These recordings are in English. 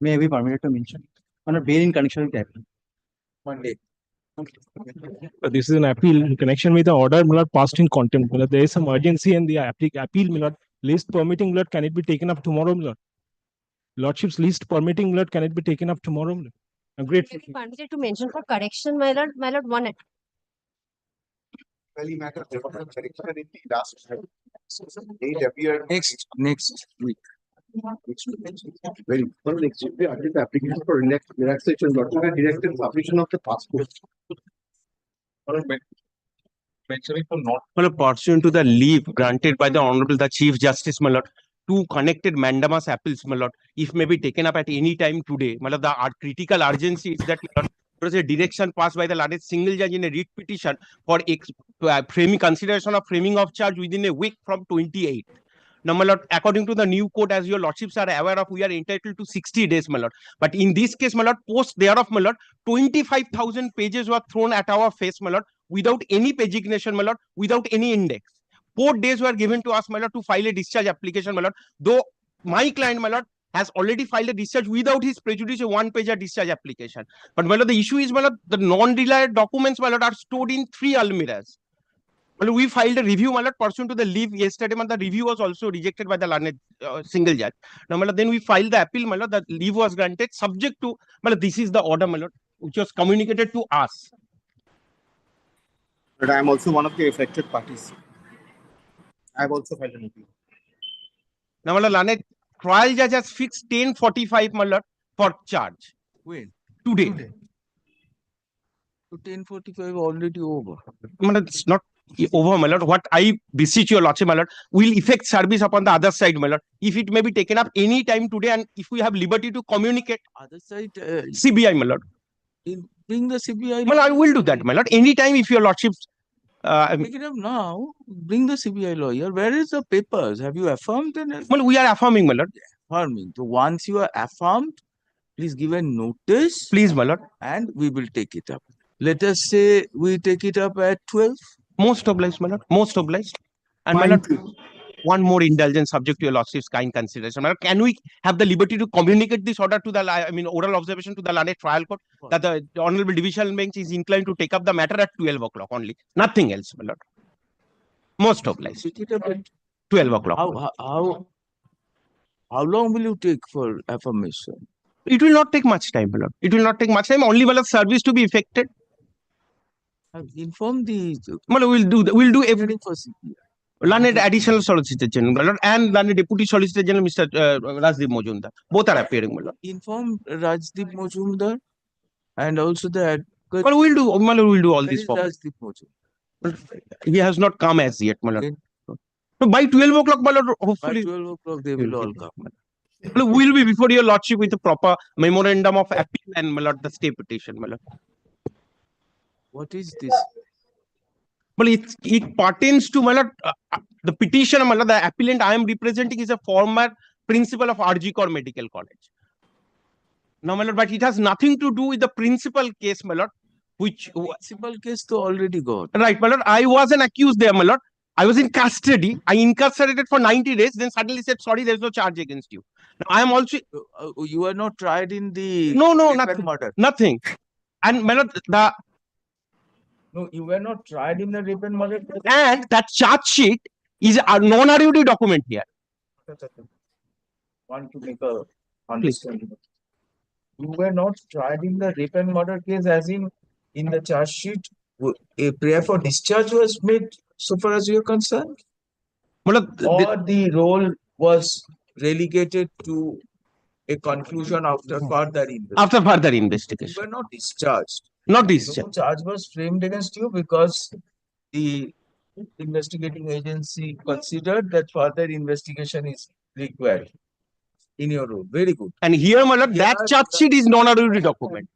May I be permitted to mention? On a bail in connection with appeal. Monday. This is an appeal in connection with the order passed in contempt. There is some urgency and the appeal list permitting can it be taken up tomorrow? Lordship's list permitting can it be taken up tomorrow? I'm grateful. May I be permitted to mention for correction, my lord, one. Well, he matters correction in the last date appeared Next week. very well. Next week, the application for relaxation, not directed submission of the passport. Mentioning for not Pursuant to the leave granted by the Honorable the Chief Justice, my lord, two connected mandamus appeals, my lord, if may be taken up at any time today. My lord, the critical urgency is that there was a direction passed by the latest single judge in a writ petition for framing consideration of framing of charge within a week from 28. Now, my lord, according to the new code, as your lordships are aware of, we are entitled to 60 days, my lord. But in this case, my lord, post thereof, my lord, 25,000 pages were thrown at our face, my lord, without any pagination, my lord, without any index. 4 days were given to us, my lord, to file a discharge application, my lord. Though my client, my lord, has already filed a discharge without his prejudice, a 1-page discharge application. But, my lord, the issue is, my lord, the non-reliant documents, my lord, are stored in 3 almirahs. Well, we filed a review, my lord, pursuant to the leave yesterday, my lord, the review was also rejected by the learned single judge. Now, my lord, then we filed the appeal, my lord, the leave was granted subject to, my lord, this is the order, my lord, which was communicated to us. But I am also one of the affected parties. I have also filed an appeal. Now, my lord, learned trial judge has fixed 10:45, my lord, for charge. when? Today. So 10:45 already over. My lord, it's not over, my lord. What I beseech your lordship, my lord, will effect service upon the other side, my lord. If it may be taken up any time today, and if we have liberty to communicate, Other side, CBI, my lord. bring the CBI. Well, I will do that, my lord. Anytime, if your lordship, Take it up now. Bring the CBI lawyer. Where is the papers? Have you affirmed them? well, we are affirming, my lord. Affirming. So once you are affirmed, please give a notice. Please, my lord. And we will take it up. Let us say we take it up at 12. Most obliged, my lord. Most obliged. And my lord, one more indulgence subject to your lordship's kind consideration. My lord, can we have the liberty to communicate this order to the, oral observation to the learned trial court that the Honorable Divisional Bench is inclined to take up the matter at 12 o'clock only. Nothing else, my lord. Most obliged. Take it up at 12 o'clock. How long will you take for affirmation? It will not take much time, my lord. It will not take much time. Only, my lord, service to be effected. Inform the. Well, we'll do everything for CBI. Learned Additional Solicitor General, my lord, and Learned Deputy Solicitor General, Mr. Rajdeep Mojumdar. Both are appearing, my lord. Inform Rajdeep Mojumdar and also the. Well, we'll do all this for Rajdeep Mojumdar. He has not come as yet, my lord. So by 12 o'clock, my lord, hopefully. By 12 o'clock, they will all come. Well, we'll be before your lordship with a proper memorandum of appeal and, my lord, the stay petition, my lord. What is this? Well, it pertains to, my lord, the petition, my lord, the appellant I am representing is a former principal of RG Kor Medical College. Now, my lord, but it has nothing to do with the principal case, my lord, which. Principal case to already got. Right, my lord, I was an accused there, my lord. I was in custody. I incarcerated for 90 days. Then suddenly said, sorry, there's no charge against you. Now, I am also. You are not tried in the. No, nothing. Murder. Nothing. And, my lord, No, you were not tried in the rape and murder. And that charge sheet is a non-RUD document here. Want to make a understanding. You were not tried in the rape and murder case, as in the charge sheet, a prayer for discharge was made, so far as you are concerned? Or the role was relegated to a conclusion after further investigation? After further investigation. You were not discharged. Not discharged. No charge was framed against you because the investigating agency considered that further investigation is required in your role. Very good. And here, my lord, that charge sheet is non-RUD document.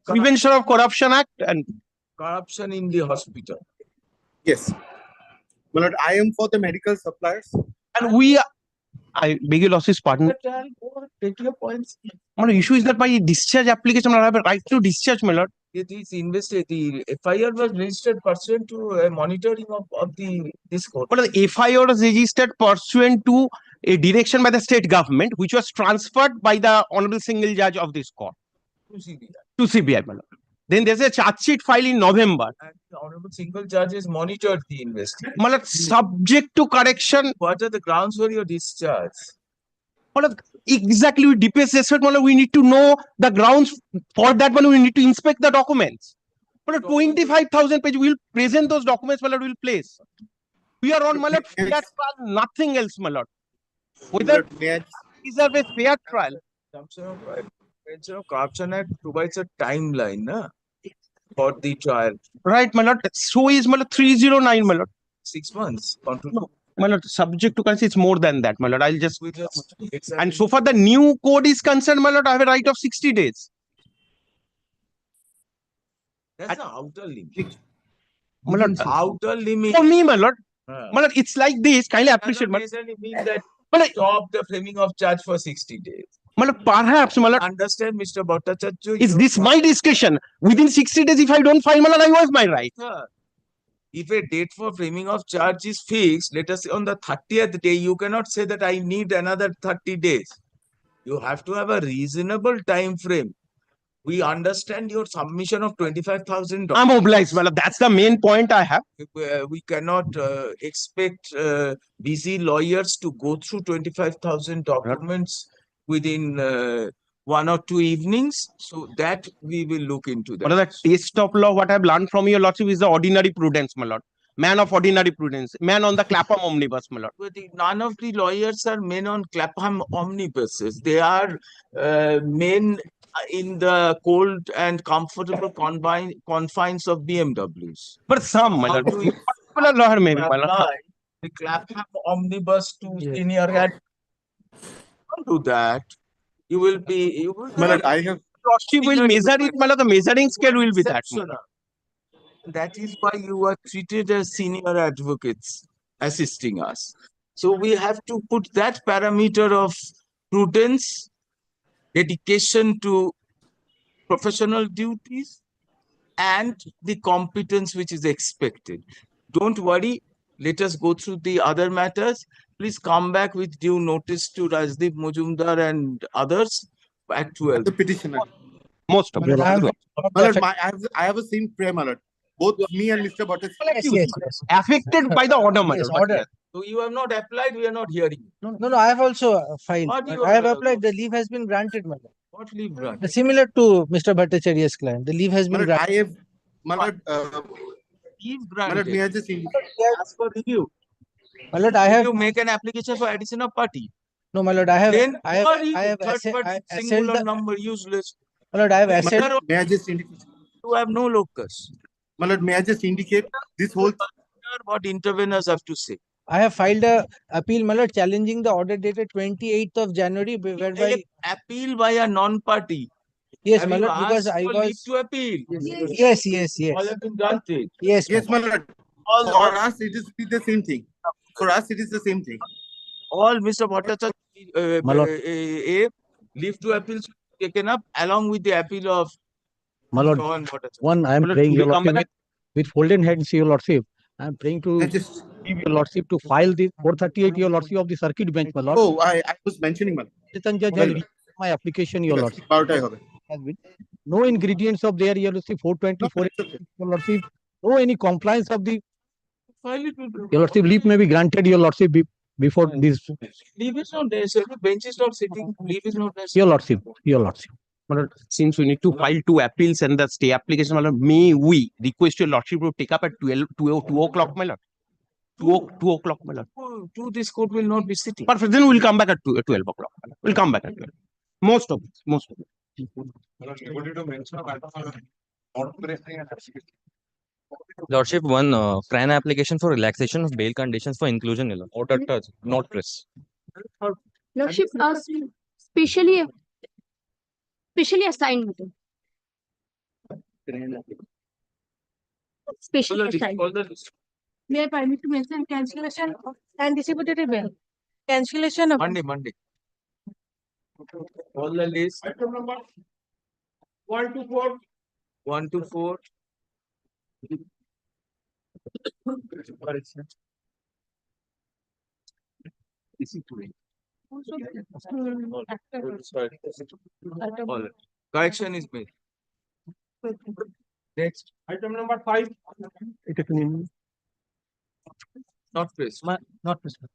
Prevention of Corruption Act and corruption in the hospital. Yes. My lord, I am for the medical suppliers. And we are. I beg your lordship's pardon. Take your points. My issue is that by discharge application, I have a right to discharge, my lord. It is the FIR was registered pursuant to a monitoring of this court. But the FIR was registered pursuant to a direction by the state government, which was transferred by the honorable single judge of this court To CBI. to CBI, my lord. Then there's a charge sheet filed in November, And the honorable single judge has monitored the investigation. my lord, subject to correction. What are the grounds for your discharge? My lord, exactly with DPS respect, my lord, we need to know the grounds for that. My lord, we need to inspect the documents. My lord, 25,000 pages, we'll present those documents, my lord, we'll place. We are on, my lord, fair trial, nothing else, my lord. Whether deserve a fair trial. Prevention of Corruption Act provides a timeline for the trial. Right, my lord. So is, my lord, 309, my lord. 6 months. No, my lord, subject to consider, it's more than that, my lord. I'll just. We just And so far the new code is concerned, my lord, I have a right of 60 days. That's the outer limit. My lord, Outer limit. for me, my lord, Uh, my lord, it's like this. Kindly appreciate, doesn't my necessarily mean that my lord, stop the framing of charge for 60 days. my lord, perhaps, my lord, Understand, Mr. Bhattacharya? is this my discretion? Within 60 days, if I don't file, my lord, I was my right. Sir, if a date for framing of charge is fixed, let us say on the 30th day, you cannot say that I need another 30 days. You have to have a reasonable time frame. We understand your submission of 25,000. I'm obliged, my lord. That's the main point I have. We cannot expect busy lawyers to go through 25,000 documents within 1 or 2 evenings. So that we will look into One of that. the taste of law, what I've learned from your lordship is the ordinary prudence, my lord. Man of ordinary prudence. Man on the Clapham omnibus, my lord. But none of the lawyers are men on Clapham omnibuses. They are men in the cold and comfortable confines of BMWs. But some, my How lord. do you Particular lawyer maybe, my lord. apply the Clapham omnibus to Yes. senior Don't do that. You will be. My lord, I have Lordship will measure it, my lord. The measuring scale will be that, my lord. Exceptional. That is why you are treated as senior advocates assisting us. So we have to put that parameter of prudence, dedication to professional duties, and the competence which is expected. Don't worry. Let us go through the other matters. Please come back with due notice to Rajdeep Mujumdar and others at 12. the petitioner. Most of My them. lord, I have a same prayer, my lord. Both me and Mr. Bhattacharya. Yes, yes. Affected by the order, my Yes, lord. but order. yes. So you have not applied, we are not hearing. No, I have also filed. What you I have have- applied. The leave has been granted, madam. What leave granted? Similar to Mr. Bhattacharya's client, the leave has My been lord, granted. I have, my lord, Leave my lord, may I granted. just indicate? Ask for review. My lord, I If have you make an application for addition of party, no, my lord, I have then I have sorry, I have third assessed party I assessed singular the number useless. my lord, I have My assessed lord, May I just indicate? you have no locus. My lord, may I just indicate this whole Hear what interveners have to say. I have filed a appeal, my lord, challenging the order dated 28th of January, whereby Appeal by a non-party. yes, Have my you lord, because asked I for leave was to appeal? yes, yes, All yes, have been granted. yes, yes, my my lord. All, For us, it is the same thing. For us, it is the same thing. all Mr. Bhattacharya My lord. leave to appeal should be taken up along with the appeal of My lord, Rohan Bhattacharya. one, I am My lord, praying we your come lordship back. with folded hands, your lordship. I am praying to I just, give your lordship to file the 438, your lordship of the circuit bench, my lord. oh, I was mentioning, my lord. Chetan Judge has Well, reviewed my application, your lordship. বারোটায় হবে। Has been no ingredients of their, your lordship, No, 424, it's okay. your lordship, no any compliance of the, File it with your lordship, leave may be granted, your lordship, before this, leave is not necessary. Bench is not sitting. Leave is not necessary. your lordship, your lordship. My lord, since we need to file 2 appeals and the stay application, my lord, may we request your lordship to take up at 2 o'clock, my lord? 2 o'clock, my lord. To this court will not be sitting. Perfect. Then we'll come back at 12 o'clock. my lord. We'll come back at 12. Most of it. Most of it. Lordship, one PRAN application for relaxation of bail conditions for inclusion. Order touch, not press. Lordship, specially assigned meeting. Specially assigned. All the list. May I permit to mention cancellation of anticipated bail? Cancellation of Monday. All the list. 1 to 4. 1 to 4. Sorry. All right. Correction is made. Next, Item number 5. not pressed. Not Mr.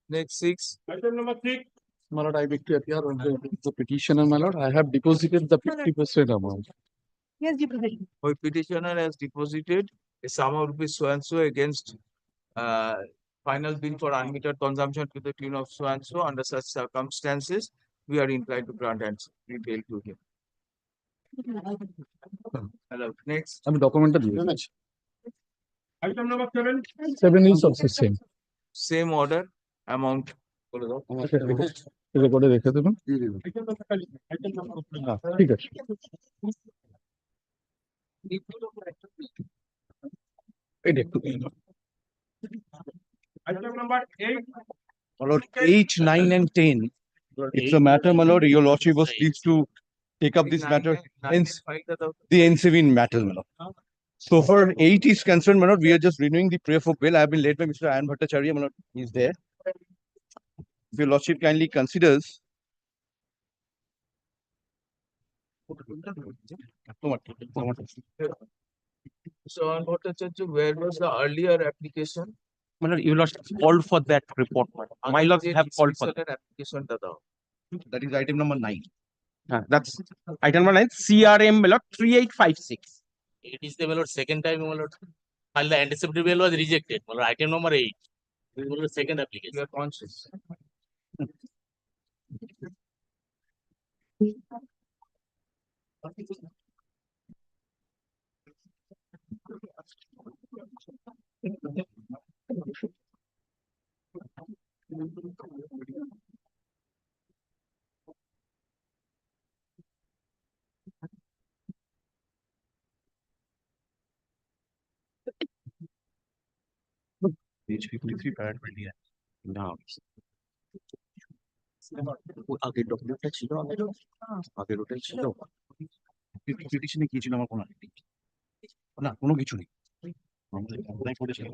Next, 6. Item number 6. My lord, I beg to appear on the petitioner, my lord. I have deposited the 50% amount. Yes, deposition. Where petitioner has deposited a sum of rupees so and so against final bill for unmetered consumption to the tune of so and so. Under such circumstances, we are inclined to grant and retail to him. Hello. Next, আমি ডকুমেন্টটা দিয়ে দিচ্ছি। Item number 7. 7 is also same. same order, amount. রেকর্ডে রেখে দেবেন। Item number 5. Item number 5. হ্যাঁ, ঠিক আছে। এটা একটু Item number 8. My lord, 8, 9 and 10. It's a matter, my lord, your lordship was pleased to take up this matter in the NCV matter, my lord. So for 8 is concerned, my lord, we are just renewing the prayer for bail. I have been led by Mr. Ayan Bhattacharya, my lord, he is there. If your lordship kindly considers. So on Bhattacharya, where was the earlier application? My lord, your lordship called for that report. My lord have called for that. Application dada. That is item number 9. That's item number 9. CRM, my lord, 3856. It is the my lord, second time, my lord. While the anticipatory bail was rejected, my lord, item number 8. This is my lord, second application. You are conscious. Page 53, paragraph 20. No. আগের ডকুমেন্টটা ছিল আগের ওটাই ছিল পিটিশনে কি ছিল আমার কোনো idea নেই। না কোনো কিছু নেই আমরা apply করেছিলাম।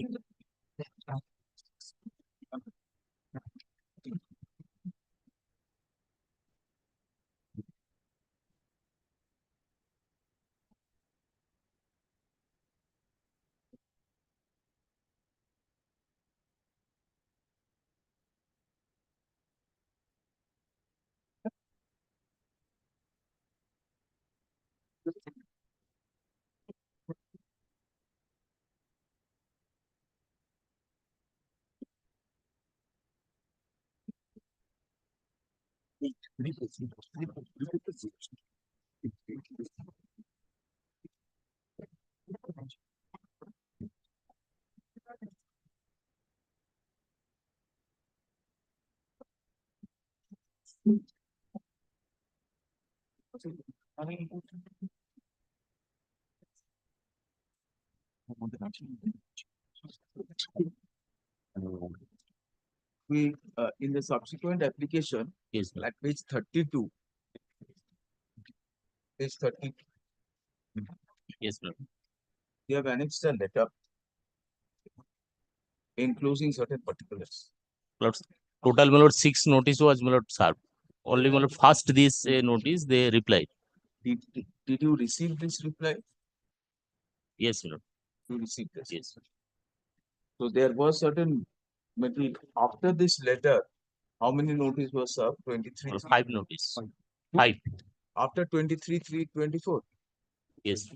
We, in the subsequent application, Yes, my lord. at page 32. Page 30, Yes, my lord. you have annexed a letter enclosing certain particulars. Lord, total, my lord, 6 notice was, my lord, served. Only, my lord, first this notice, they replied. Did you receive this reply? Yes, my lord. You received this. Yes. So there was certain material after this letter. How many notice was served? 23. My lord, 5 notice. 5. After 23, 3, 24. Yes.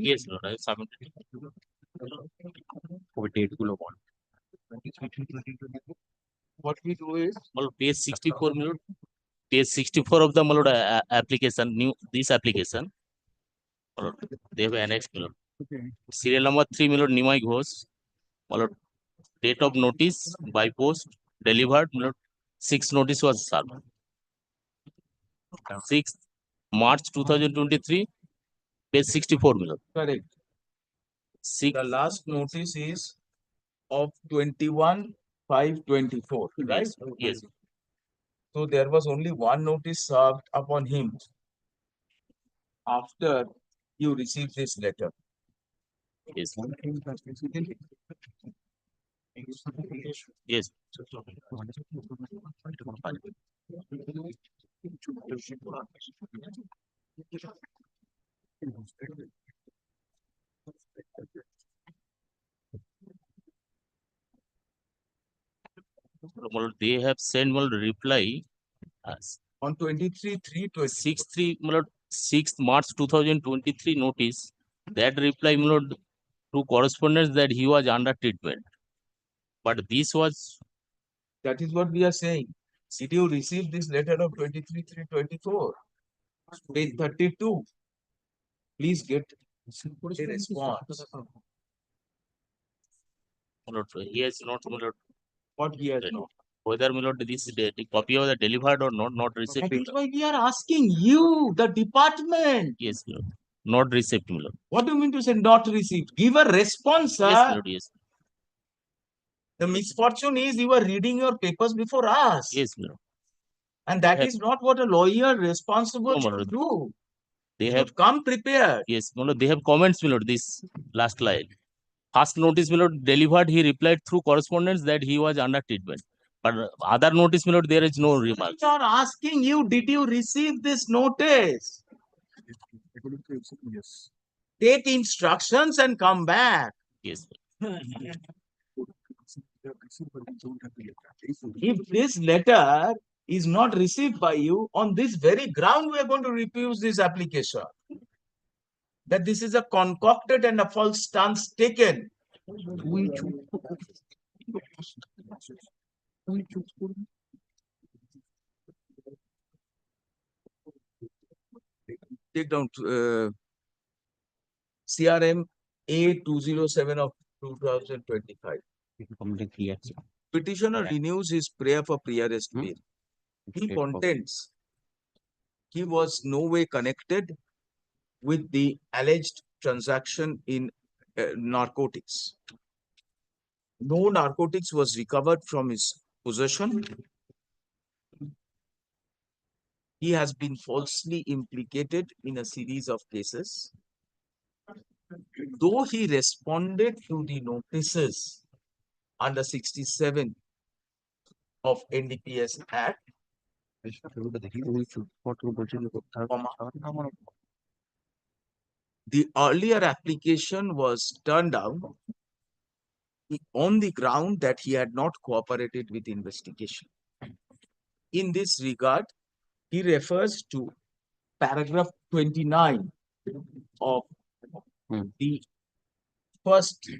Yes, Lord, I submitted. COVID date gulo bond. What we do is, My lord, page 64, my lord. Page 64 of the, my lord, application, this application. My lord, they have annexed, my lord. Serial number 3, my lord, Nimai Ghosh. My lord, date of notice by post delivered, my lord, 6 notice was served. 6th March 2023, page 64, my lord. correct. 6, The last notice is of 21/5/24, right? yes, yes, So there was only one notice served upon him. After you received this letter? Yes. Yes. They have sent reply On 23/3/20. 6th March 2023 notice. That reply through correspondence that he was under treatment. But this was That is what we are saying. Did you receive this letter of 23/3/24? Page 32. Please get a response. he has not What he has not. whether this the copy of the delivered or not That received. is why we are asking you, the department. Yes, not received. What do you mean to say not received? Give a response, sir. Yes, Lord, yes. The misfortune is you are reading your papers before us. Yes, Lord. And that Have- is not what a lawyer responsible No, should Lord. do. They You have should come prepared. yes, they have comments, this last line. First notice, delivered, he replied through correspondence that he was under treatment. But other notice, there is no remark. We are asking you, did you receive this notice? Yes. Take instructions and come back. Yes. If this letter is not received by you, on this very ground, we are going to refuse this application. That this is a concocted and a false stance taken. Take down CRM A207 of 2025. Petitioner renews his prayer for pre-arrest bail. He contends he was no way connected with the alleged transaction in narcotics. No narcotics was recovered from his possession. He has been falsely implicated in a series of cases. Though he responded to the notices under 67 of NDPS Act, the earlier application was turned down on the ground that he had not cooperated with investigation. In this regard, he refers to paragraph 29 of the first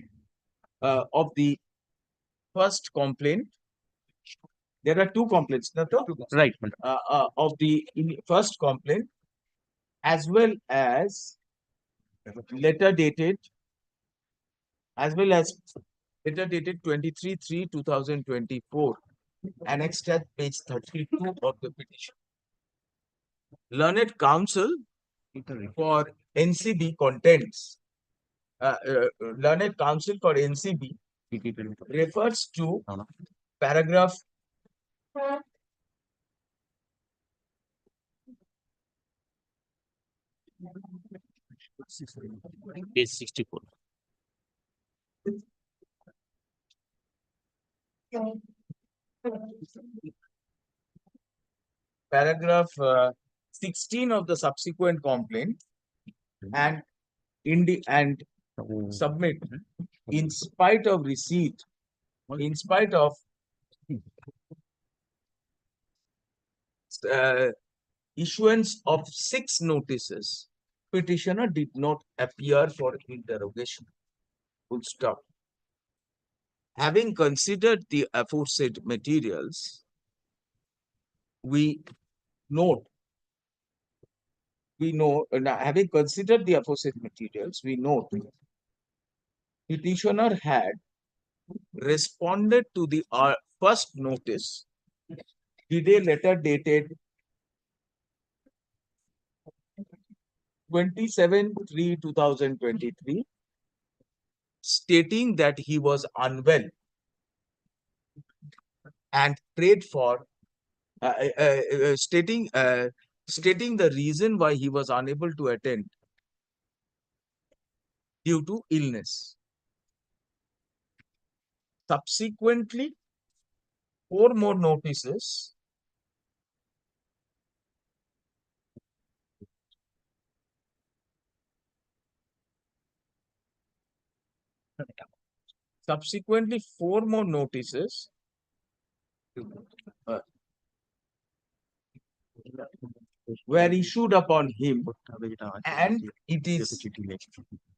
complaint. There are two complaints, Right. of the first complaint, as well as letter dated 23/3/2024, annexed at page 32 of the petition. Learned counsel for NCB contents. Learned counsel for NCB refers to paragraph Page 64. paragraph 16 of the subsequent complaint and submit in spite of receipt, in spite of issuance of 6 notices, petitioner did not appear for interrogation. Full stop. Having considered the aforesaid materials, having considered the aforesaid materials, we note petitioner had responded to the first notice, the letter dated 27/3/2023, stating that he was unwell and prayed for, stating the reason why he was unable to attend due to illness. Subsequently, 4 more notices uh, were issued upon him, and it is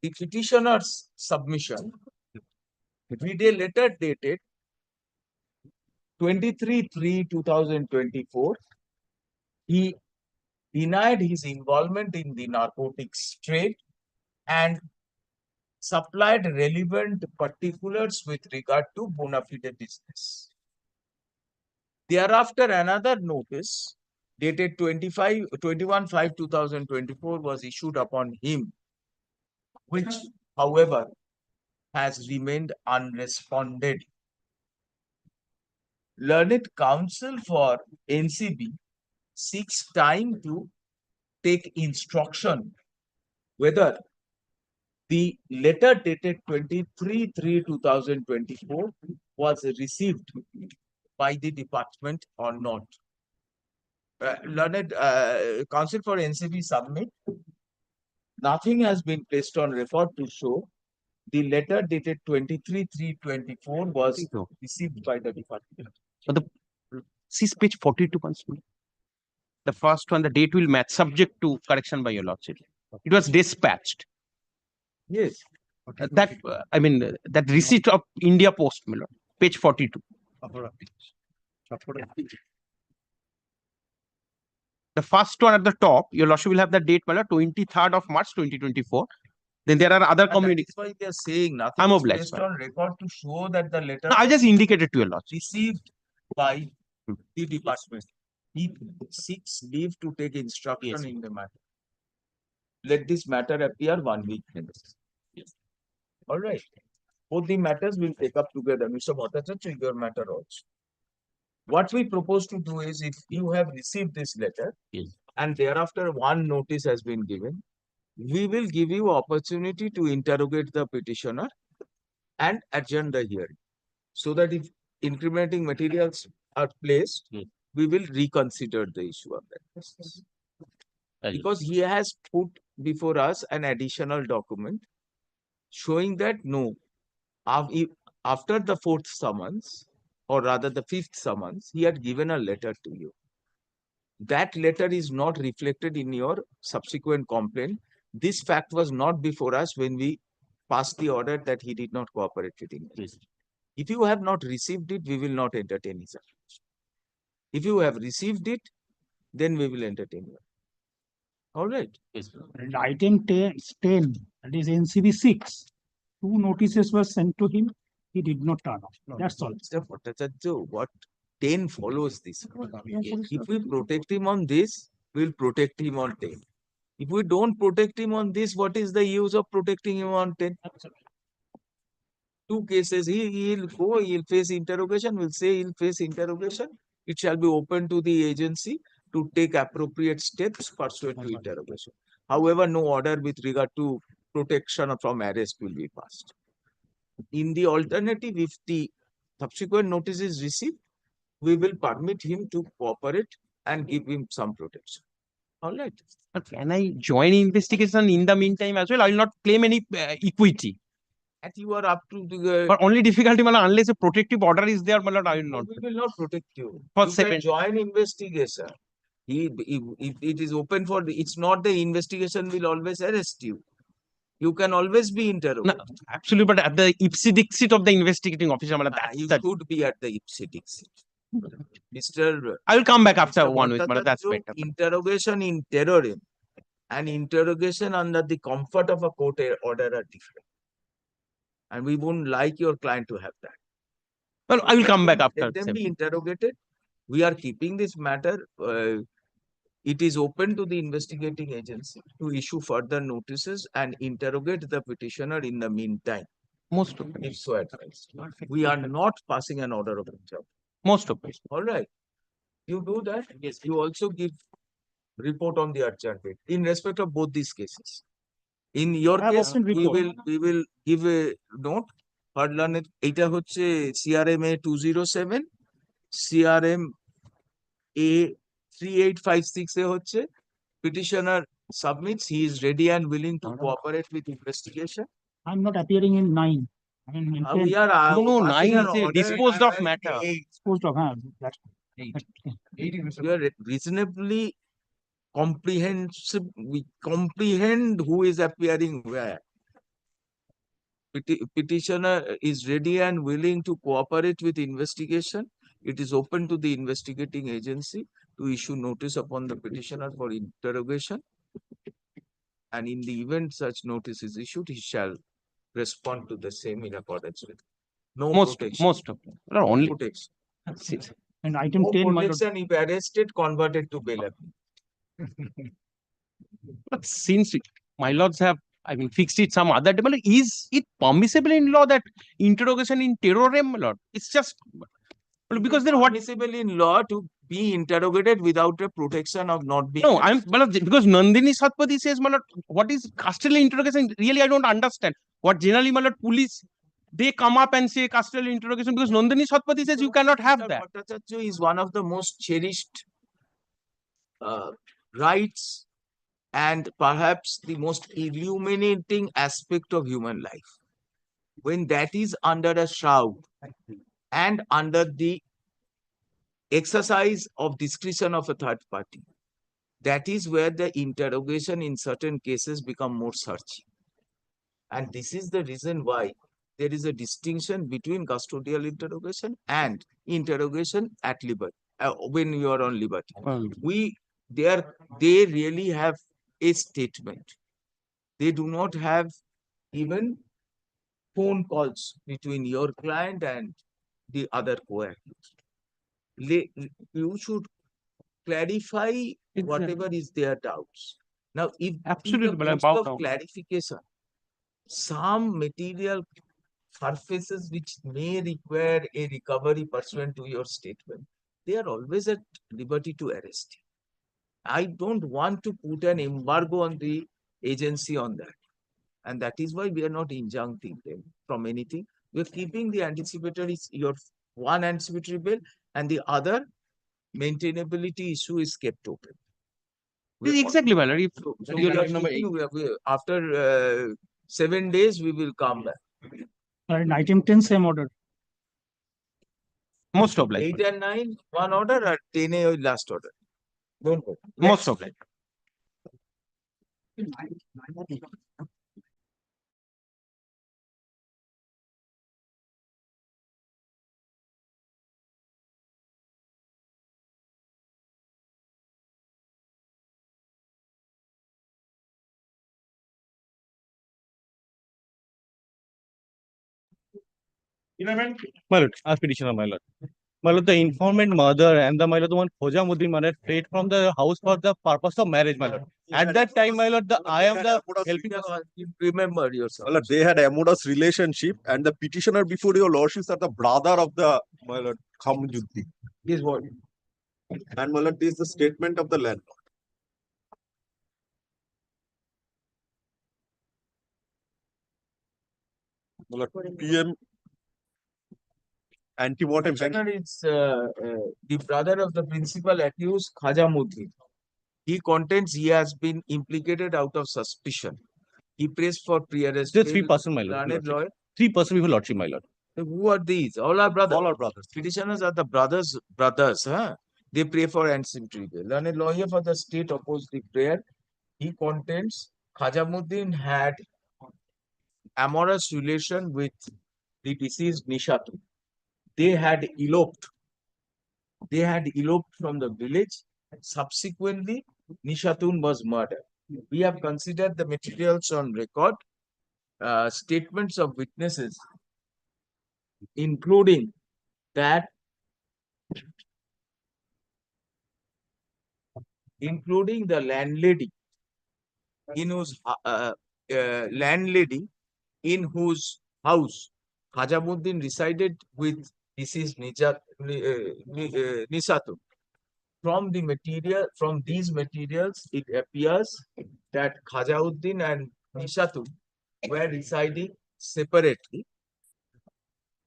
the petitioner's submission with a letter dated 23/3/2024. He denied his involvement in the narcotics trade and supplied relevant particulars with regard to bona fide business. Thereafter, another notice dated 21/5/2024 was issued upon him, which, however, has remained unresponded. Learned counsel for NCB seeks time to take instruction whether the letter dated 23/3/2024 was received by the department or not. Learned counsel for NCB submit. Nothing has been placed on record to show the letter dated 23/3/24 was received by the department. So see page 42 once more. The first one, the date will match subject to correction by your lordship. It was dispatched. Yes. That receipt of India Post, my lord, page 42. The first one at the top, your lordship will have the date, my lord, 23rd of March 2024. Then there are other communities. That's why they are saying nothing I'm is obliged, placed ma'am. on record to show that the letter No, I was just indicated to your lordship. received by the department. He seeks leave to take instruction in the matter. Let this matter appear 1 week hence. All right. Both the matters will take up together. Mr. Bhattacharya, your matter also. What we propose to do is, if you have received this letter and thereafter one notice has been given, we will give you opportunity to interrogate the petitioner and adjourn the hearing, so that if incriminating materials are placed, we will reconsider the issue of that. Because he has put before us an additional document showing that no, after the 4th summons, or rather the 5th summons, he had given a letter to you. That letter is not reflected in your subsequent complaint. This fact was not before us when we passed the order that he did not cooperate with English. If you have not received it, we will not entertain his application. If you have received it, then we will entertain you. All right. And item 10, that is NCB 6. 2 notices were sent to him. He did not turn up. That's all. Mr. Bhattacharya, what 10 follows this? If we protect him on this, we'll protect him on 10. If we don't protect him on this, what is the use of protecting him on 10? 2 cases, he'll go, he'll face interrogation, we'll say he'll face interrogation. It shall be open to the agency to take appropriate steps pursuant to interrogation. However, no order with regard to protection from arrest will be passed. In the alternative, if the subsequent notice is received, we will permit him to cooperate and give him some protection. All right. But can I join investigation in the meantime as well? I will not claim any equity. And you are up to the. But only difficulty, unless a protective order is there, my lord, I will not. We will not protect you. For You can second. join investigation. If it is open for, it's not the investigation will always arrest you. You can always be interrogated. No, absolutely, but at the ipsi dixit of the investigating officer, You should be at the ipsi dixit. Mr. I will come back after Mr. 1 week, madam. That's Bhattacharya, better. interrogation in terrorism and interrogation under the comfort of a court order are different. And we wouldn't like your client to have that. Well, I will come back after. Let them be interrogated. We are keeping this matter. It is open to the investigating agency to issue further notices and interrogate the petitioner in the meantime. Most of it. If so advised. We are not passing an order of interrogation. Most of it. All right. You do that. Yes. You also give report on the adjourned date in respect of both these cases. In your I have case, opened report. we will give a note. Hardlanet, এটা হচ্ছে CRM A 207, CRM A 3856 এ হচ্ছে petitioner submits, he is ready and willing to cooperate with investigation. I'm not appearing in 9. I mean, in 10. We are No, passing 9 an is a order disposed of matter. Disposed of, that's. We are reasonably comprehensive. We comprehend who is appearing where. Petitioner is ready and willing to cooperate with investigation. It is open to the investigating agency to issue notice upon the petitioner for interrogation. And in the event such notice is issued, he shall respond to the same in accordance with. No protection. Most of them. No, only. Protection. And item No 10, my lord. protection if arrested, converted to bail. But since my lords have, I mean, fixed it some other day, is it permissible in law that interrogation in terrorem, my lord? It's just because then what? Permissible in law to be interrogated without a protection of not being. No, because Nandini Satpathy says, my lord, what is custodial interrogation? Really, I don't understand. What generally, my lord, police, they come up and say custodial interrogation because Nandini Satpathy says you cannot have that. Bhattacharya is one of the most cherished rights and perhaps the most illuminating aspect of human life. When that is under a shroud and under the exercise of discretion of a third party, that is where the interrogation in certain cases become more searching. And this is the reason why there is a distinction between custodial interrogation and interrogation at liberty, when you are on liberty. They really have a statement. They do not have even phone calls between your client and the other co-accused. You should clarify whatever is their doubts. Now, if Absolutely, in but the I'm post about of down. clarification, some material surfaces which may require a recovery pursuant to your statement, they are always at liberty to arrest you. I don't want to put an embargo on the agency on that. And that is why we are not injuncting them from anything. We are keeping the anticipatory, your one anticipatory bail, and the other maintainability issue is kept open. Exactly, my lord. If So we are keeping, after 7 days, we will come back. And item 10, same order. most obliged. 8 and 9, one order, or 10 a last order. Don't go. Most obliged. My lord, as petitioner, my lord. My lord, the informant mother and the my lord, the one Khojamuddin, my lord, fled from the house for the purpose of marriage, my lord. At that time, my lord, I am the helping. Remember yourself. My lord, they had amorous relationship, and the petitioner before your lordships are the brother of the my lord Khamjuddin. Is what? And my lord, this is the statement of the landlord. My lord, PM anti-mortem Petitioner is the brother of the principal accused, Khajamuddin. He contends he has been implicated out of suspicion. He prays for pre-arrest. Just 3%, my lord. Learned lawyer. 3% before lordship, my lord. Who are these? All are brothers. All are brothers. Petitioners are the brothers, huh? They pray for anticipatory bail. Learned lawyer for the state opposed the prayer. He contends Khajamuddin had amorous relation with the deceased Nishatu. They had eloped. They had eloped from the village. Subsequently, Nishatun was murdered. We have considered the materials on record, statements of witnesses, including the landlady, in whose house Khajamuddin resided with deceased Nisatu. From these materials, it appears that Khajamuddin and Nishatun were residing separately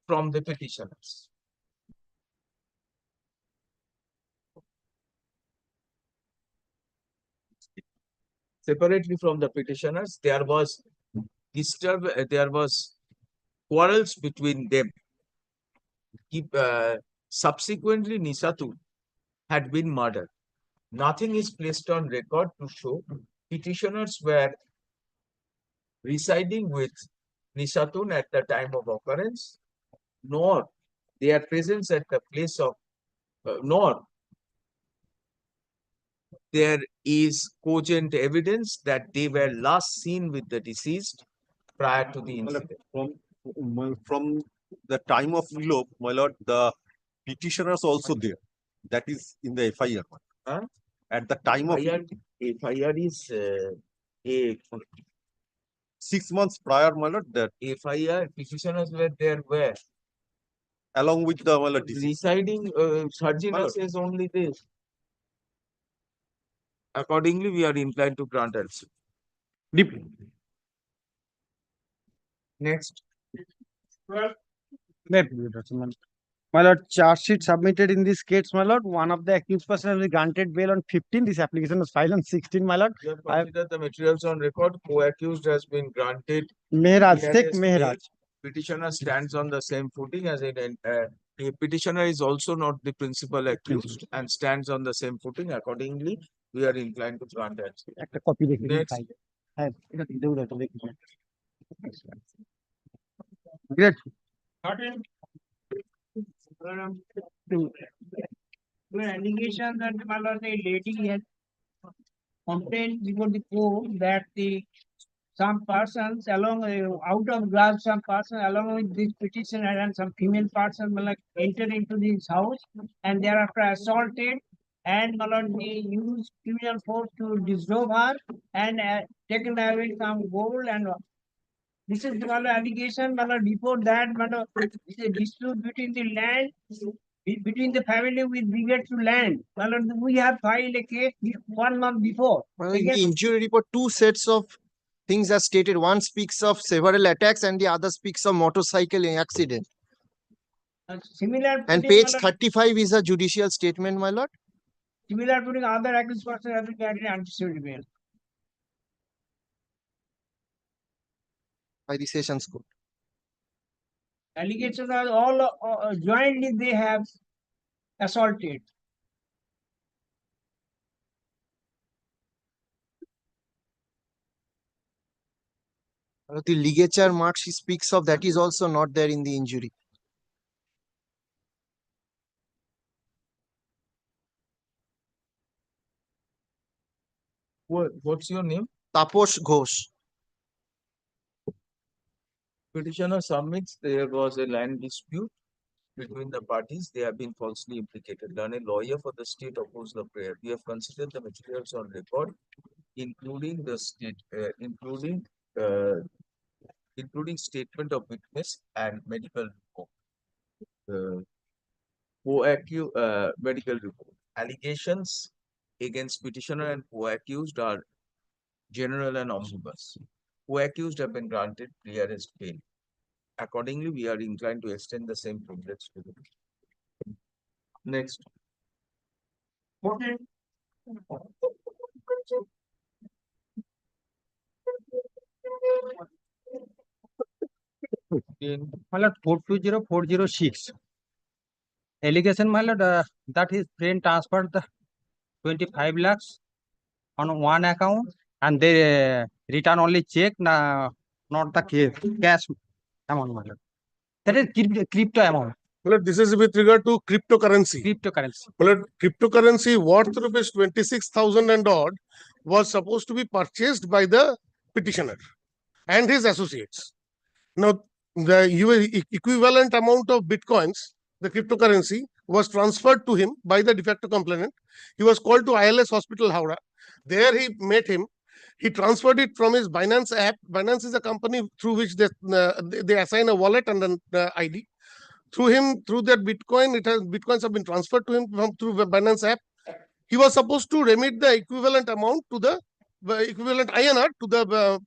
from the petitioners. Separately from the petitioners, there was quarrels between them. Subsequently, Nisatu had been murdered. Nothing is placed on record to show petitioners were residing with Nisatun at the time of occurrence, nor their presence at the place of, nor there is cogent evidence that they were last seen with the deceased prior to the incident. From the time of elope, my lord, the petitioners also there. That is in the FIR. Huh? At the time of FIR is a 6 months prior, my lord, that FIR petitioners were there where? along with the, my lord, Residing, Sargina says only this. Accordingly, we are inclined to grant also. Next. My lord, charge sheet submitted in this case, my lord. One of the accused person has been granted bail on 15. This application was filed on 16, my lord. You have considered the materials on record. Co-accused has been granted. Mehraj, He has Sheikh a Mehraj. Petitioner stands on the same footing as a petitioner is also not the principal accused and stands on the same footing. Accordingly, we are inclined to grant that. একটা copy দেখে দিন, Next. file. হ্যাঁ, এটা দেবো না, এটা দেখুন। Great. Allegation that the lady has complained before the court that some persons along out of glass, some person along with this petitioner and some female person entered into this house and thereafter assaulted and they used criminal force to disrobe her and taken away some gold and this is the allegation. Before that, it's a dispute between the land, between the family with regard to land. We have filed a case 1 month before. In the injury report, two sets of things are stated. One speaks of several attacks and the other speaks of motorcycle accident. Similar And to page 35 is a judicial statement, my lord. similar to the other accused person has been granted antecedent bail. By the Sessions Court. Allegations are all jointly they have assaulted. The ligature mark she speaks of, that is also not there in the injury. What's your name? Taposh Ghosh. Petitioner submits there was a land dispute between the parties. They have been falsely implicated. Learned lawyer for the state opposed the prayer. We have considered the materials on record, including the state, including statement of witness and medical report. Medical report. Allegations against petitioner and co-accused are general and omnibus. Co-accused have been granted clearest bail. Accordingly, we are inclined to extend the same privilege to them. Next. My lord, 420406. Allegation, my lord, that his friend transferred the 25 lakhs on one account and they return only check, not the cash amount, my lord. That is crypto amount. well, this is with regard to cryptocurrency. Cryptocurrency. Well, cryptocurrency worth rupees 26,000 and odd was supposed to be purchased by the petitioner and his associates. Now, the equivalent amount of bitcoins, the cryptocurrency, was transferred to him by the de facto complainant. He was called to ILS Hospital, Howrah. There he met him. He transferred it from his Binance app. Binance is a company through which they assign a wallet and an ID. Through that Bitcoin, Bitcoins have been transferred to him through the Binance app. He was supposed to remit the equivalent amount to the equivalent INR to the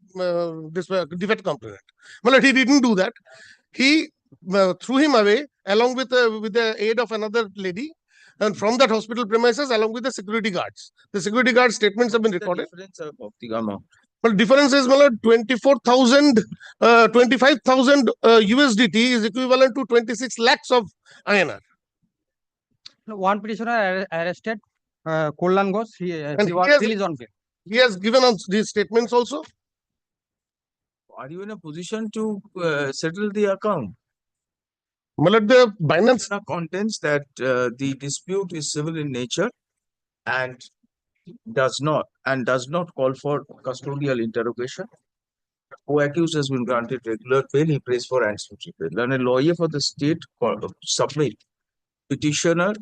this defect complainant. Well, he didn't do that. He threw him away along with the aid of another lady, and from that hospital premises along with the security guards. The security guard statements have been recorded. Difference of the amount. Well, difference is 24,000, 25,000 USDT is equivalent to 26 lakhs of INR. One petitioner arrested, Kollan Ghosh, And he was he has- released on bail. He has given us these statements also. Are you in a position to settle the account? Well, the Binance Contents that the dispute is civil in nature and does not call for custodial interrogation. Co-accused has been granted regular bail. He prays for ancillary bail. And a lawyer for the state submit petitioner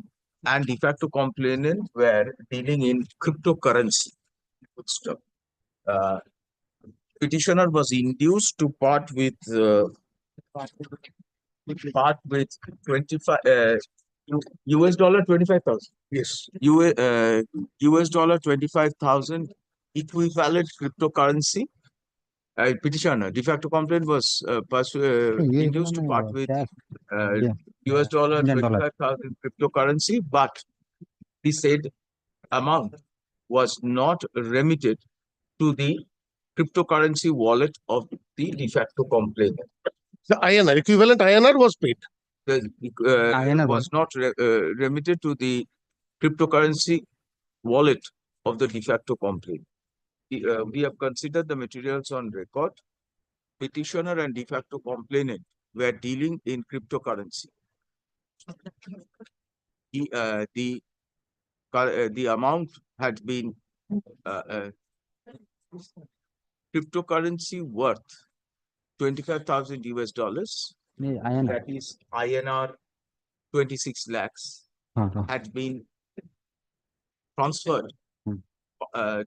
and de facto complainant were dealing in cryptocurrency. Good stuff. Petitioner was induced to part with 25 US dollar 25,000. Yes. US dollar 25,000 equivalent cryptocurrency. Petitioner de facto complaint was induced to part with US dollar Indian dollar. 25,000 cryptocurrency, but he said amount was not remitted to the cryptocurrency wallet of the de facto complainant. The INR, equivalent INR was paid. The INR was not remitted to the cryptocurrency wallet of the de facto complainant. We have considered the materials on record. Petitioner and de facto complainant were dealing in cryptocurrency. The amount had been cryptocurrency worth 25,000 US dollars. INR. That is INR 26 lakhs had been transferred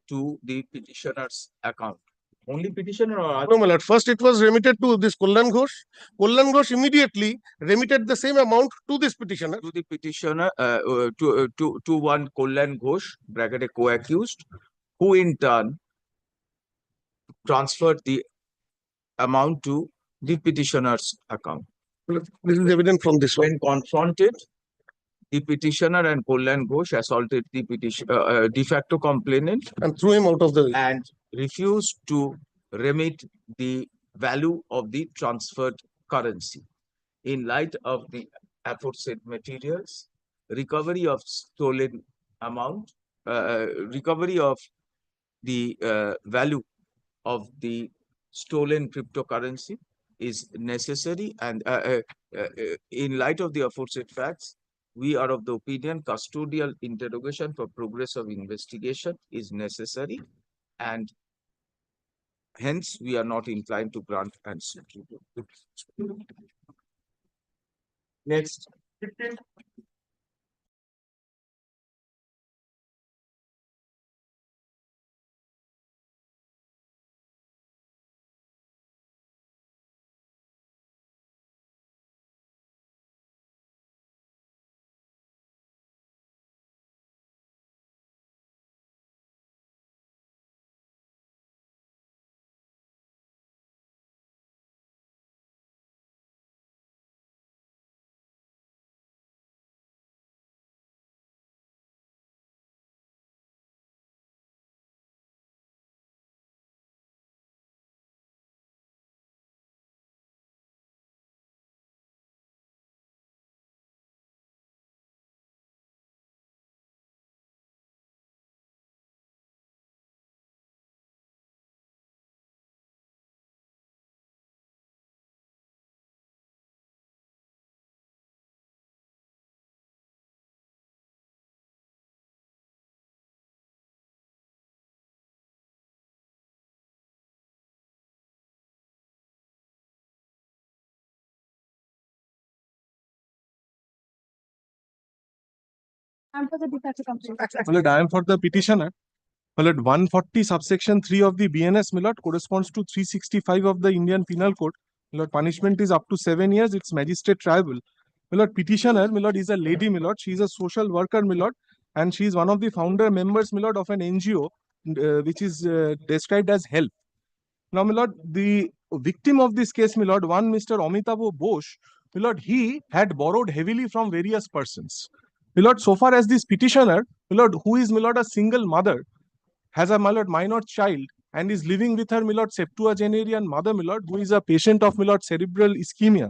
to the petitioner's account. Only petitioner or No, my lord. First, it was remitted to this Kollan Ghosh. Kollan Ghosh immediately remitted the same amount to this petitioner. to the petitioner to one Kollan Ghosh, bracket a co-accused, who in turn transferred the amount to the petitioner's account. This is evident from this one. When confronted, the petitioner and Kollan Ghosh assaulted the de facto complainant And threw him out of the. and refused to remit the value of the transferred currency. In light of the aforesaid materials, recovery of stolen amount, recovery of the value of the stolen cryptocurrency is necessary, and in light of the aforesaid facts, we are of the opinion custodial interrogation for progress of investigation is necessary, and hence we are not inclined to grant answer. Next. And for the de facto complaint. Well, I am for the petitioner. Well, 140 subsection 3 of the BNS, my lord, corresponds to 365 of the Indian Penal Code. My lord, punishment is up to 7 years. It's magistrate triable. My lord, petitioner, my lord, is a lady, my lord. She is a social worker, my lord, and she is one of the founder members, my lord, of an NGO which is described as help. Now, my lord, the victim of this case, my lord, one Mr. Amitabh Bose, my lord, he had borrowed heavily from various persons. My lord, so far as this petitioner, my lord, who is, my lord, a single mother, has a, my lord, minor child and is living with her, my lord, septuagenarian mother, my lord, who is a patient of, my lord, cerebral ischemia.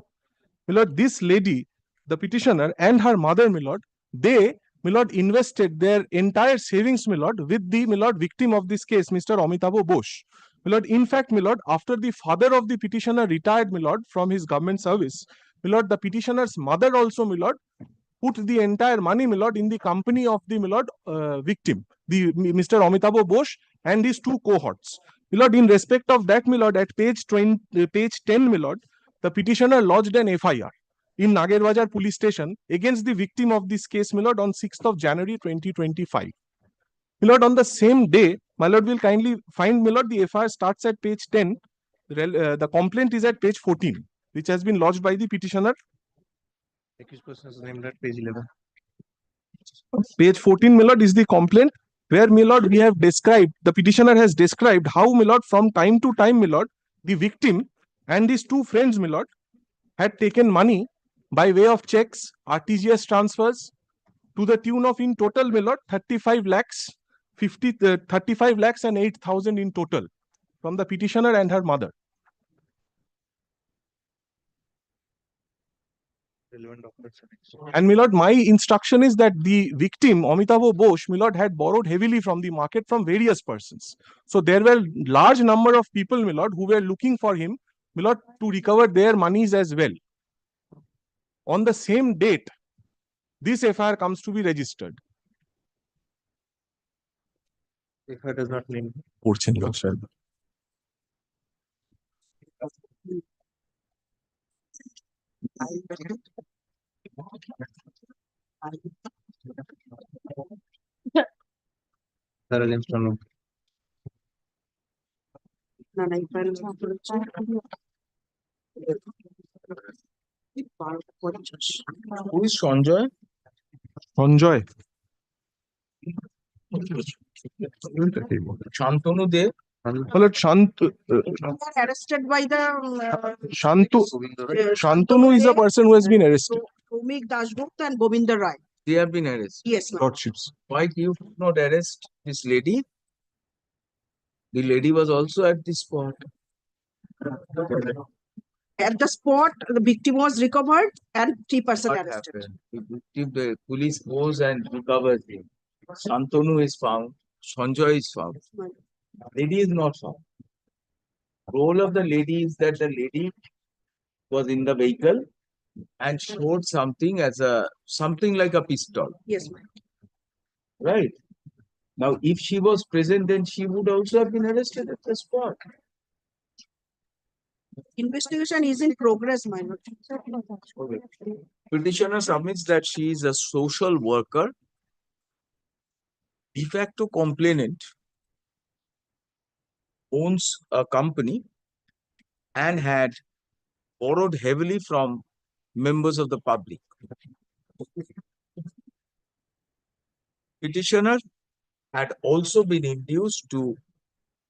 My lord, this lady, the petitioner and her mother, my lord, they, my lord, invested their entire savings, my lord, with the, my lord, victim of this case, Mr. Amitabh Bose. My lord, in fact, my lord, after the father of the petitioner retired, my lord, from his government service, my lord, the petitioner's mother also, my lord, put the entire money, my lord, in the company of the, my lord, victim, the Mr. Amitabh Bose and his two cohorts. My lord, in respect of that, my lord, at page 10, my lord, the petitioner lodged an FIR in Nagerbajar police station against the victim of this case, my lord, on 6th of January 2025. My lord, on the same day, my lord will kindly find, my lord, the FIR starts at page 10. The complaint is at page 14, which has been lodged by the petitioner. Page 11. Page 14, my lord, is the complaint where, my lord, we have described, the petitioner has described how, my lord, from time to time, my lord, the victim and his two friends, my lord, had taken money by way of checks, RTGS transfers to the tune of in total, my lord, 35 lakhs, 35 lakhs and 8,000 in total from the petitioner and her mother. And my lord, my instruction is that the victim, Amitabh Bose, my lord, had borrowed heavily from the market from various persons. So there were large number of people, my lord, who were looking for him, my lord, to recover their monies as well. On the same date, this FIR comes to be registered. FIR does not name. Portion, your sir. Who is Sanjay? Sanjay. Shantanu De. Well, Arrested by the Shantanu is a person who has been arrested. Romik Dasgupta and Govinda Rai. They have been arrested. Yes, ma'am. Lordships. Why you could not arrest this lady? The lady was also at the spot. At the spot, the victim was recovered and 3 persons What arrested. happened? The police goes and recovers him. Shantanu is found. Sanjay is found. Lady is not found. Role of the lady is that the lady was in the vehicle and showed something as something like a pistol. Yes, ma'am. Right. Now, if she was present, then she would also have been arrested at the spot. Investigation is in progress, my lord. Okay. Petitioner submits that she is a social worker, de facto complainant, owns a company, and had borrowed heavily from members of the public. Petitioner had also been induced to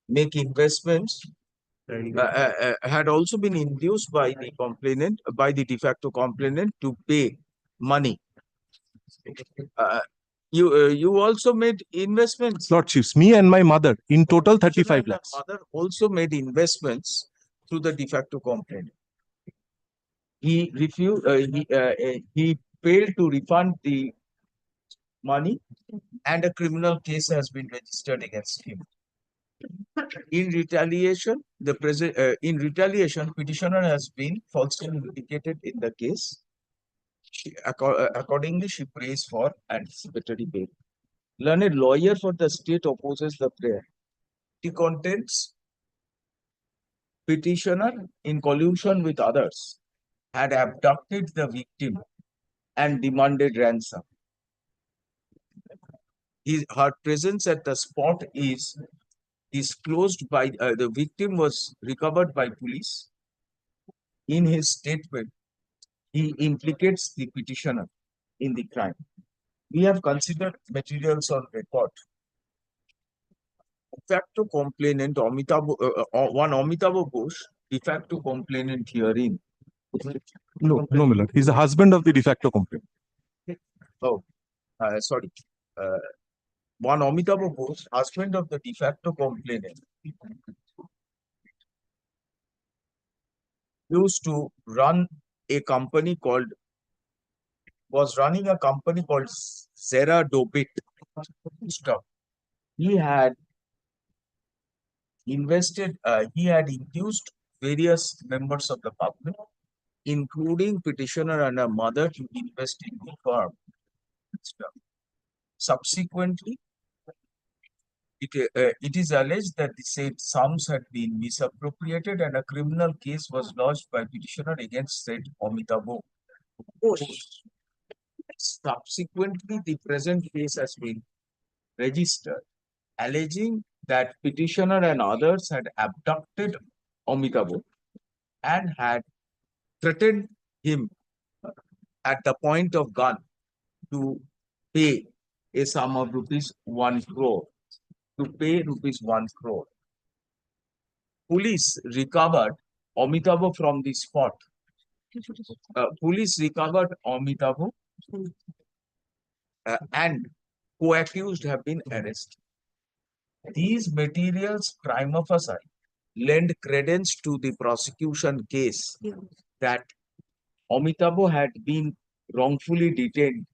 make investments, had also been induced by the complainant, by the de facto complainant to pay money. You also made investments. Lordships, me and my mother, in total 35 lakhs. Mother also made investments through the de facto complainant. He refused. He failed to refund the money, and a criminal case has been registered against him. In retaliation, petitioner has been falsely indicated in the case. Accordingly, she prays for anticipatory bail. Learned lawyer for the state opposes the prayer. The contents: petitioner, in collusion with others, had abducted the victim and demanded ransom. Her presence at the spot is disclosed by the victim was recovered by police. In his statement, he implicates the petitioner in the crime. We have considered materials on record. de facto complainant one Amitabh Ghosh, de facto complainant herein. No, no, my lord. He's the husband of the de facto complainant. Oh, sorry. One Amitabh Ghosh, husband of the de facto complainant, used to run a company called was running a company called Zera Dobit stuff. He had he had induced various members of the public, including petitioner and her mother, to invest in the firm. Stuff. Subsequently, it is alleged that the said sums had been misappropriated and a criminal case was lodged by petitioner against said Amitabh Ghosh. Subsequently, the present case has been registered, alleging that petitioner and others had abducted Amitabh and had threatened him at the point of gun to pay a sum of rupees 1 crore. To pay rupees 1 crore. Police recovered Amitabh from the spot. Police recovered Amitabh and co-accused have been arrested. These materials prima facie lend credence to the prosecution case that Amitabh had been wrongfully detained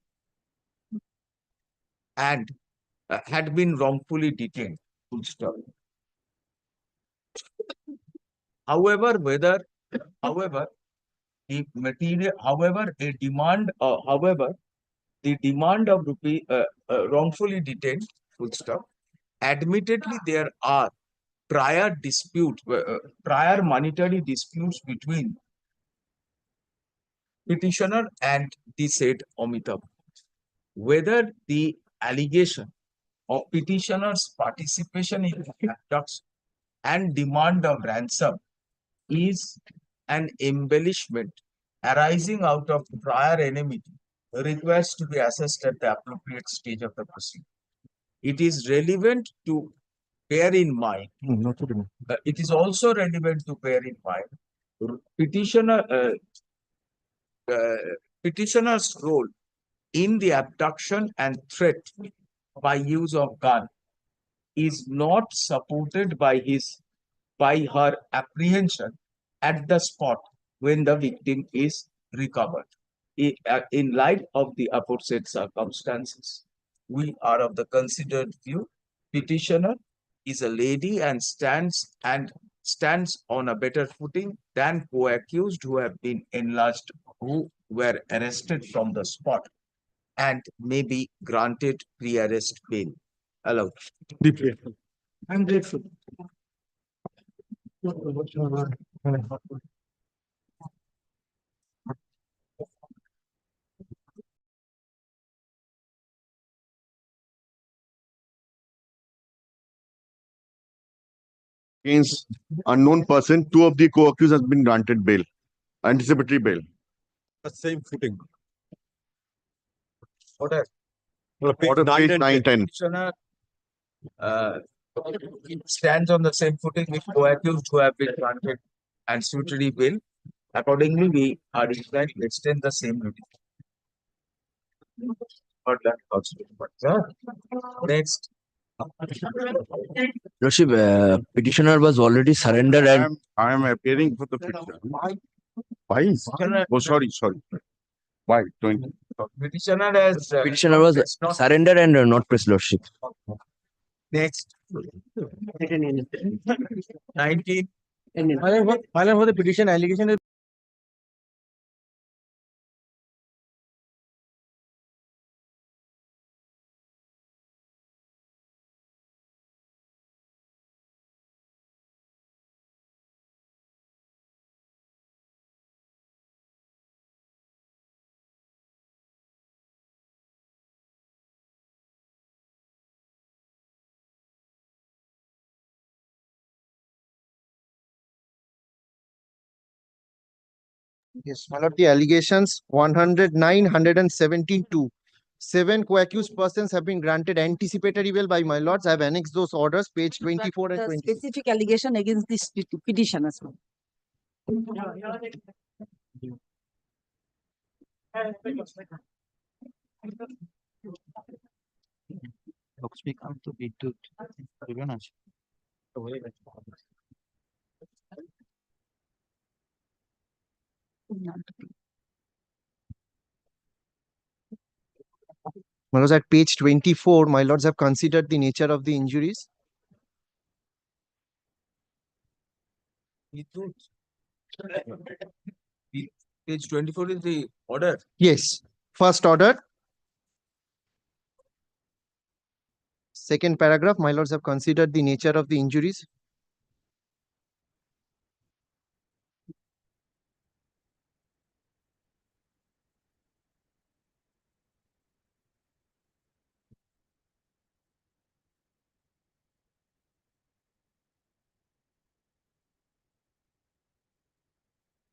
and had been wrongfully detained. Full stop. However, the material, however, the demand of wrongfully detained, full stop. Admittedly, there are prior monetary disputes between petitioner and the said Amitabh. Whether the allegation of petitioner's participation in abduction and demand of ransom is an embellishment arising out of prior enmity requires to be assessed at the appropriate stage of the proceeding. It is relevant to bear in mind. It is also relevant to bear in mind petitioner's role in the abduction and threat by use of gun is not supported by her apprehension at the spot when the victim is recovered. In light of the aforesaid circumstances, we are of the considered view petitioner is a lady and stands on a better footing than co-accused who have been enlarged, who were arrested from the spot and may be granted pre-arrest bail. Allowed. Deeply. I'm grateful. Against unknown person, two of the co-accused has been granted bail, anticipatory bail. The same footing. Order. Order page 9, 10. Petitioner stands on the same footing with co-accused who have been granted anticipatory bail. Accordingly, we are inclined to extend the same notice. But that also. Next. Worship, petitioner was already surrendered and I am appearing for the petitioner. Why? Oh, sorry. Why? 20. Petitioner has petitioner was surrendered and not pressed, Lordship. Next. 19. Final for the petition allegation is Yes, one of the allegations 109, 172. 7 co-accused persons have been granted anticipatory bail by my lords. I have annexed those orders, page 24 and The 20. specific allegation against this petition as well. My lords, at page 24, my lords have considered the nature of the injuries. Page 24 is the order. Yes. First order. Second paragraph, my lords have considered the nature of the injuries.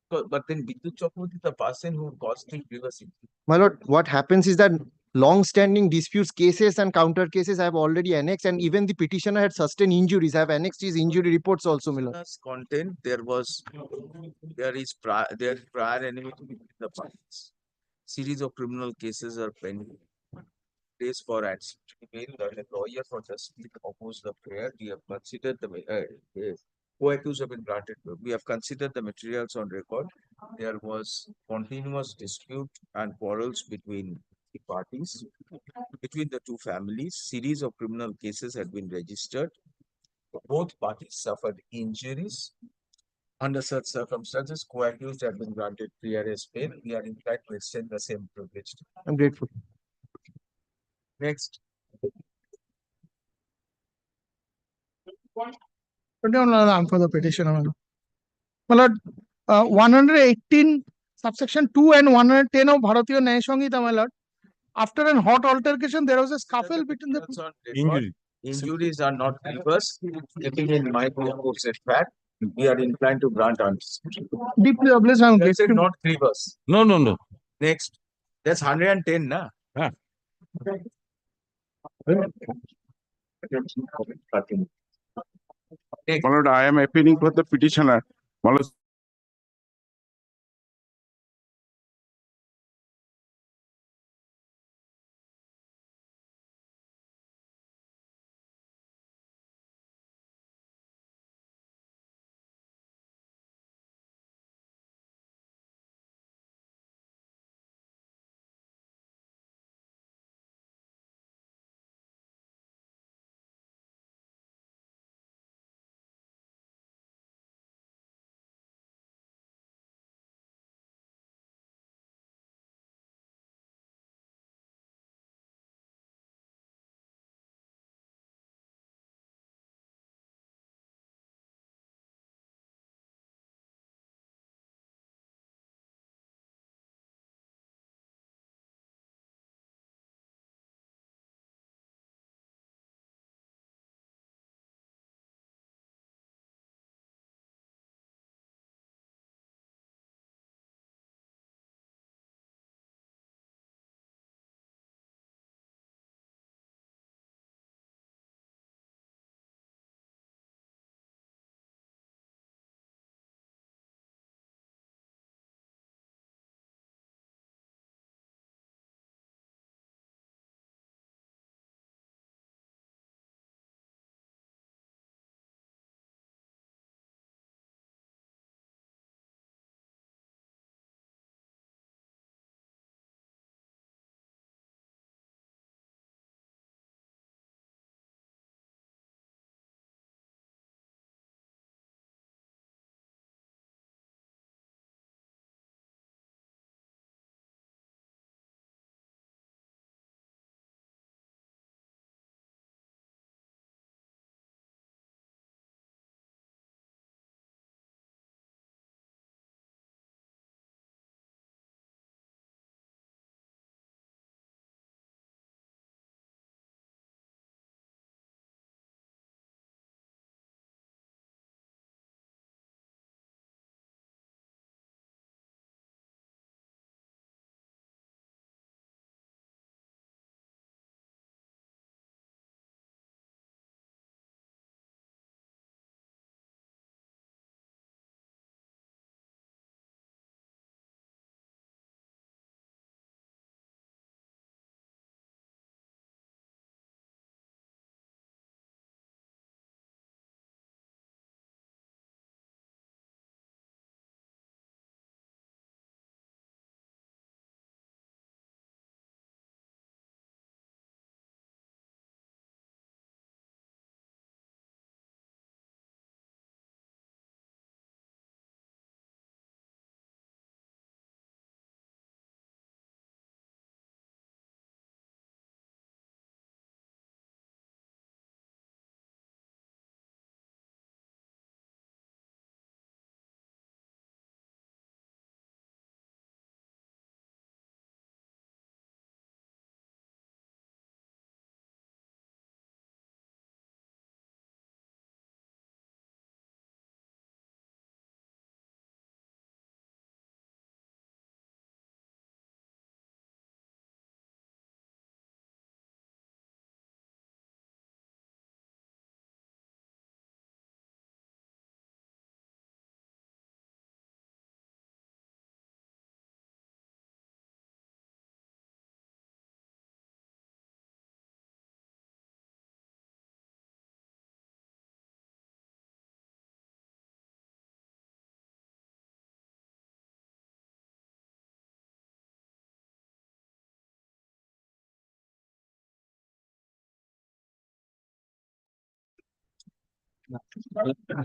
But then Vidyut Chakraborty is the person who caused the previous injury. My lord, what happens is that long-standing disputes, cases and counter cases I have already annexed, and even the petitioner had sustained injuries. I have annexed his injury reports also, my lord. As content, there is prior enmity between the parties. Series of criminal cases are pending. Days for anticipatory bail, the lawyer for justice opposed the prayer. We have considered the co-accused have been granted. We have considered the materials on record. There was continuous dispute and quarrels between the parties, between the two families. Series of criminal cases had been registered. Both parties suffered injuries. Under such circumstances, co-accused have been granted pre-arrest bail. We are in fact to extend the same privilege. I'm grateful. Next. For the petition, my lord, 118 subsection 2 and 110 of Bharatiya Nyaya Samhita, my lord. After an hot altercation, there was a scuffle between the Injuries are not grievous. Keeping in mind the aforesaid fact, we are inclined to grant anticipatory. deeply obliged. I'm That's it, grateful. not grievous. No. Next. That's 110, na? My lord, I am appealing for the petitioner. My lord,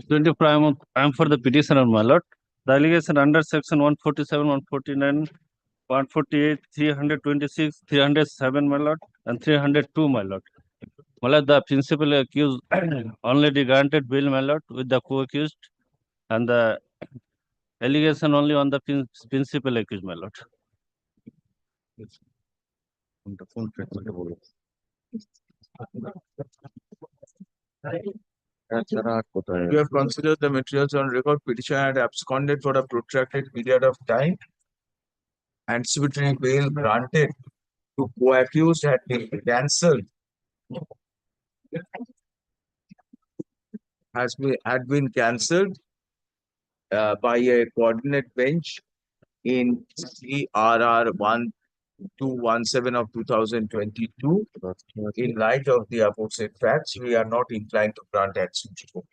25, I am for the petitioner, my lord. The allegation under section 147, 149, 148, 326, 307, my lord, and 302, my lord. My lord, the principal accused already granted bail, my lord, with the co-accused, and the allegation only on the principal accused, my lord. We have considered the materials on record. Petitioner had absconded for a protracted period of time. Anticipatory bail granted to co-accused had been cancelled. Had been cancelled by a coordinate bench in CRR 1217 of 2022. In light of the aforesaid facts, we are not inclined to grant anticipatory.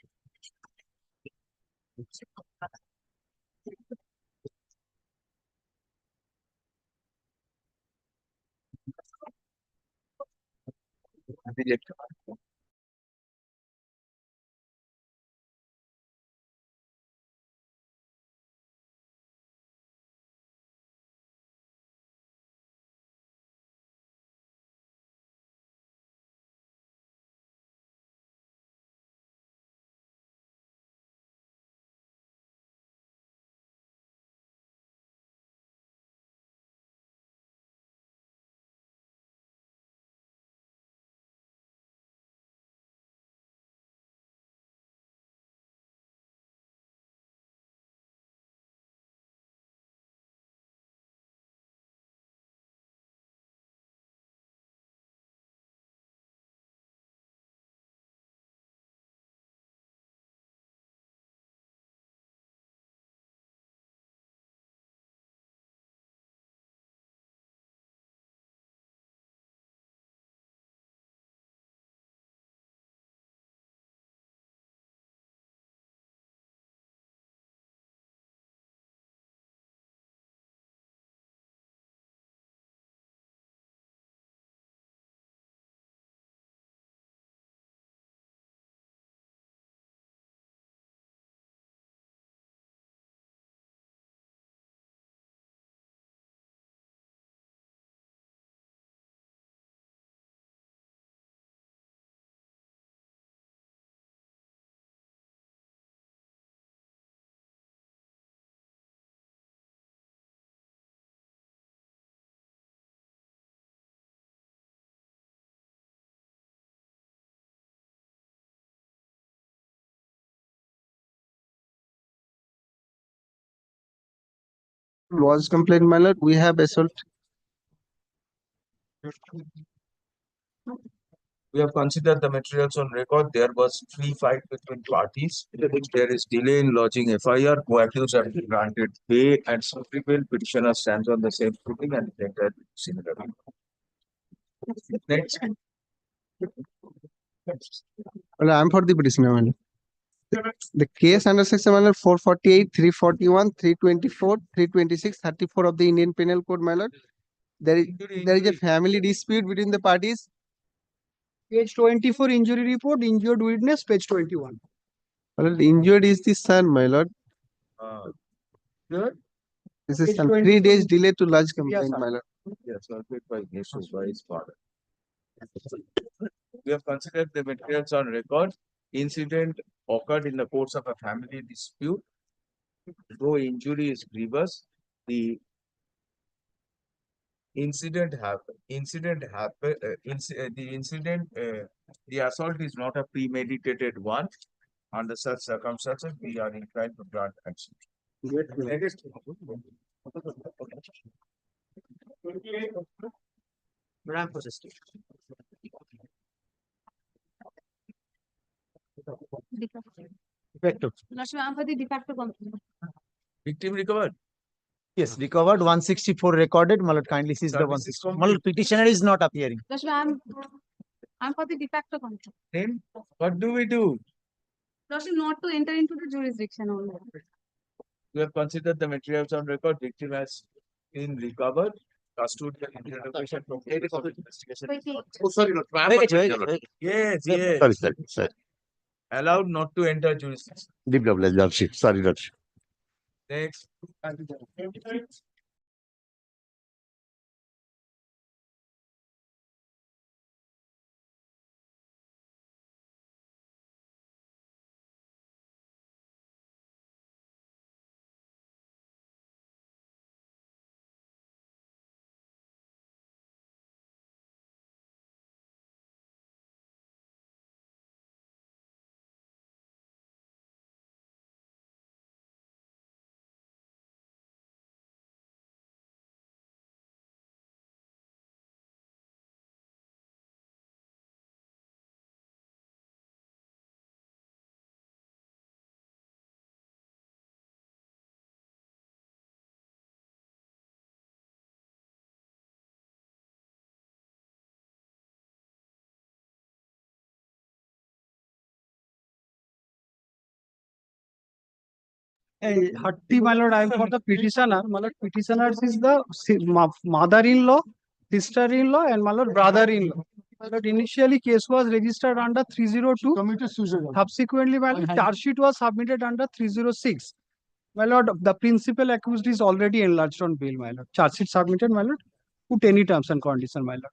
Was complaint, my lord. We have assault. We have considered the materials on record. There was free fight between parties. There is delay in lodging FIR. Co-accused have been granted bail and summary bail. Petitioner stands on the same footing and entered similarly. Next. Well, I'm for the petitioner, my lord. The case under section 448, 341, 324, 326, 34 of the Indian Penal Code, my lord. There is a family dispute between the parties. Page 24, injury report, injured witness, page 21. Well, the injured is the son, my lord. This is Page some 24. 3 days delay to lodge complaint, sir. my lord. Yes, by Jesus by his father. We have considered the materials on record. Incident occurred in the course of a family dispute. Though injury is grievous, the the assault is not a premeditated one. Under such circumstances, we are inclined to grant action. Next. Madam Processor. Effective. Victim recovered. Yes, recovered 164 recorded. My lord, kindly seize the 164. My lord, petitioner is not appearing. I'm for the de facto control. Then what do we do? Not to enter into the jurisdiction only. We have considered the materials on record. Victim has been recovered. Custodial interrogation from investigation. Wait, Oh, sorry, no. Yes, yes. Sorry. allowed not to enter jurisdiction. Deep Lordship, sorry, Lordship. Next. Hatti, my lord, I am for the petitioner. My lord, petitioners is the mother-in-law, sister-in-law, and my lord, brother-in-law. My lord, initially case was registered under 302. Committed suicide. Subsequently, my lord, charge sheet was submitted under 306. My lord, the principal accused is already enlarged on bail, my lord. Charge sheet submitted, my lord. Put any terms and condition, my lord.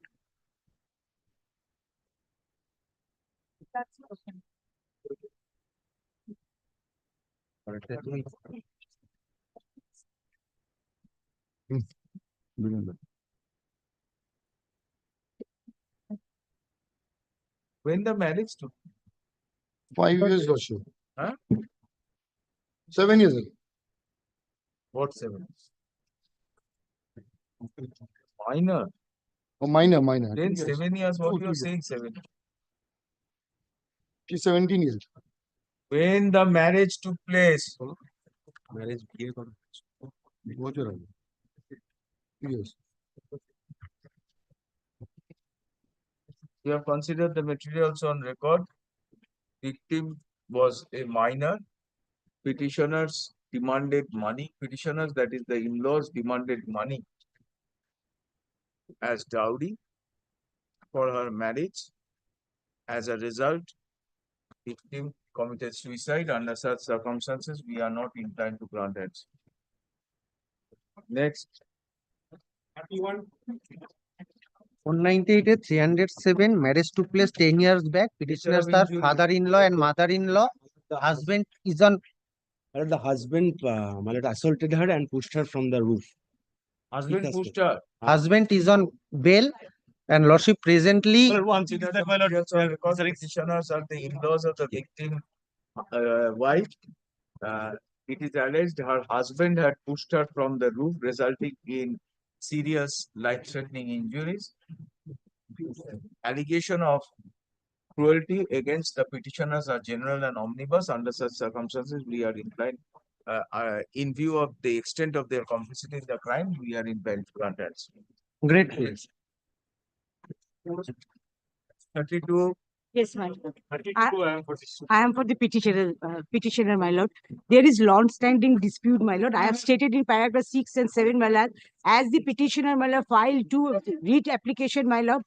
When the marriage took? 5 years, Lordship. Huh? 7 years ago. What 7? Minor. Oh, minor. Then 7 years, what you are saying 7? She's 17 years. When the marriage took place. Marriage. What's your idea? Yes. You have considered the materials on record. Victim was a minor. Petitioners demanded money. Petitioners, that is the in-laws, demanded money as dowry for her marriage. As a result, victim committed suicide. Under such circumstances, we are not inclined to grant it. Next. 198 307 marriage took place 10 years back. Petitioners are father-in-law and mother-in-law. The husband is on. The husband assaulted her and pushed her from the roof. Husband pushed her. Husband is on bail, and lordship presently. Petitioners are the in-laws of the victim wife. It is alleged her husband had pushed her from the roof, resulting in serious life-threatening injuries. Allegation of cruelty against the petitioners are general and omnibus. Under such circumstances, we are inclined, in view of the extent of their complicity in the crime, we are inclined to grant answer. Great case. 32. Yes, my lord. I am for the petitioner, my lord. There is long-standing dispute, my lord. I have stated in paragraph 6 and 7, my lord, as the petitioner, my lord, filed 2 writ application, my lord,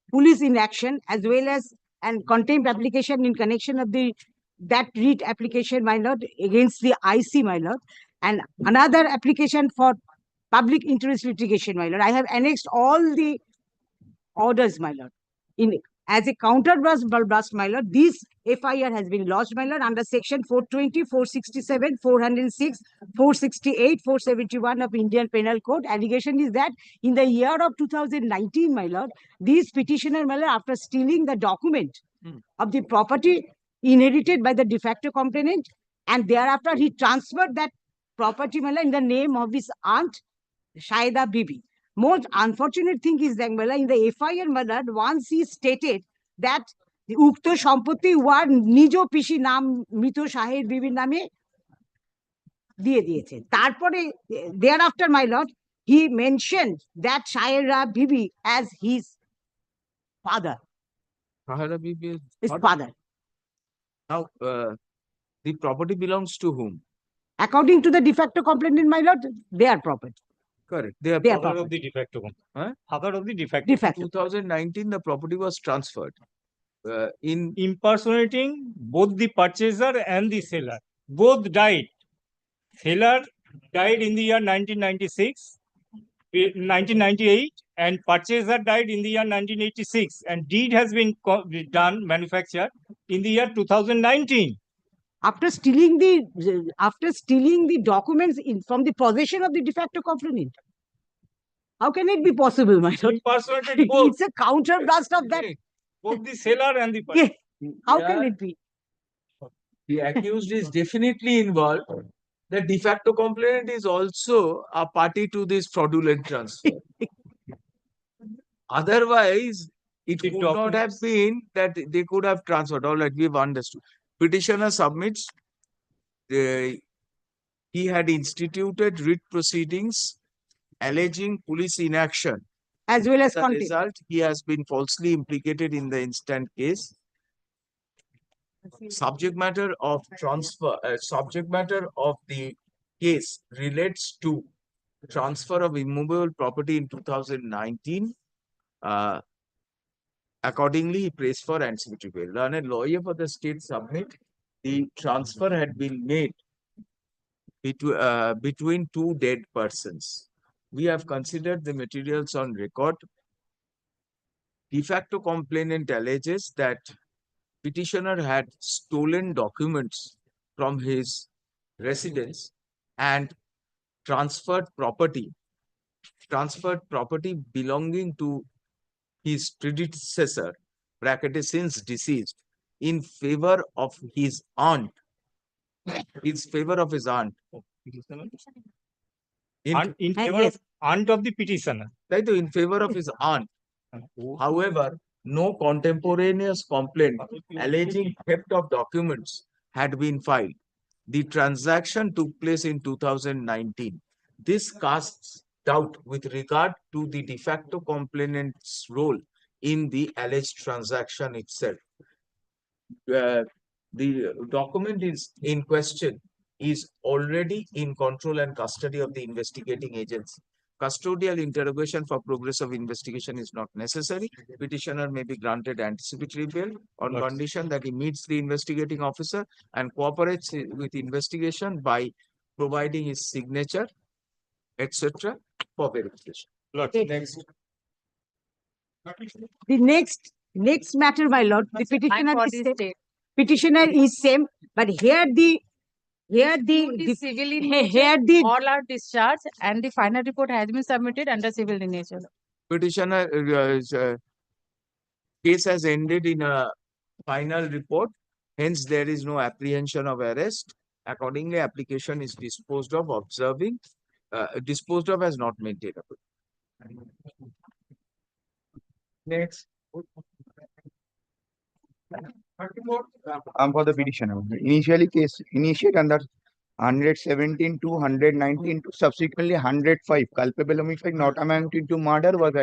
police inaction, as well as and contempt application in connection of that writ application, my lord, against the IC, my lord, and another application for public interest litigation, my lord. I have annexed all the orders, my lord. As a counterblast, my lord, this FIR has been lodged, my lord, under section 420, 467, 406, 468, 471 of Indian Penal Code. Allegation is that in the year of 2019, my lord, this petitioner, my lord, after stealing the document of the property inherited by the de facto complainant, and thereafter he transferred that property, my lord, in the name of his aunt, Shaida Bibi. Most unfortunate thing is that in the FIR, once he stated that the Ukto Sampoti war Nijo Pishi Nam Mito Shahid Bibi Name দিয়ে দিয়েছে তারপরে thereafter, my lord, he mentioned that Shaira Bibi as his father. Shaira Bibi His father. Now, the property belongs to whom? According to the de facto complainant, my lord, their property. Correct. They are Their father property. of the de facto. Huh? Father of the de facto. De facto. 2019, the property was transferred. in impersonating both the purchaser and the seller. Both died. Seller died in the year 1996, 1998, and purchaser died in the year 1986. And deed has been done, manufactured in the year 2019. After stealing the documents from the possession of the de facto complainant. How can it be possible, my lord? Impersonated both. It's a counterblast of that. Both the seller and the Yeah. purchaser. How can it be? the accused is definitely involved, the de facto complainant is also a party to this fraudulent transfer. Otherwise, it could not have been that they could have transferred. All right, we've understood. Petitioner submits, he had instituted writ proceedings alleging police inaction. As well as As a contempt. result, he has been falsely implicated in the instant case. Subject matter of the case relates to transfer of immovable property in 2019. Accordingly, he prays for ancillary bail. Learned lawyer for the state submit the transfer had been made between two dead persons. We have considered the materials on record. De facto complainant alleges that petitioner had stolen documents from his residence and transferred property belonging to his predecessor, bracketed since deceased, in favor of his aunt. In favor of his aunt. In favor of aunt of the petitioner. Right, in favor of his aunt. However, no contemporaneous complaint alleging theft of documents had been filed. The transaction took place in 2019. This casts doubt with regard to the de facto complainant's role in the alleged transaction itself. The document in question is already in control and custody of the investigating agency. Custodial interrogation for progress of investigation is not necessary. Petitioner may be granted anticipatory bail on condition that he meets the investigating officer and cooperates with investigation by providing his signature, etc. for verification. Next. The next matter, my lord, the petitioner is same, but here the all are discharged and the final report has been submitted under civil nature. Petitioner case has ended in a final report. Hence, there is no apprehension of arrest. Accordingly, application is disposed of as not maintainable. Next. For the petitioner. Initially case initiate under 117 to 119 to subsequently 105 culpable homicide not amounting to murder was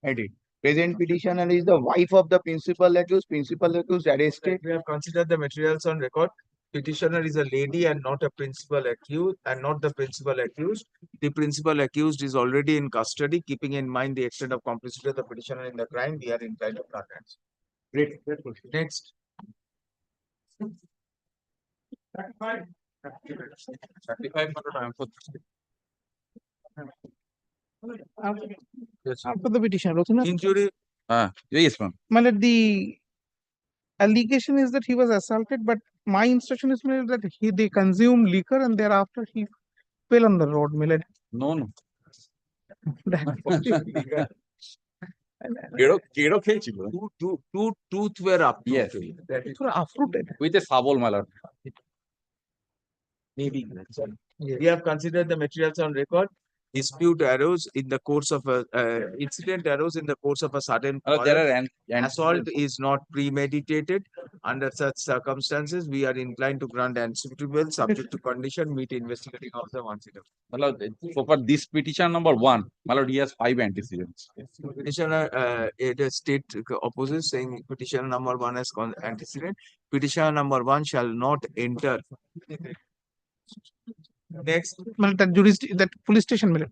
added. Present petitioner is the wife of the principal accused. Principal accused arrested. We have considered the materials on record. Petitioner is a lady and not a principal accused, and not the principal accused. The principal accused is already in custody. Keeping in mind the extent of complicity of the petitioner in the crime, we are inclined to grant answer. Great. Next. 35 For the petition, injury. Yes, ma'am. The allegation is that he was assaulted, but my instruction is that they consumed liquor and thereafter he fell on the road. No. Two tooth were up. Yes. Uprooted. With a sabol, my lord. Maybe. We have considered the materials on record. Dispute arose in the course of a incident arose in the course of a sudden quarrel. Assault is not premeditated. Under such circumstances, we are inclined to grant ancillary bail subject to condition meet investigating officer once in a while. So for this petition number 1, my lord, he has 5 antecedents. Petitioner, the state opposes, saying petitioner number 1 has antecedent. Petitioner number 1 shall not enter. Next. That police station.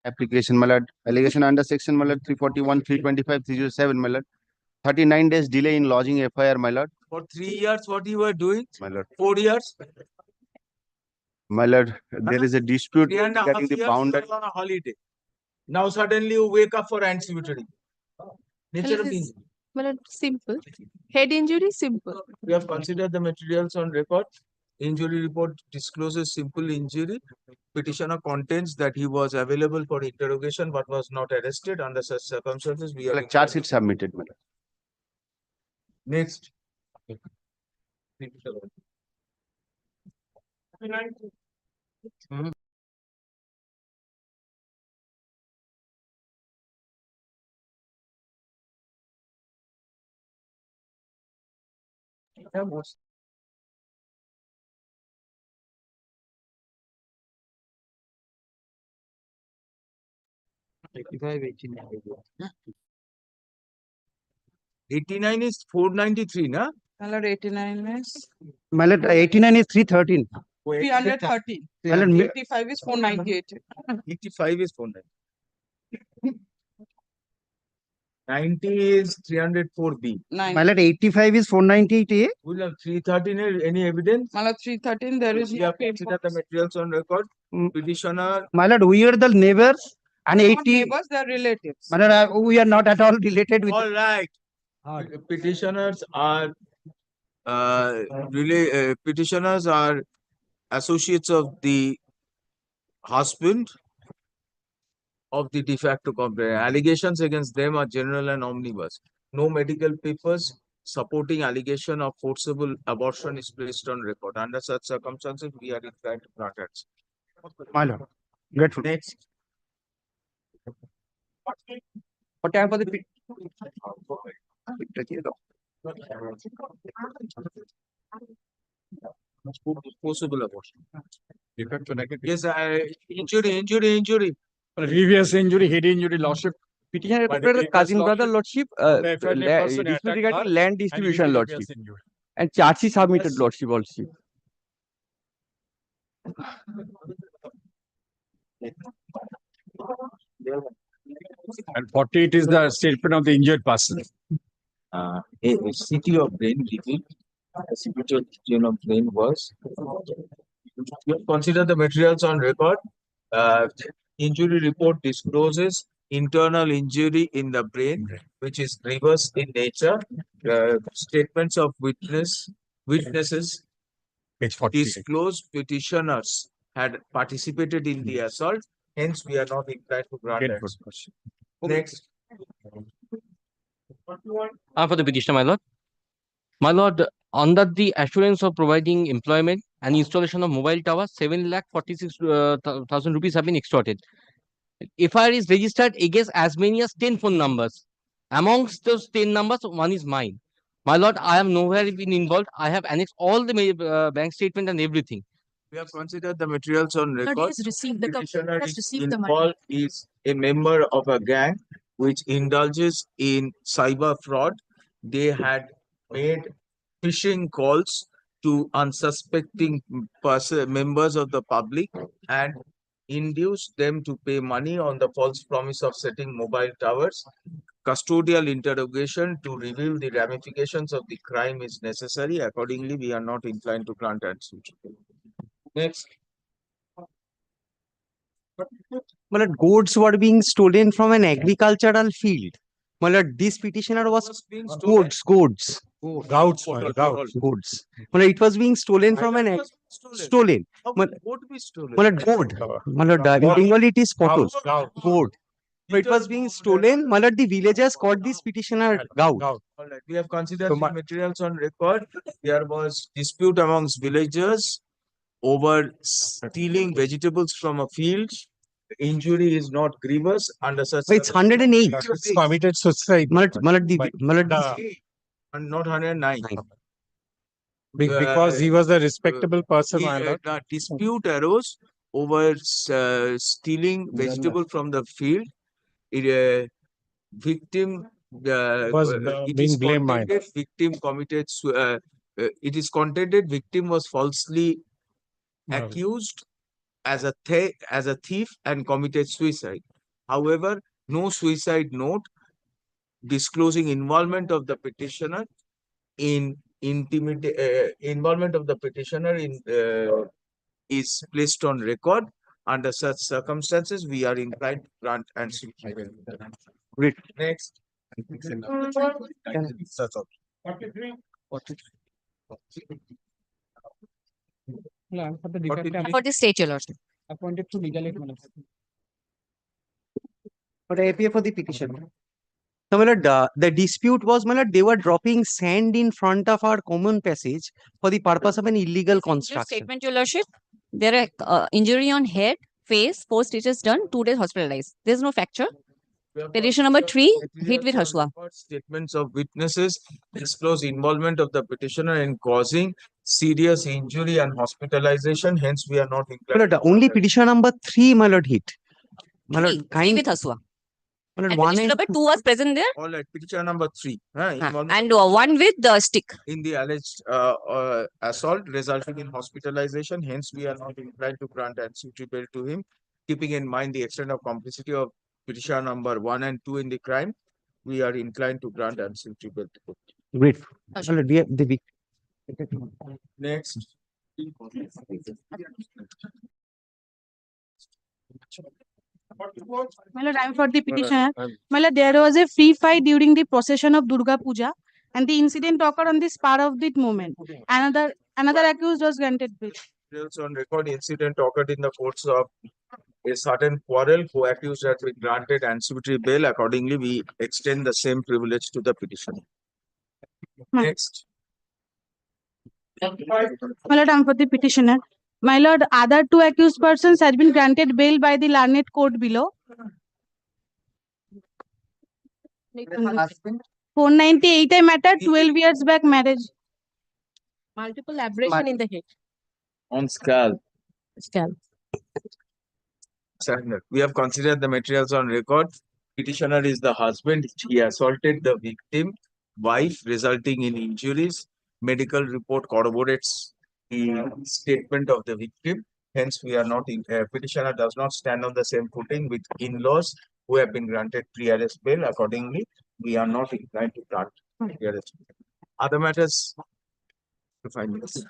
application, my lord. Allegation under section, my lord, 341, 325, 307, my lord. 39 days delay in lodging FIR, my lord. For 3 years, what you were doing? My lord. 4 years? My lord, there is a dispute 3.5 regarding the years boundary. you were on a holiday. Now suddenly you wake up for antibutyric. Nature of injury. Well, simple. Head injury, simple. We have considered the materials on record. Injury report discloses simple injury. Petitioner contends that he was available for interrogation but was not arrested. Under such circumstances, we are Charge sheet submitted, my lord. next. '89 is 493, na? Color 89 is My lord, 89 is 313. 330. My lord, 85 is 498. 85 is 490. 90 is 304B. my lord, 85 is 498A. Will have 313 any evidence? Mala 313, there is We no have considered the materials on record. Petitioner. My lord, we are the neighbors and Not 80. neighbors, they are relatives. My lord, we are not at all related with. All right. Petitioners are petitioners are associates of the husband of the de facto complainant. Allegations against them are general and omnibus. No medical papers supporting allegation of forcible abortion is placed on record. Under such circumstances, we are inclined to grant it. My lord, grateful. Next. What time for the Forcible abortion. Yes, injury. Previous injury, head injury, lordship. Petitioner By the reported previous cousin brother lordship, person dispute attacked regarding her land and distribution immediately lordship, was injured. and charge sheet submitted lordship also. And 48 is the statement of the injured person. A city of brain revealed exhibited chain of brain was. You have considered the materials on record. Injury report discloses internal injury in the brain, which is grievous in nature. Statements of witnesses Page 48. disclose petitioners had participated in the assault. Hence, we are not inclined to grant Get it. good question. Next. For the petitioner, my lord. My lord, under the assurance of providing employment and installation of mobile tower, 7,46,000 rupees have been extorted. FIR is registered against as many as 10 phone numbers. Amongst those 10 numbers, one is mine. My lord, I have nowhere been involved. I have annexed all the bank statement and everything. We have considered the materials on Lord, he record. has received the Petitioner has is received the money. involved is a member of a gang which indulges in cyber fraud. They had made phishing calls to unsuspecting members of the public and induced them to pay money on the false promise of setting mobile towers. Custodial interrogation to reveal the ramifications of the crime is necessary. Accordingly, we are not inclined to grant answer. Next. But goods were being stolen from an agricultural field. But this petitioner was goods. Gouts, Goods. But it was being stolen from an stolen. But Would be stolen. good. In Bengali it is potol. Good. But it was being stolen. But the villagers caught this petitioner gout. All right, we have considered the materials on record. There was dispute amongst villagers over stealing vegetables from a field. The injury is not grievous under such. It's 108. committed suicide. And not 109. Because he was a respectable person, my lord. The dispute arose over stealing vegetable from the field. Victim Was it being is blamed, my contended victim committed it is contended victim was falsely accused as a thief and committed suicide. However, no suicide note disclosing involvement of the petitioner in involvement of the petitioner in is placed on record. Under such circumstances, we are inclined to grant and secure. Great. Next. That's all. For the defendant For the state, your lordship. appointed to legal aid, my lord. But I appear for the petition. So, my lord, the dispute was, my lord, they were dropping sand in front of our common passage for the purpose of an illegal Your construction. statement, your lordship. There are injury on head, face, 4 stitches done, 2 days hospitalized. There's no fracture. Petition number 3, hit with Hashua. Statements of witnesses disclose involvement of the petitioner in causing serious injury and hospitalization. Hence, we are not My inclined. lord, only petition number 3, my lord, hit. My lord, Three kind. with Hashua. My lord, And 1 petition and number 2 was present there. All right, petition number 3. Involvement And 1 with the stick. in the alleged assault resulting in hospitalization. Hence, we are not inclined to grant ancillary bail to him, keeping in mind the extent of complicity of petitioner number 1 and 2 in the crime. We are inclined to grant ancillary bail to him. Great. My lord, we have the Next. My lord, I am for the petitioner. My lord, there was a free fight during the procession of Durga Puja, and the incident occurred on the spur of the moment. Another accused was granted bail. On record, incident occurred in the course of a sudden quarrel. Co-accused has been granted ancillary bail. Accordingly, we extend the same privilege to the petitioner. Next. My lord, I am for the petitioner. My lord, other 2 accused persons has been granted bail by the learned court below. 498 matter, 12 years back marriage. Multiple abrasion in the head. On scalp. Scalp. Surrender. We have considered the materials on record. Petitioner is the husband. He assaulted the victim wife, resulting in injuries. Medical report corroborates the statement of the victim. Hence, we are not in petitioner does not stand on the same footing with in-laws who have been granted pre-arrest bail. Accordingly, we are not inclined to grant pre-arrest bail. Other matters to find this.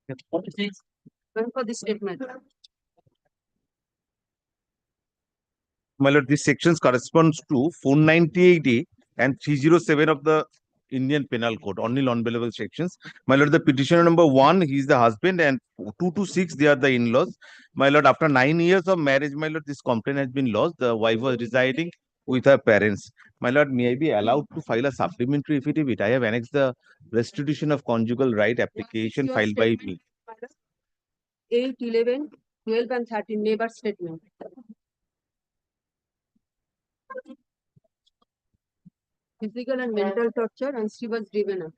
Going for this statement. My lord, these sections corresponds to 498A and 307 of the Indian Penal Code, only non-bailable sections. My lord, the petitioner number 1, he is the husband, and 2 to 6, they are the in-laws. My lord, after 9 years of marriage, my lord, this complaint has been lodged. The wife was residing with her parents. My lord, may I be allowed to file a supplementary affidavit? I have annexed the restitution of conjugal right application filed by me. 8, 11, 12 and 13 neighbor statement. Physical and mental torture and she was driven up.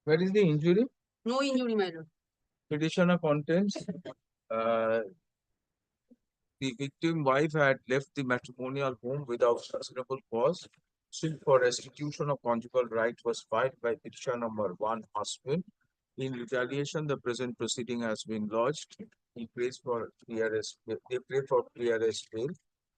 Where is the injury? No injury, my lord. Petitioner contents, the victim wife had left the matrimonial home without reasonable cause. Suit for restitution of conjugal right was filed by petitioner number 1, husband. In retaliation, the present proceeding has been lodged. He prays for PRS. They pray for PRS bail.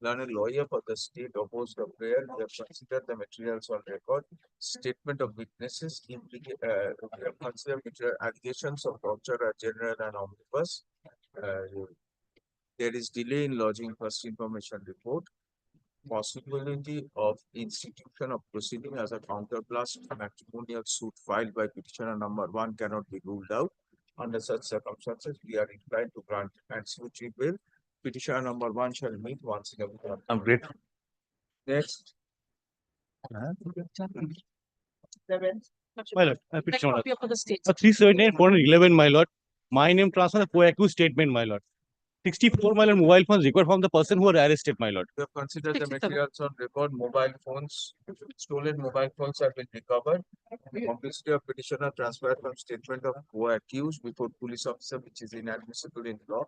Learned lawyer for the state opposed the prayer. We have considered the materials on record. Statement of witnesses. We have considered material allegations of torture are general and omnibus. There is delay in lodging first information report. Possibility of institution of proceeding as a counterblast matrimonial suit filed by petitioner number 1 cannot be ruled out. Under such circumstances, we are inclined to grant ancillary bail. Petitioner number 1 shall meet once in a week. I'm grateful. Next. My lord, petition, my Copy of the state. 379, 411, my lord. My name transfer the co-accused statement, my lord. 64, my lord, mobile phones required from the person who was arrested, my lord. We have considered the materials on record. Mobile phones, stolen mobile phones have been recovered. Complicity of petitioner transferred from statement of co-accused before police officer, which is inadmissible in law.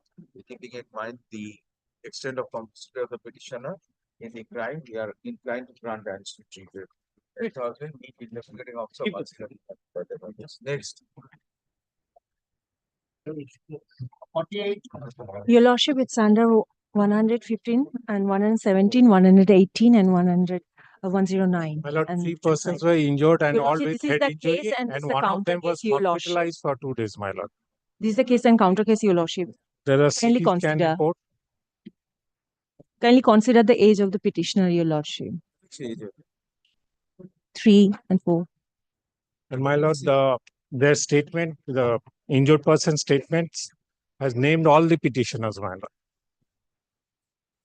Keeping in mind the extent of complicity of the petitioner in the crime, we are inclined to grant ancillary bail. 8,000 meet investigating officer. Next. 48. Your Lordship, it's under 115 and 117, 118 and 109. My lord, and 3 persons were injured and Your all Lordship, with this is head the injury, case and and this is the one of counter them was case, Your Lordship. hospitalized for 2 days, my lord. This is the case and counter case, Your Lordship. There are Kindly CT scan consider. report. Kindly consider the age of the petitioner, Your Lordship. 3 and 4. And my lord, their statement, the injured person statements, has named all the petitioners, my lord.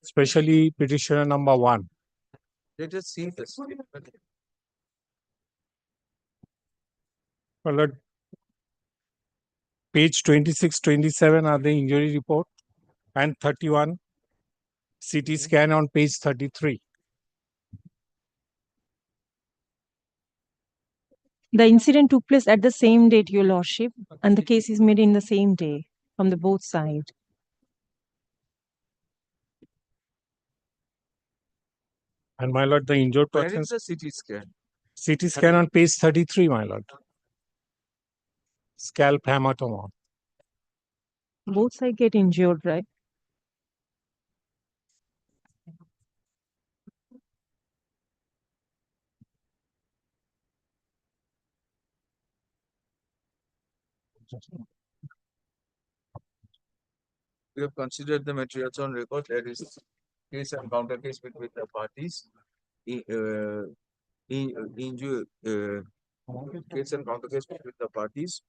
Especially petitioner number 1. Let us see this. My lord, page 26, 27 are the injury report, and 31 CT scan on page 33. The incident took place at the same date, Your Lordship, and the case is made in the same day from the both sides. And my lord, the injured Where person is the CT scan? CT scan on page 33, my lord. Scalp hematoma. Both sides get injured, right? We have considered the materials on record. There is case and counter case between the parties. Case and counter case between the parties.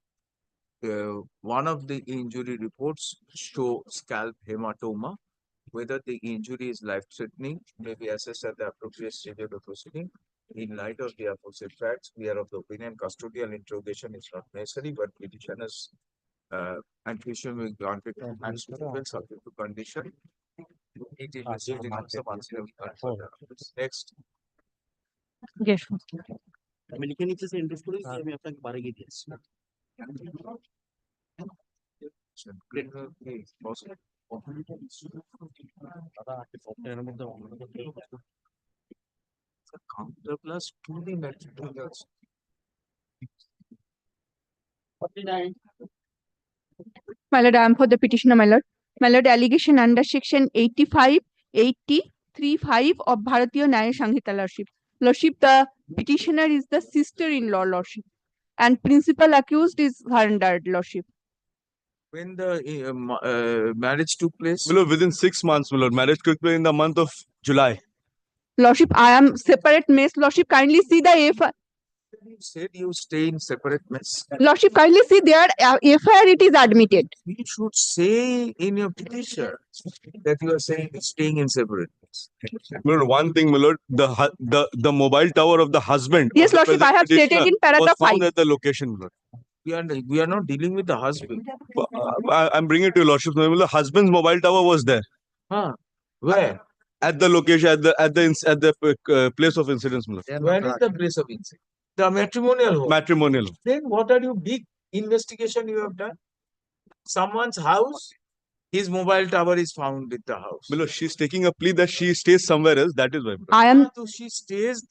One of the injury reports show scalp hematoma. Whether the injury is life-threatening may be assessed at the appropriate stage of the proceeding. In light of the aforesaid facts, we are of the opinion custodial interrogation is not necessary, but petitioners and petition will be granted and subject to condition. It is received in answer once in a week. Next. Yes. Counter plus 2D materials. 49. My lord, I am for the petitioner, my lord. My lord, allegation under section 85, 80, 35 of Bharatiya Nyaya Sanhita, lordship. Lordship, the petitioner is the sister-in-law, lordship. and principal accused is surrendered, Lordship. When the marriage took place? My lord, within 6 months, my lord. Marriage took place in the month of July. Lordship, I am separate mess. Lordship, kindly see the FIR. You said you stay in separate mess. Lordship, kindly see their FIR, it is admitted. You should say in your petition that you are saying staying in separate mess. My lord, one thing, my lord, the mobile tower of the husband. Yes, of the Lordship, I have present stated petitioner in paragraph was found 5. at the location, my lord. We are not dealing with the husband. I'm bringing it to your lordship. My lord, husband's mobile tower was there. Huh? Where? At the location, at the place of incidents, my lord. Where is the place of incident? The matrimonial home. Matrimonial. Then what are you big investigation you have done? Someone's house, his mobile tower is found with the house. My lord, she's taking a plea that she stays somewhere else. That is why. I am. So she stays.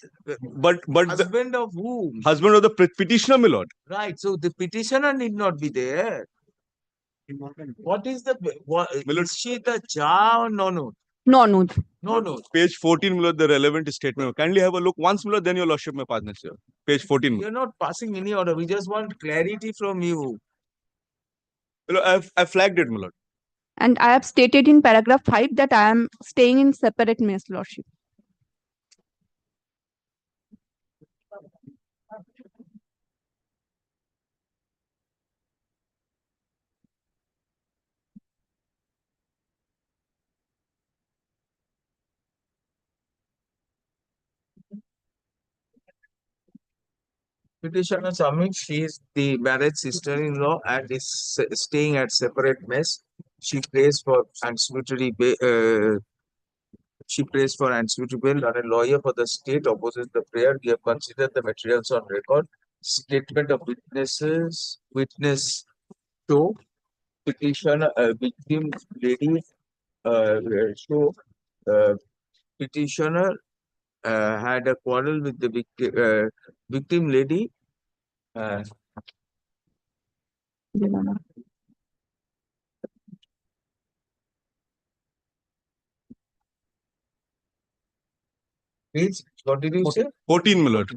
But Husband of whom? husband of the petitioner, my lord. Right. So the petitioner need not be there. What is the is she the Ja or no? No. No. Page 14, my lord, the relevant statement. Kindly have a look once, my lord, then your lordship may pass next year. Page 14. We are not passing any order. We just want clarity from you. My lord, I flagged it, my lord. And I have stated in paragraph 5 that I am staying in separate mess, Lordship. Petitioner submits she is the married sister-in-law and is staying at separate mess. She prays for answeratory bail and a lawyer for the state opposes the prayer. We have considered the materials on record. Statement of witnesses, witness show, petitioner, victim lady, show, petitioner had a quarrel with the victim lady. Please, what did you say? 14, my lord.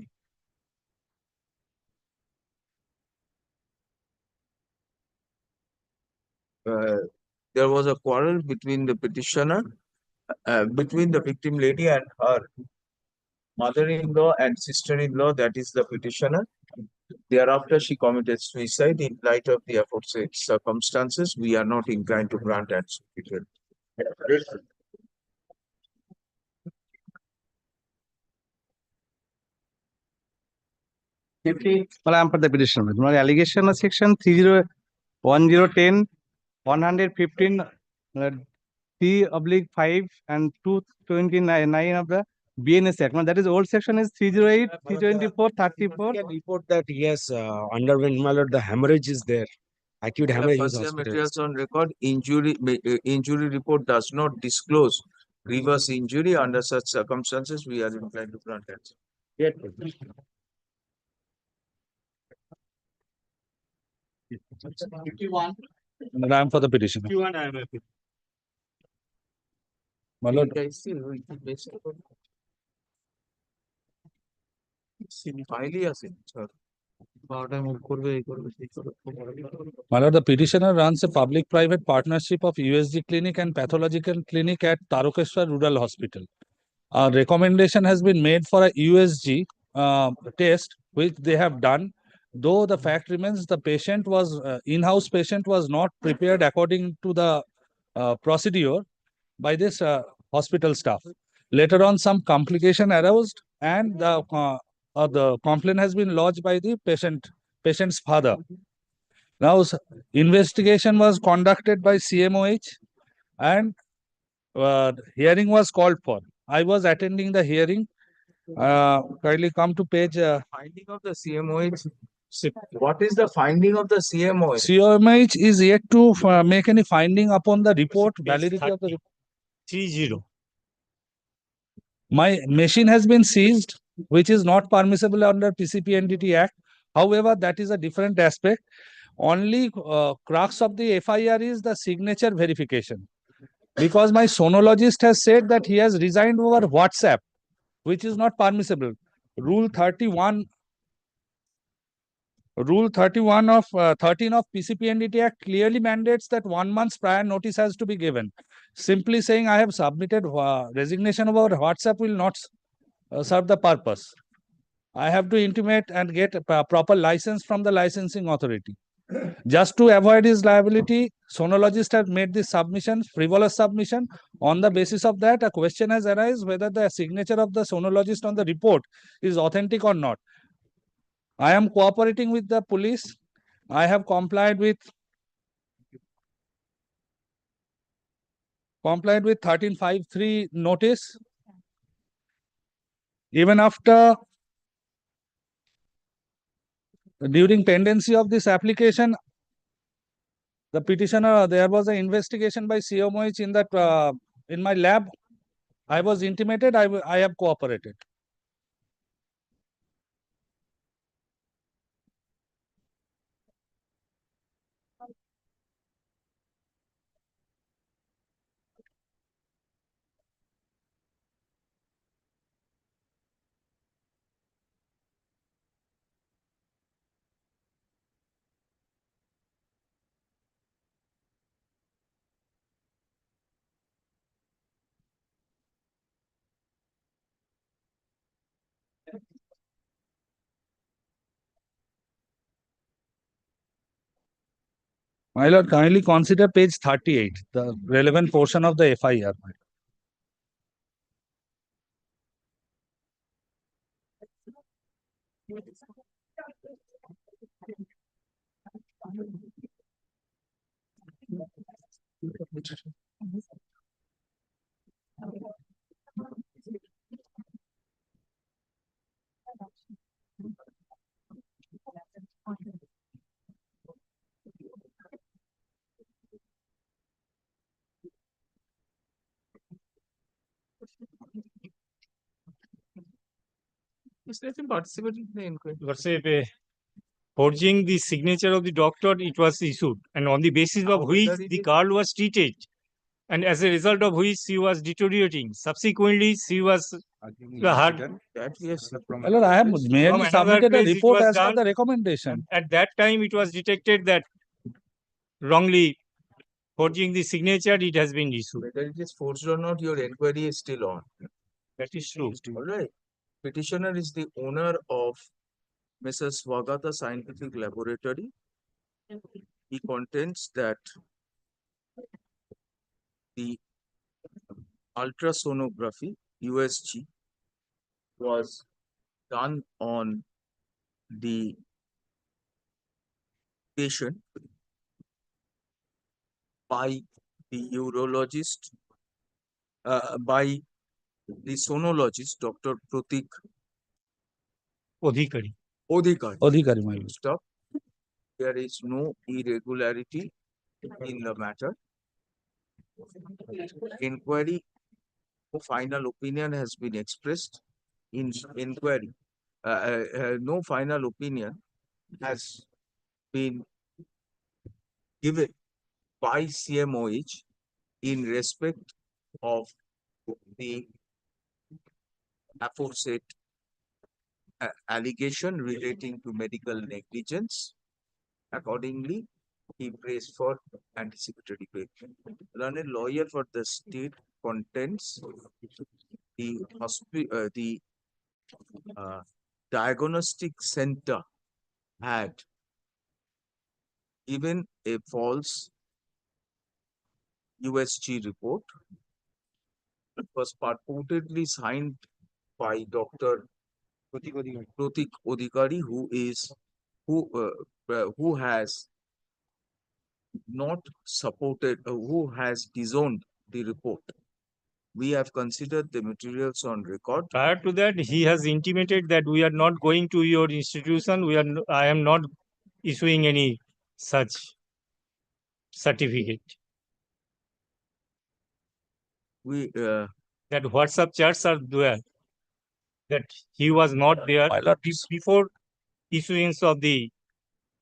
There was a quarrel between the petitioner, between the victim lady and her mother-in-law and sister-in-law, that is the petitioner. Thereafter, she committed suicide. In light of the aforesaid circumstances, we are not inclined to grant and certificate. Well, I am for the petition. My allegation of section 3010, 115, 3/5 and 229 of the BNS Act. Now, that is old section is 308, 324, 34. Can report that yes, underwent, my lord, the hemorrhage is there. Acute hemorrhage was Materials on record. Injury report does not disclose grievous injury. Under such circumstances, we are inclined to grant it. And I am for the petition. My lord, my lord, the petitioner runs a public-private partnership of USG clinic and pathological clinic at Tarokeshwar Rural Hospital. A recommendation has been made for a USG test, which they have done. Though the fact remains, the patient was in-house patient was not prepared according to the procedure by this hospital staff. Later on, some complication arose, and the complaint has been lodged by the patient's father. Now, investigation was conducted by CMOH, and hearing was called for. I was attending the hearing. Kindly come to page. Finding of the CMOH. What is the finding of the CMOH? CMOH is yet to make any finding upon the report, validity of the report. 30. My machine has been seized, which is not permissible under PCPNDT Act. However, that is a different aspect. Only crux of the FIR is the signature verification. Because my sonologist has said that he has resigned over WhatsApp, which is not permissible. Rule 31 Rule 31 of 13 of PCPNDT Act clearly mandates that 1 month's prior notice has to be given. Simply saying I have submitted resignation over WhatsApp will not serve the purpose. I have to intimate and get a proper license from the licensing authority. Just to avoid his liability, sonologist has made this submission, frivolous submission. On the basis of that, a question has arisen whether the signature of the sonologist on the report is authentic or not. I am cooperating with the police. I have complied with 1353 notice. Even after during pendency of this application, the petitioner, there was an investigation by CMOH in that in my lab. I was intimated. I have cooperated. My lord, kindly consider page 38, the relevant portion of the FIR. Participating in the inquiry. Forging the signature of the doctor, it was issued, and on the basis of which the girl was treated, and as a result of which she was deteriorating. Subsequently, she was hurt. My lord, I have merely submitted a report as per the recommendation. At that time, it was detected that wrongly forging the signature, it has been issued. Whether it is forged or not, your inquiry is still on. That is true. All right. Petitioner is the owner of Mrs. Swagata Scientific Laboratory. He contends that the ultrasonography USG was done on the patient by the urologist, by the sonologist, Dr. Pratik Odhikari. Odhikari, my lord. Stop. There is no irregularity in the matter. Inquiry, no final opinion has been expressed in inquiry. No final opinion has been given by CMOH in respect of the aforesaid allegation relating to medical negligence. Accordingly, he prays for anticipatory bail. Learned lawyer for the state contends the diagnostic center had given a false USG report. It was purportedly signed by Dr. Pratik Odhikari, who has not supported, who has disowned the report. We have considered the materials on record. Prior to that, he has intimated that we are not going to your institution. I am not issuing any such certificate. That WhatsApp chats are there. That he was not there before issuance of the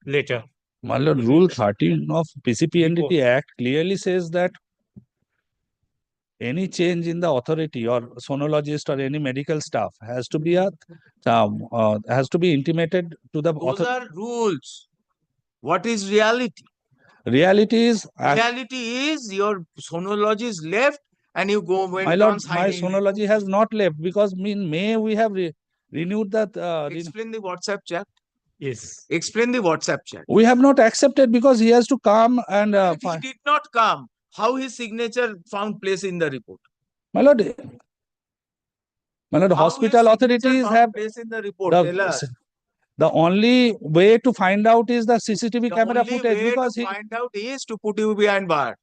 letter. My lord, Rule 13 of PCPNDT Act clearly says that any change in the authority or sonologist or any medical staff has to be intimated to the Those are rules. What is reality? Reality is Reality is your sonologist left and you go my went lord, on my signing. sonology has not left because in May we have renewed that. Explain the WhatsApp chat. Yes. Explain the WhatsApp chat. We have not accepted because he has to come and. He did not come. How his signature found place in the report? My lord, How hospital his signature authorities found have place in the report? Tell us. the only way to find out is the CCTV The camera only footage way because to find out is to put you behind bar.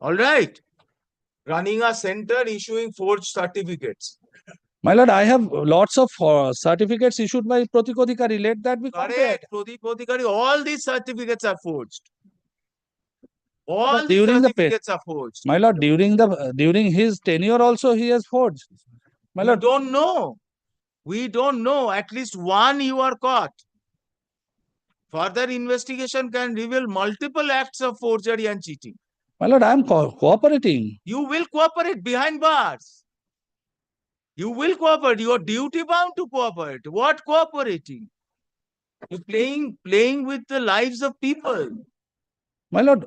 All right. Running a center issuing forged certificates. My lord, I have lots of certificates issued by Pratik Adhikari. Let that be compared. Correct. Pradeep Adhikari, all these certificates are forged. All the During the certificates are forged. my lord, during his tenure also he has forged. My We lord, don't know. We don't know. At least one you are caught. Further investigation can reveal multiple acts of forgery and cheating. my lord, I am cooperating. You will cooperate behind bars. You will cooperate. You are duty bound to cooperate. What cooperating? You're playing with the lives of people. My lord,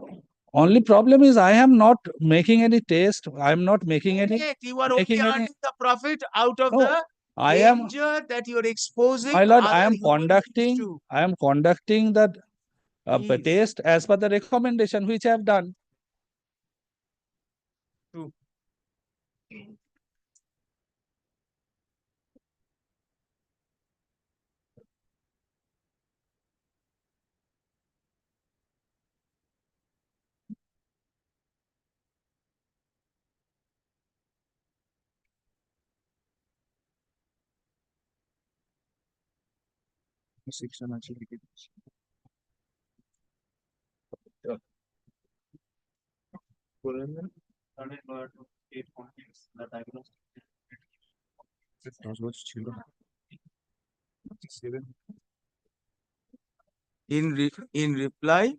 only problem is I am not making any test. I am not making any. Correct. You are only earning the profit out of No, the I am. danger that you are exposing. My lord, other human beings to. I am conducting that test as per the recommendation which I have done. True. Section actually. In reply,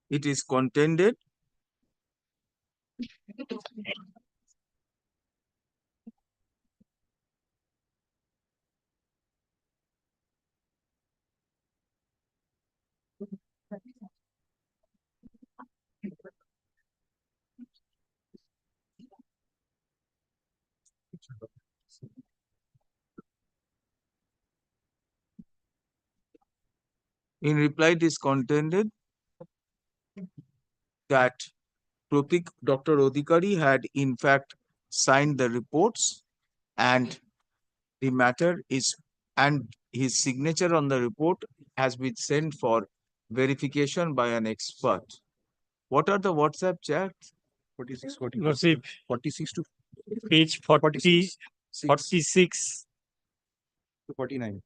it is contended in reply it is contended that Dr. Adhikari had in fact signed the reports and the matter is and his signature on the report has been sent for verification by an expert. What are the WhatsApp chats? 46, Lordship, 46 to page 40, 46 to 49.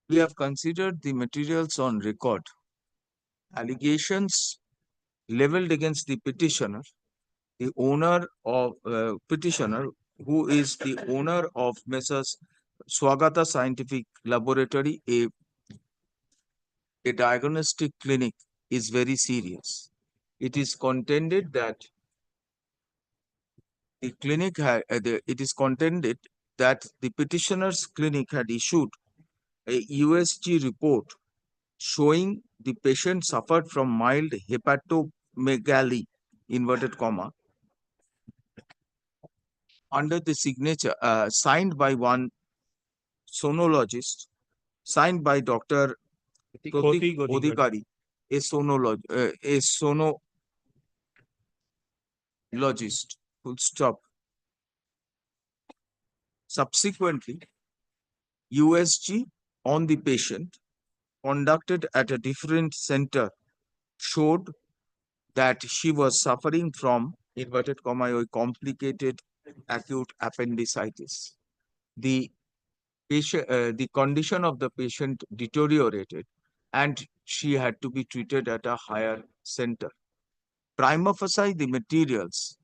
We have considered the materials on record. Allegations leveled against the petitioner, the owner of petitioner, who is the owner of Messrs. Swagata Scientific Laboratory, a diagnostic clinic, is very serious. It is contended that the clinic it is contended that the petitioner's clinic had issued a USG report showing the patient suffered from mild hepatomegaly, inverted comma, under the signature, signed by one sonologist, signed by Dr. Pratik Odhikari, a sonologist, full stop. Subsequently, USG on the patient conducted at a different center showed that she was suffering from inverted comma a complicated acute appendicitis. The the condition of the patient deteriorated and she had to be treated at a higher center. Prima facie, the materials,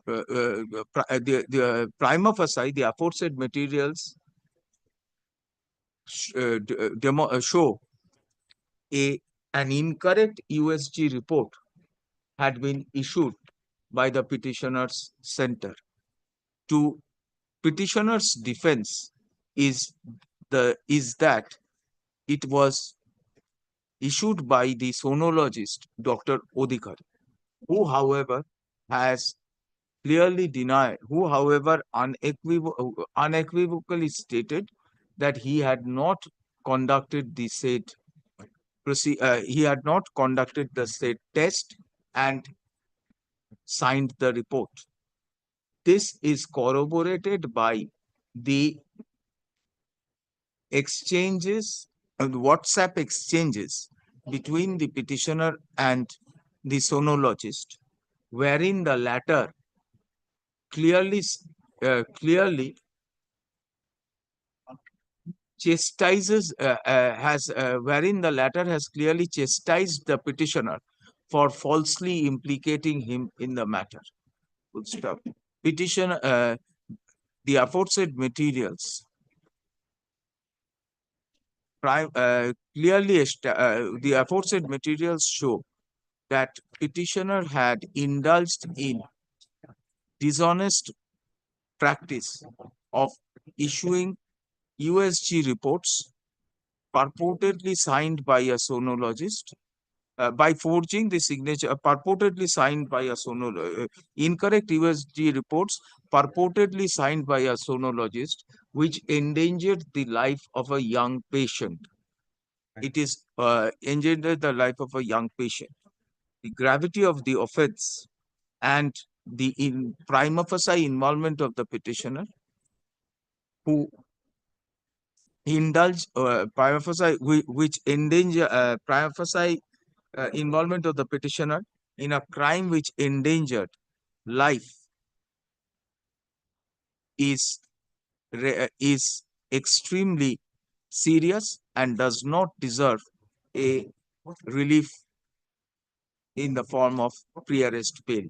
the prima facie, the aforesaid materials show an incorrect USG report had been issued by the petitioner's center. To petitioner's defense is that it was issued by the sonologist Dr. Odhikari, who however has clearly denied, who however unequivocally stated that he had not conducted the said test and signed the report. This is corroborated by the exchanges and WhatsApp exchanges between the petitioner and the sonologist, wherein the latter clearly chastises wherein the latter has clearly chastised the petitioner for falsely implicating him in the matter. Full stop. Petitioner, the aforesaid materials the aforesaid materials show that petitioner had indulged in dishonest practice of issuing USG reports purportedly signed by a sonologist, by forging the signature purportedly signed by a incorrect USG reports purportedly signed by a sonologist, which endangered the life of a young patient. It is endangered the life of a young patient. The gravity of the offense and the prima facie involvement of the petitioner, who indulge prima facie, which endanger prima facie involvement of the petitioner in a crime which endangered life is extremely serious and does not deserve a relief in the form of pre-arrest bail.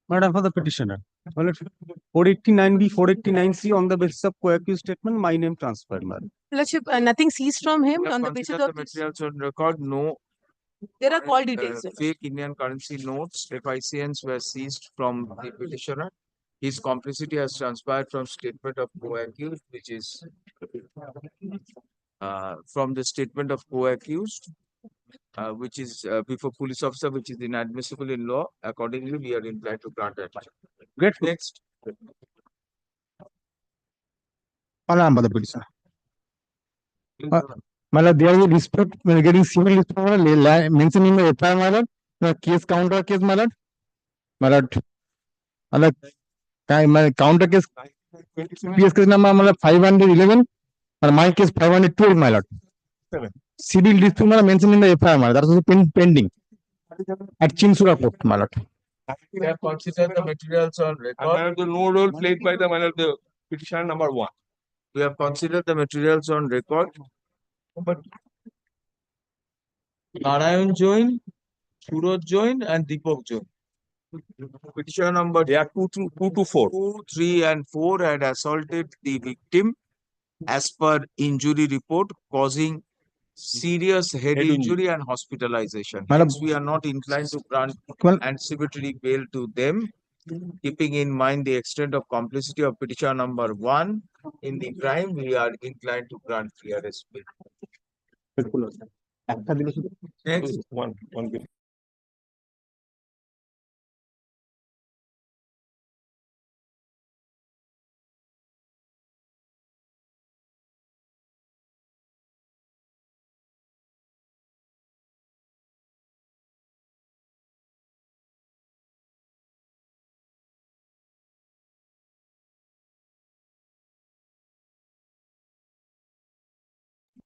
Madam, for the petitioner. 489B, 489C on the basis of co-accused statement, my name transferred, madam. Lordship, nothing seized from him on the basis of the materials on record. No. There are call details. Fake Indian currency notes, FICNs were seized from the petitioner. His complicity has transpired from statement of co-accused, which is from the statement of co-accused, which is before police officer, which is inadmissible in law. Accordingly, we are inclined to grant that. Great. Next. Madam, the petitioner. Madam, there is a dispute when getting civil dispute mentioned in the FIR, madam. The case counter case, madam. Madam, counter case. PS case number 511 and my case 512, my lord. Civil dispute mentioned in the FIR, madam. That is pending at Chinsura court, my lord. We have considered the materials on record. The no role played by the petitioner number 1. We have considered the materials on record. But Narayan joined, Suraj joined, and Deepak joined. Petitioner number 2 to 4. 2, 3, and 4 had assaulted the victim as per injury report, causing serious head Head injury and hospitalization. Madam- Hence, we are not inclined to grant Well- anticipatory bail to them, keeping in mind the extent of complicity of petitioner number 1 in the crime. We are inclined to grant clearance bail. Next. One bill.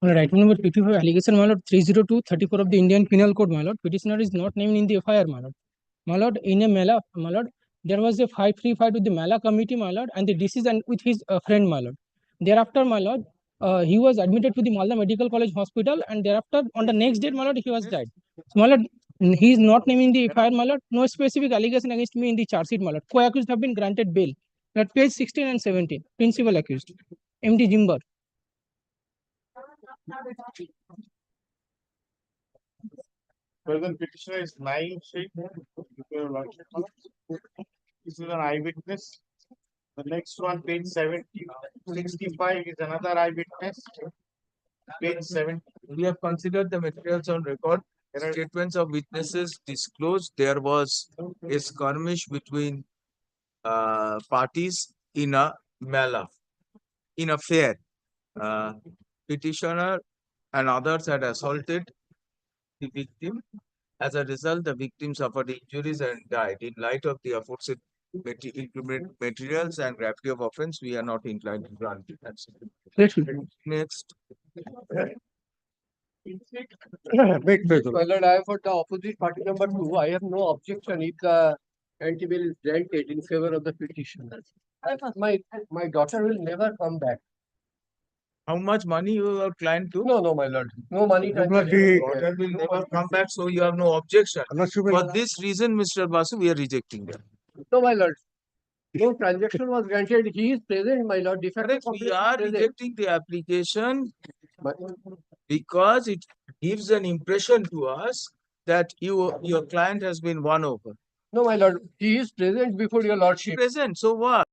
Alright, item number 55, allegation, my lord, 302-34 of the Indian Penal Code, my lord. Petitioner is not named in the FIR, my lord. My lord, in a Mela, my lord, there was a free fight with the Mela committee, my lord, and the deceased and with his friend, my lord. Thereafter, my lord, he was admitted to the Malda Medical College Hospital, and thereafter, on the next date, my lord, he was died. So, my lord, he is not named in the FIR, my lord. No specific allegation against me in the charge sheet, my lord. Co-accused have been granted bail. At page 16 and 17, principal accused, MD Jimber. Present petitioner is Naeem Sheikh. This is an eyewitness. The next one, page 65 is another eyewitness. Page 7. We have considered the materials on record. Statements of witnesses disclosed there was a skirmish between parties in a mela, in a fair. Petitioner and others had assaulted the victim. As a result, the victim suffered injuries and died. In light of the aforesaid materials and gravity of offense, we are not inclined to grant it. Next. Wait, my lord, I have for the opposite party number 2. I have no objection if the anti-bail is granted in favor of the petitioner. My daughter will never come back. How much money you are client to? No, my lord. No money. Daughter will never come back, so you have no objection. For this reason, Mr. Basu, we are rejecting them. No, my lord. No transaction was granted. He is present, my lord. We are rejecting the application because it gives an impression to us that your client has been won over. No, my lord. He is present before your lordship. Present, so what?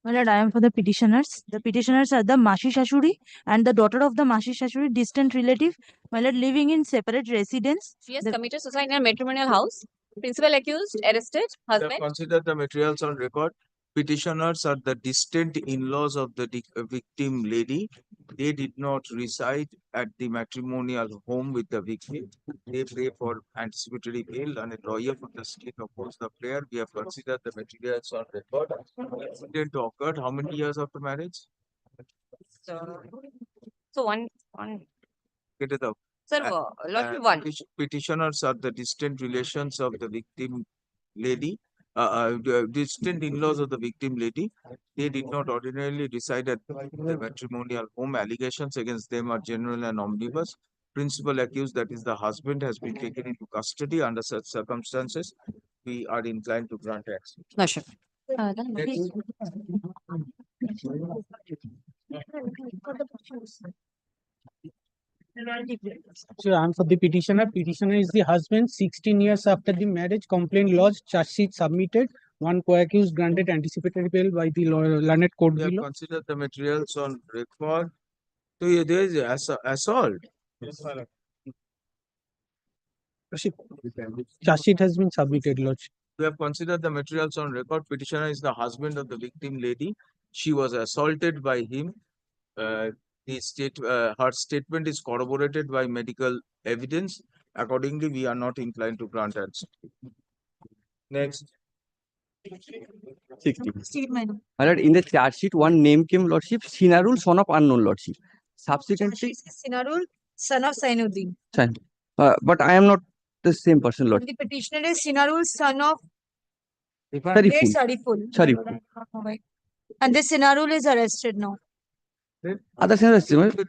My lord, I am for the petitioners. The petitioners are the Masi Shashuri and the daughter of the Masi Shashuri, distant relative, my lord, living in separate residence. She has committed suicide in a matrimonial house. Principal accused, arrested, We have husband. considered the materials on record. Petitioners are the distant in-laws of the victim lady. They did not reside at the matrimonial home with the victim. They pray for anticipatory bail, and a lawyer from the state opposed the prayer. We have considered the materials on record. Incident occurred how many years after marriage? So one. Get it out. Sir, Lordship, one. Petitioners are the distant relations of the victim lady, the distant in-laws of the victim lady. They did not ordinarily reside at the matrimonial home. Allegations against them are general and omnibus. Principal accused, that is the husband, has been taken into custody. Under such circumstances, we are inclined to grant access. Lordship. So I'm for the petitioner. Petitioner is the husband. 16 years after the marriage, complaint lodged, charge sheet submitted. One co-accused granted anticipatory bail by the learned court We have below. considered the materials on record. So yeah, there is assault. Charge sheet has been submitted, Lodge. We have considered the materials on record. Petitioner is the husband of the victim lady. She was assaulted by him. Her statement is corroborated by medical evidence. Accordingly, we are not inclined to grant answer. Next. 60. My lord, in the charge sheet, one name came, Lordship, Sinarul, son of unknown, Lordship. Subsequently, Sinarul, son of Sainuddin. but I am not the same person, Lord. The petitioner is Sinarul, son of Sariful. Sariful. And this Sinarul is arrested now. Other Sinarul,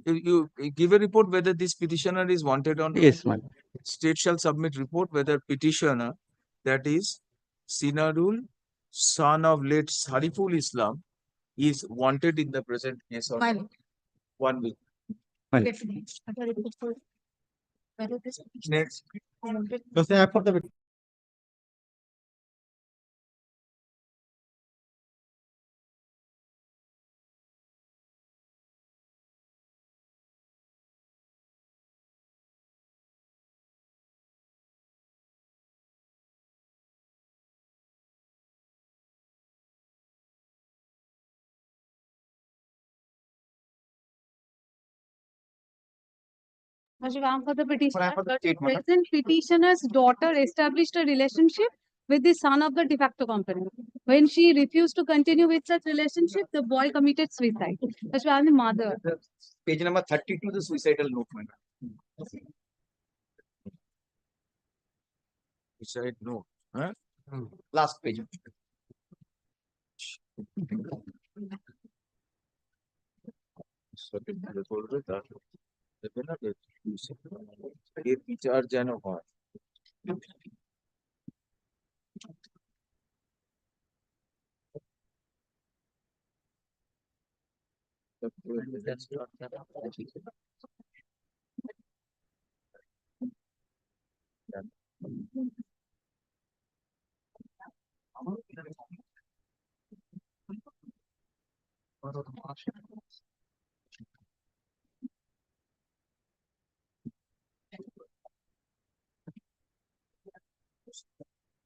You give a report whether this petitioner is wanted or not. yes, my lord. State shall submit report whether petitioner, that is Sinarul, son of late Sariful Islam, is wanted in the present case or My not. 1 week. My lord. Next. For the petitioner, present petitioner's daughter established a relationship with the son of the de facto company. When she refused to continue with such relationship, the boy committed suicide. That's why I'm the mother. Page number 32, the suicidal note. Suicide note. Huh? Last page. বিচার যেন হয়।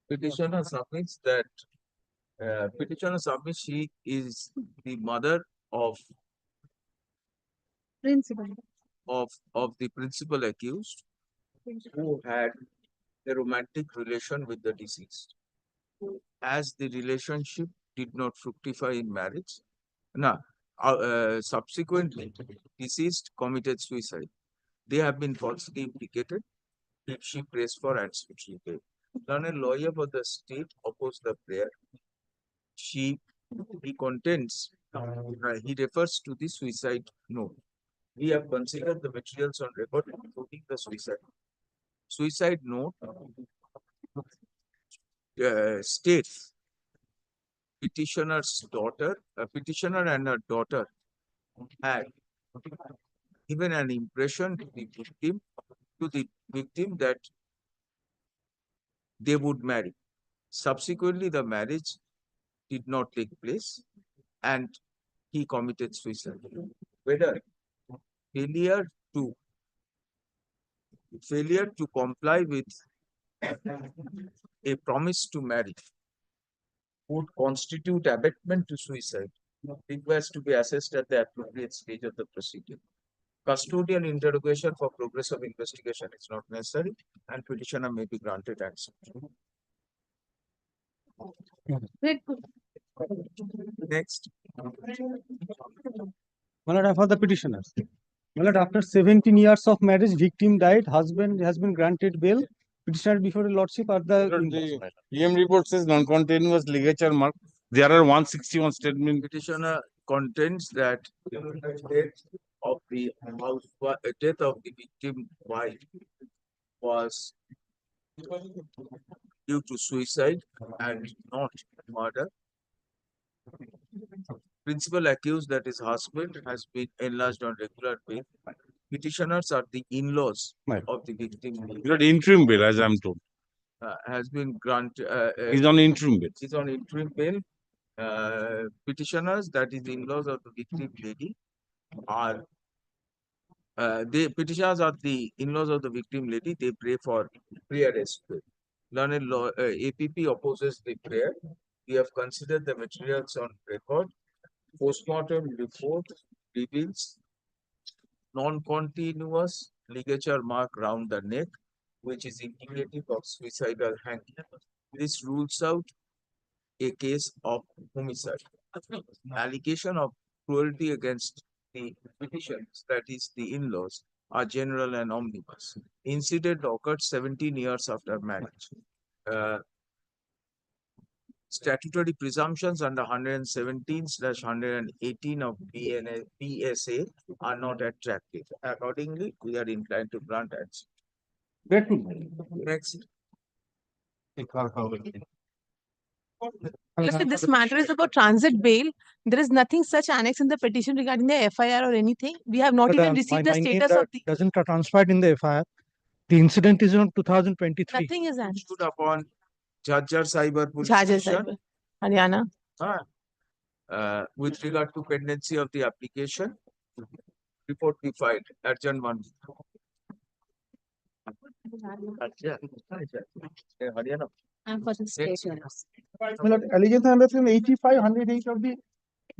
Petitioner submits that she is the mother of Principal. the principal accused who had a romantic relation with the deceased. As the relationship did not fructify in marriage, subsequently deceased committed suicide. They have been falsely implicated if she prays for anticipatory bail. Then a lawyer for the state opposed the prayer. He contends, he refers to the suicide note. We have considered the materials on record, including the suicide. Suicide note states petitioner's daughter, petitioner and her daughter had given an impression to the victim that they would marry. Subsequently, the marriage did not take place and he committed suicide. Whether failure to comply with a promise to marry would constitute abatement to suicide requires to be assessed at the appropriate stage of the proceeding. Custodial interrogation for progress of investigation is not necessary, and petitioner may be granted answer. Next. My lord, for the petitioners. My lord, after 17 years of marriage, victim died, husband has been granted bail. Petitioner before the lordship are the PM report says non-continuous ligature mark. There are 161 statements. Petitioner contends that death of the victim wife was due to suicide and not murder. Principal accused, that his husband, has been enlarged on regular bail. Petitioners are the in-laws of the victim. Not interim bail, as I'm told. Has been granted. He's on interim bail. He's on interim bail. Petitioners, that is in-laws of the victim lady, are the petitioners are the in-laws of the victim lady. They pray for pre-arrest bail. Learned law APP opposes the prayer. We have considered the materials on record. Postmortem report reveals non-continuous ligature mark round the neck, which is indicative of suicidal hanging. This rules out a case of homicide. Allegation of cruelty against the petitioners, that is the in-laws, are general and omnibus. Incident occurred 17 years after marriage. Statutory presumptions under 117/118 of BSA are not attractive. Accordingly, we are inclined to grant answer. Next. Listen, this matter is about transit bail. There is nothing such annexed in the petition regarding the FIR or anything. We have not even received the status of the. Doesn't transpired in the FIR. The incident is on 2023. Nothing is annexed. Stood upon Jhajjar Cyber Police Jhajjar Station. Cyber, Haryana. With regard to pendency of the application, report be filed. Urgent one. Haryana. And for the state. Allegation under section 85, 108 of the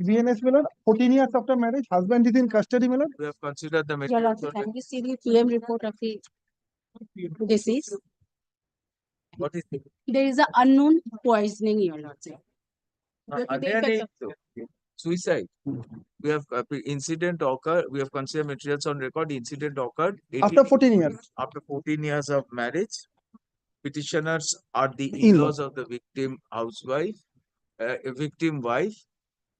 BNS, my lord, 14 years after marriage, husband is in custody, my lord. We have considered the Your materials. Lordship, can we see the PM report of the deceased? What is it? There is an unknown poisoning, Your Lordship. Suicide. We have incident occurred. We have considered materials on record. Incident occurred After 14 years. After 14 years of marriage. Petitioners are the in-laws of the victim housewife, victim wife.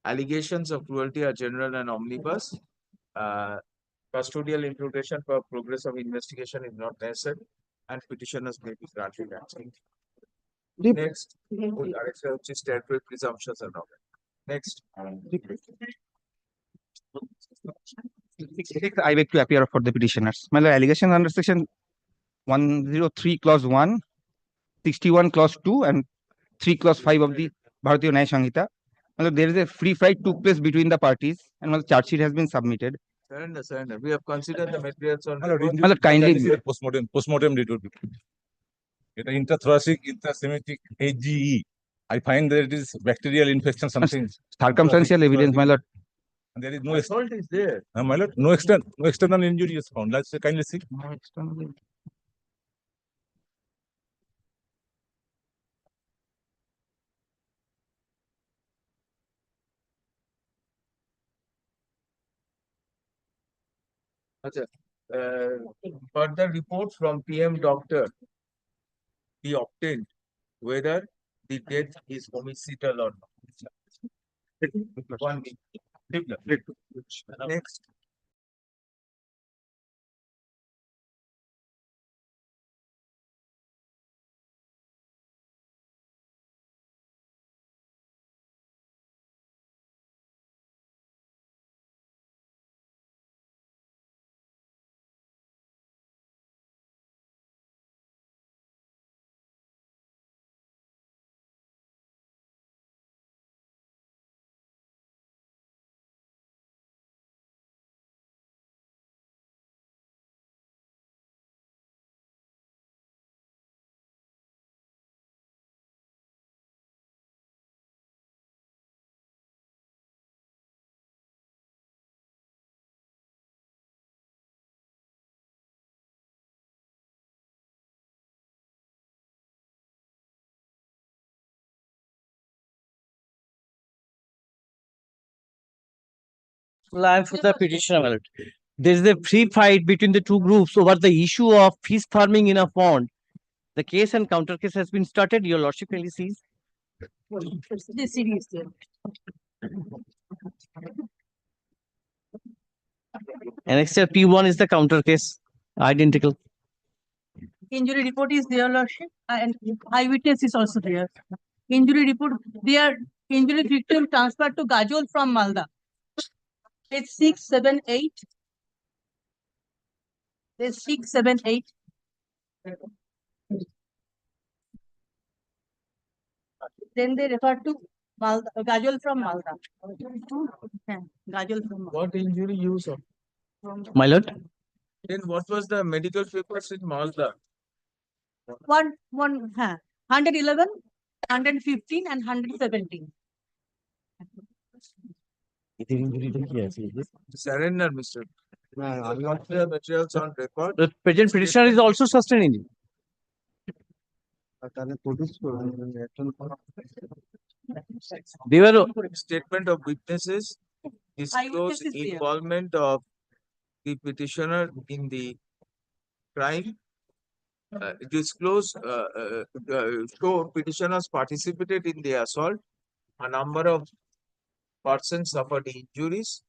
Allegations of cruelty are general and omnibus. Custodial interrogation for progress of investigation is not necessary, and petitioners may be granted answer. Next, statutory presumptions are not. Next. I beg to appear for the petitioners. My lord, allegations under section 103 clause 1, 61 clause 2, and 3 clause 5 of the Bharatiya Nyaya Samhita. My lord, there is a free fight took place between the parties, and my charge sheet has been submitted. Surrender. We have considered the materials on. My lord, kindly. Postmortem report. It is intrathoracic, intrasemitic, HGE. I find that it is bacterial infection, something. Circumstantial evidence, my lord. And there is no assault is there. My lord, no external injury is found. Let's kindly see. No external. Further reports from PM doctor be obtained whether the death is homicidal or not. One minute. Next. I'm for the petitioner, my lord. There is a free fight between the two groups over the issue of fish farming in a pond. The case and counter case has been started. Your lordship kindly sees. The CD is there. Annexure P1 is the counter case, identical. Injury report is there, lordship, and eyewitness is also there. Injury report, their injury victim transferred to Gajol from Malda. It's 678. It's 678. Then they refer to Malda, Gajol from Malda. Yeah, Gajol from Malda. What injury you saw? My lord. Then what was the medical papers in Malda? 111, 115, and 117. Surrender, Mr. I'm not the materials on record. The present petitioner is also sustaining. They were Statement of witnesses disclose Eyewitness is there. involvement of the in the crime. Show petitioners participated in the assault. A number of persons suffered injuries.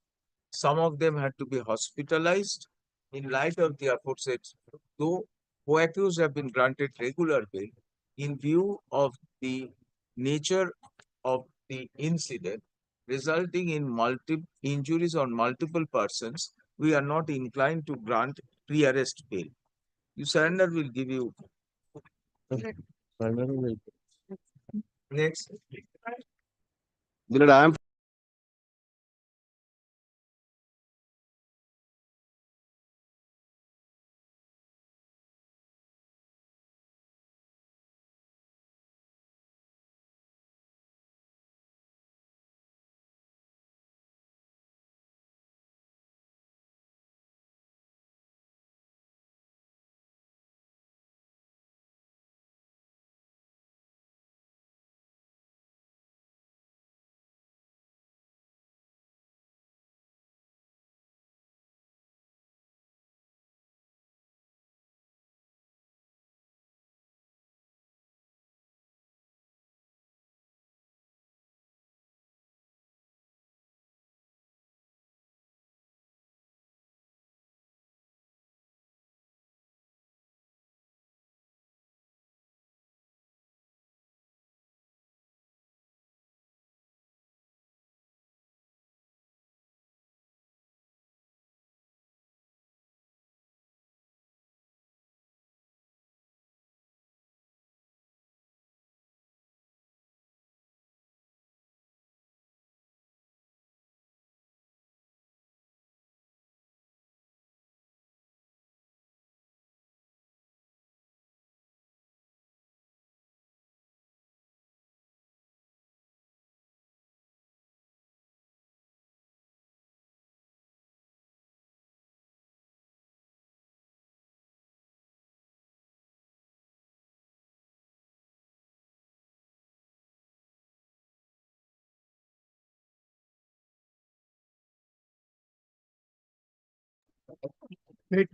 Some of them had to be hospitalized. In light of the aforesaid, though co-accused have been granted regular bail, in view of the nature of the incident resulting in multiple injuries on multiple persons, we are not inclined to grant pre-arrest bail. You surrender, will give you. Next. I am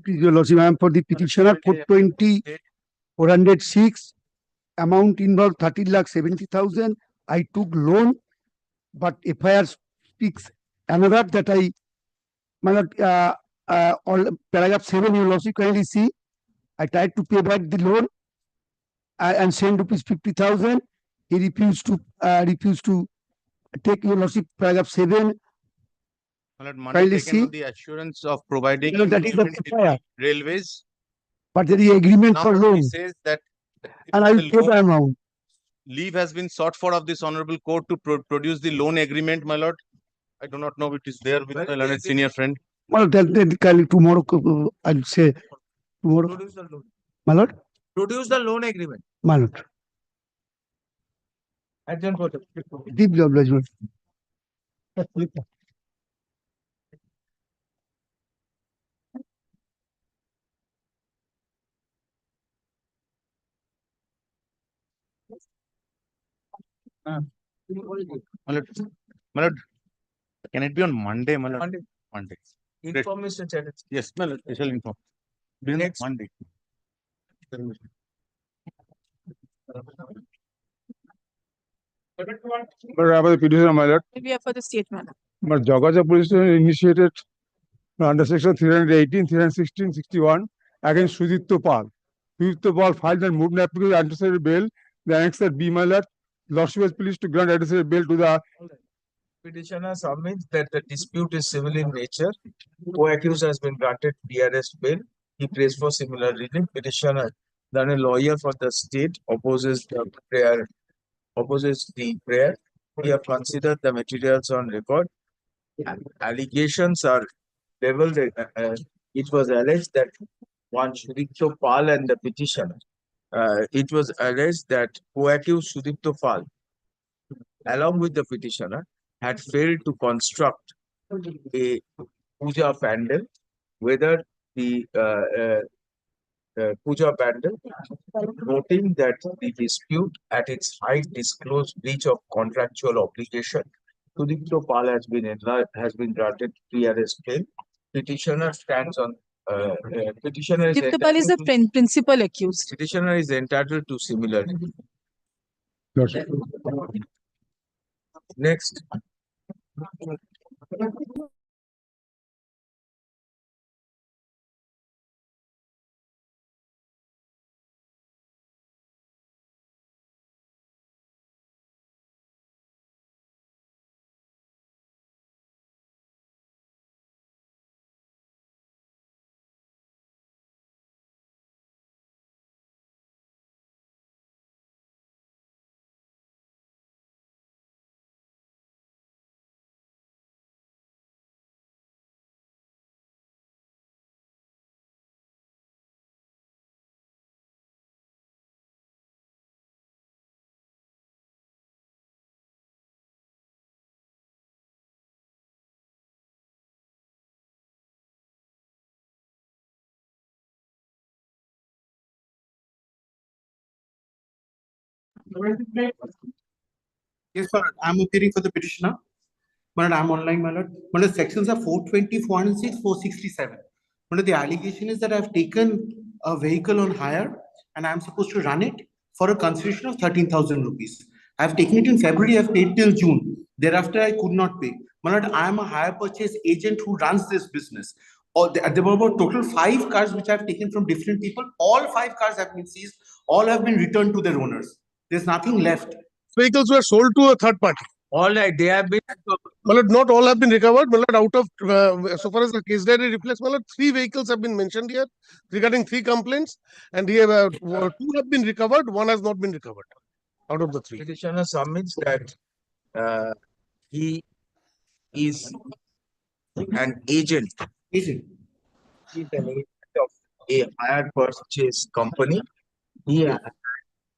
Your Lordship, I am for the petitioner 420 406. Amount involved 30,70,000. I took loan, but FIR speaks another that my lord, all paragraph 7, your Lordship kindly see. I tried to pay back the loan and send rupees 50,000. He refused to take, your Lordship, paragraph 7. Money Kindly taken see. on the assurance of providing No, that is the FIR. railways. But there is agreement Now for he loan, says that and I will the pay the amount. leave has been sought for of this honorable court to produce the loan agreement, my lord. I do not know if it is there with my learned senior friend. Well, then kindly tomorrow, I'll say tomorrow. Produce the loan. My lord, Produce the loan agreement. my lord. Adjourn court. Deep obligement. My lord, can it be on Monday, my lord? Monday. Monday. Inform Mr. Chatterjee. Yes, my lord, I shall inform. Next. Monday. But about the petitioner, my lord, We are for the statement. but Jagaja police station initiated under section 318, 316, 61 against Sudipto Pal. Sudipto Pal filed and moved an application adversary bail. The annexer B, my lord, Lordship was pleased to grant adversary bail to the Petitioner submits that the dispute is civil in nature. Co-accused has been granted PRS bail. He prays for similar relief. Petitioner, then a lawyer for the state, opposes the prayer. We have considered the materials on record. Allegations are leveled. It was alleged that one Sudipto Pal and the petitioner. It was alleged that co-accused Sudipto Pal, along with the petitioner, had failed to construct a puja pandal, whether the puja pandal, noting that the dispute at its height disclosed breach of contractual obligation. Sudipto Pal has been granted PRS bail. Petitioner stands on. Petitioner is Sudipto is the principal accused. Petitioner is entitled to similar. Next. Yes, sir. I'm appearing for the petitioner. But I'm online, my lord. But the sections are 420, 406, 467. But the allegation is that I've taken a vehicle on hire and I'm supposed to run it for a consideration of 13,000 rupees. I've taken it in February, I've paid till June. Thereafter, I could not pay. My lord, I am a hire purchase agent who runs this business. There were about total 5 cars which I've taken from different people. All 5 cars have been seized. All have been returned to their owners. There's nothing left. Vehicles were sold to a third party. All right, they have been. Well, not all have been recovered. Well, out of so far as the case diary reflects, well, 3 vehicles have been mentioned here regarding 3 complaints, and here 2 have been recovered. 1 has not been recovered out of the 3. Petitioner submits that he is an agent. He's an agent of a hire purchase company.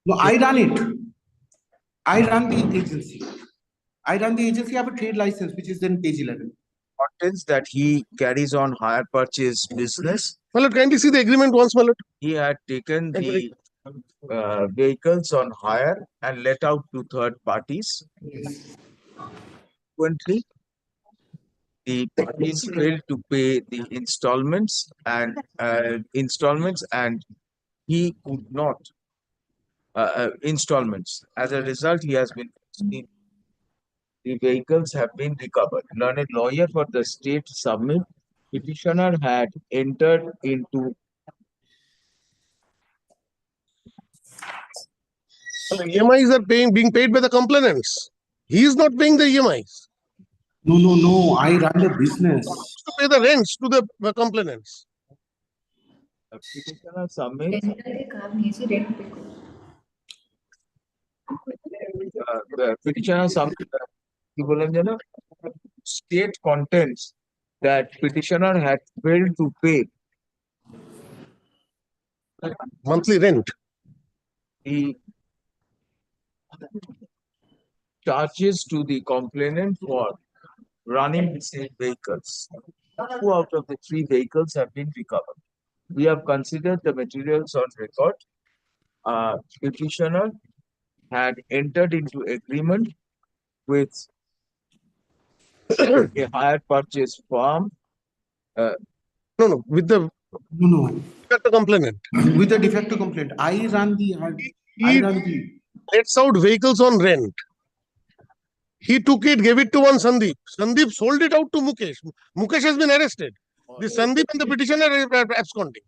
No, I run it. I run the agency. I have a trade license, which is in page 11. Contents that he carries on hire purchase business. Well, kindly see the agreement once, Mallet. He had taken the vehicles on hire and let out to third parties. Yes. Consequently, the parties failed to pay the installments and he could not installments. As a result, he has been. The vehicles have been recovered. Learned lawyer for the state submit. Petitioner had entered into. EMIs are being paid by the complainants. He is not paying the EMIs. No. I run the business. To pay the rents to the complainants. Petitioner submits. Petitioner submits. State contents that petitioner had failed to pay monthly rent. The charges to the complainant for running the same vehicles. 2 out of the 3 vehicles have been recovered. We have considered the materials on record. Petitioner had entered into agreement with a hire purchase firm No, with the No, de facto complainant. with the de facto complaint, I run the. Lets out vehicles on rent. He took it, gave it to one Sandeep. Sandeep sold it out to Mukesh. Mukesh has been arrested. The Sandeep and the petitioner are absconding.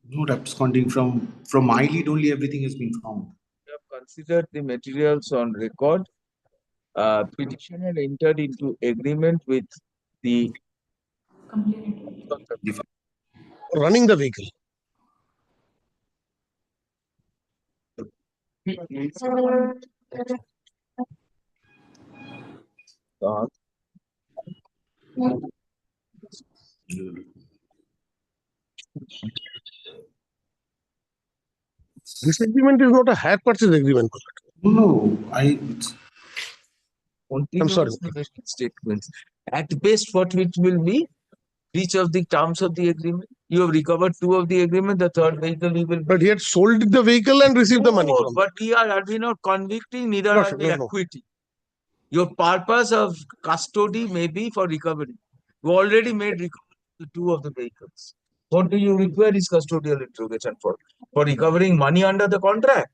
Not absconding from my lead only. Everything has been found. We have considered the materials on record. Petitioner entered into agreement with the Running the vehicle. This agreement is not a hire purchase agreement. No, I'm sorry. Statements. At best, what it will be, breach of the terms of the agreement. You have recovered 2 of the agreement, the 3rd vehicle you will. But he had sold the vehicle and received the money No, from. but we are not convicting, neither No, are sir, we no. acquitting. Your purpose of custody may be for recovery. You already made recovery 2 of the vehicles. What do you require is custodial interrogation for? For recovering money under the contract?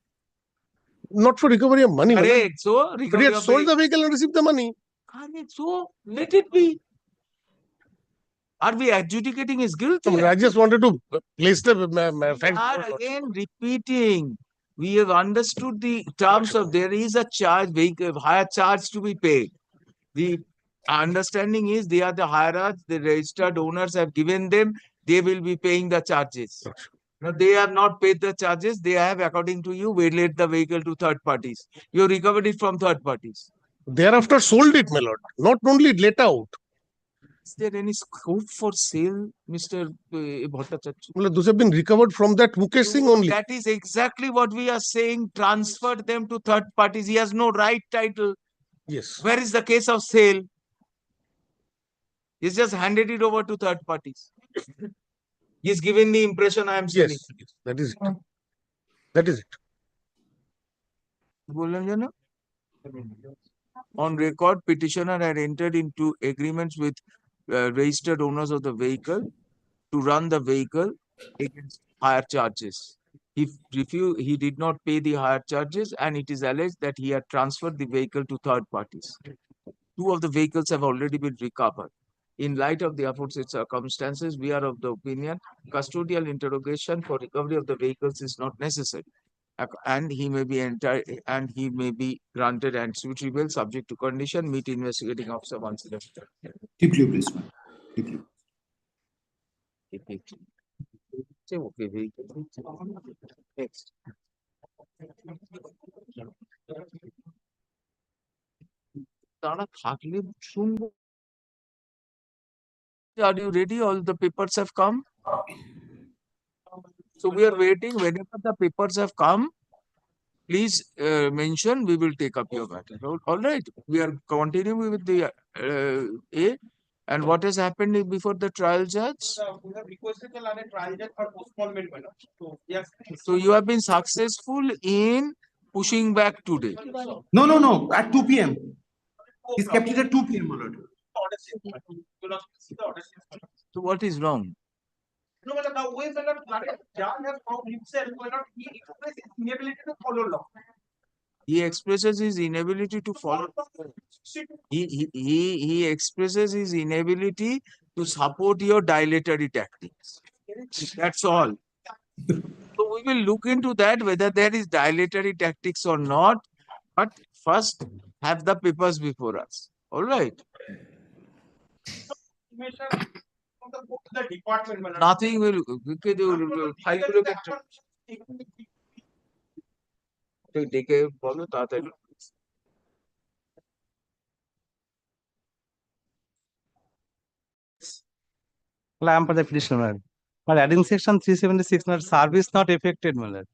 Not for recovery of money. Correct. So, But he recovery had of sold the vehicle and received the money. Correct. So, let it be. Are we adjudicating his guilt? I just wanted to place the fact. We are again repeating. We have understood the terms of there is a charge, vehicle hire charge to be paid. The understanding is they are the hirers, the registered owners have given them, they will be paying the charges. Now they have not paid the charges, they have, according to you, waylaid the vehicle to third parties. You recovered it from third parties. Thereafter sold it, my lord. Not only let out. Is there any scope for sale, Mr. Bhattacharya? Those have been recovered from that Mukesh Singh only. That is exactly what we are saying. Transferred them to third parties. He has no right title. Yes. Where is the case of sale? He's just handed it over to third parties. He's given the impression I am selling. Yes, that is it. That is it. On record, petitioner had entered into agreements with registered owners of the vehicle to run the vehicle against higher charges. He did not pay the higher charges, and it is alleged that he had transferred the vehicle to third parties. 2 of the vehicles have already been recovered. In light of the aforesaid circumstances, we are of the opinion custodial interrogation for recovery of the vehicles is not necessary. And he may be granted and suitable subject to condition, meet investigating officer once in a Deeply, please, ma'am. Deeply. Okay, vehicle. Next. তারা থাকলে শুনবো। Are you ready? All the papers have come. So we are waiting. Whenever the papers have come, please mention. We will take up your matter. All right. We are continuing with the A. And what has happened before the trial judge? We have requested the trial judge for postponement. So yes. So you have been successful in pushing back today. No. At 2 p.m. He's kept it at 2 p.m., my lord. So what is wrong? No, but the way the judge has found himself, he expresses his inability to follow law. He expresses his inability to follow. He expresses his inability to support your dilatory tactics. That's all. So we will look into that, whether there is dilatory tactics or not. But first, have the papers before us. All right. The department. Nothing will. File ডেকে বলো তাড়াতাড়ি। I am for the petitioner. But adding section 376, service not affected, my lord.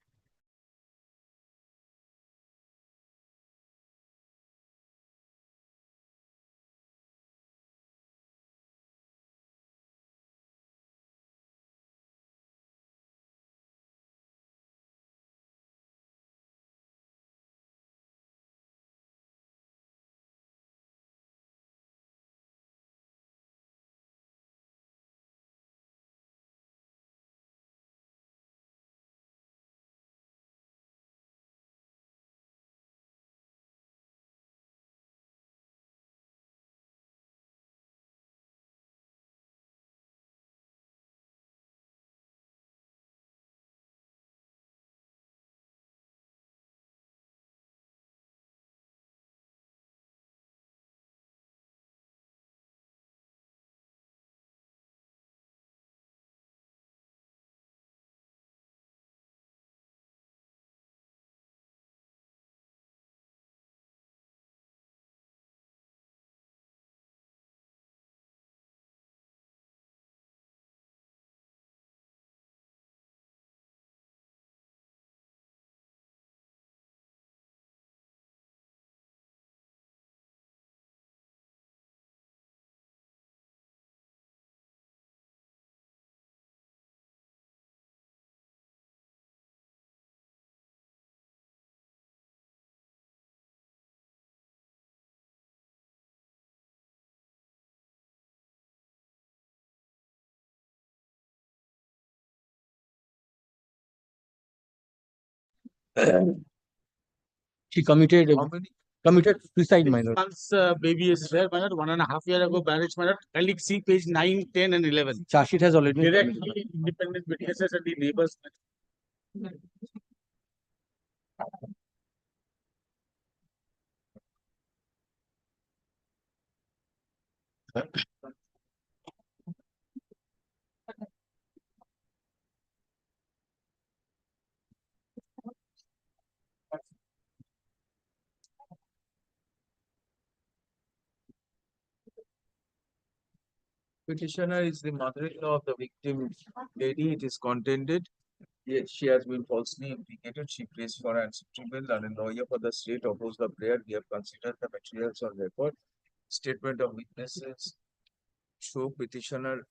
She committed suicide, my lord. Once baby is there, my lord, 1.5 years ago, marriage, my lord. Kindly see page 9, 10, and 11. Charge sheet has already been submitted. Directly independent witnesses and the neighbors. Petitioner is the mother-in-law of the victim lady. It is contended. Yet she has been falsely implicated. She prays for an tribunal and a lawyer for the state opposed the prayer. We have considered the materials on record. Statement of witnesses show petitioner,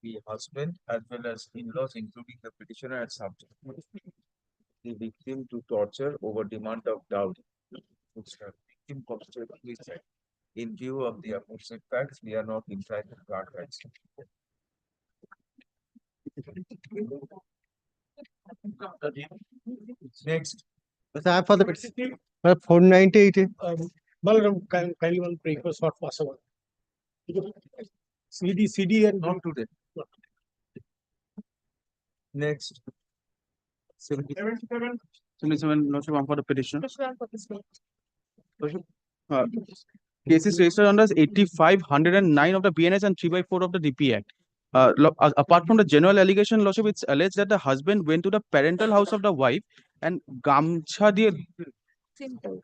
the husband as well as in-laws, including the petitioner, had subjected the victim to torture over demand of dowry, which the victim positively said. In view of the aforesaid facts, we are not entitled to grant rights. Next. For the petition. 498. Balaram, kindly one pray for short possible. CD and Not today. Next. 77. 77, no, one for the petition. Cases registered under 85, 109 of the BNS and 3/4 of the DP Act. Apart from the general allegation, Lordship, it's alleged that the husband went to the parental house of the wife and gamcha diye Simple.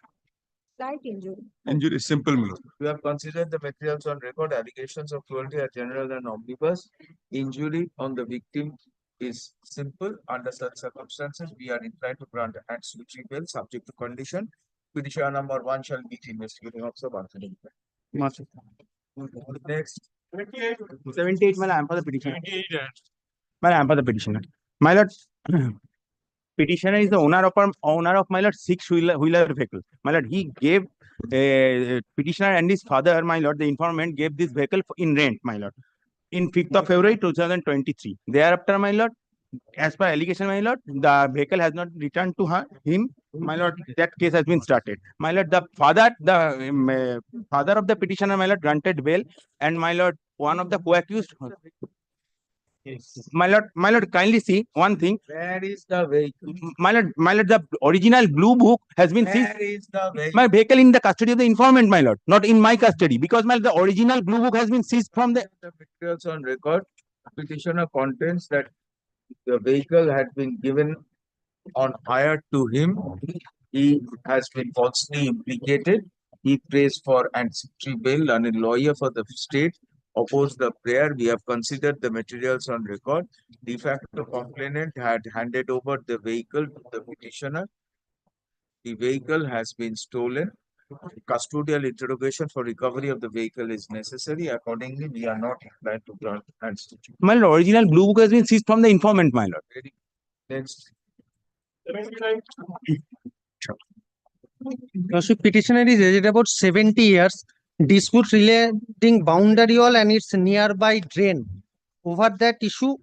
Slight injury. injury is simple, my lord. We have considered the materials on record. Allegations of cruelty are general and omnibus. Injury on the victim is simple. Under such circumstances, we are inclined to grant anti-suit bail subject to condition. Petitioner number 1 shall meet investigating officer. Master. Next. 78, my lord, I am for the petitioner. My lord, I am for the petitioner. My lord, petitioner is the owner of my lord 6-wheeler vehicle. My lord, he gave petitioner and his father, my lord, the informant gave this vehicle in rent, my lord, in 5th of February 2023. Thereafter, my lord, as per allegation, my lord, the vehicle has not returned to him. My lord, that case has been started. My lord, the father of the petitioner, my lord, granted bail, and my lord, one of the co-accused. My lord, kindly see one thing. Where is the vehicle? My lord, the original blue book has been seized. Where is the vehicle? My vehicle in the custody of the informant, my lord, not in my custody, because my the original blue book has been seized from the. The materials on record. Petitioner contends that the vehicle had been given on hire to him. He has been falsely implicated. He prays for anti bail and a lawyer for the state opposed the prayer. We have considered the materials on record. De facto complainant had handed over the vehicle to the petitioner. The vehicle has been stolen. Custodial interrogation for recovery of the vehicle is necessary. Accordingly, we are not inclined to grant anti. My lord, original blue book has been seized from the informant, my lord. Next. Lordship, petitioner is aged about 70 years. Dispute relating boundary wall and its nearby drain. Over that issue,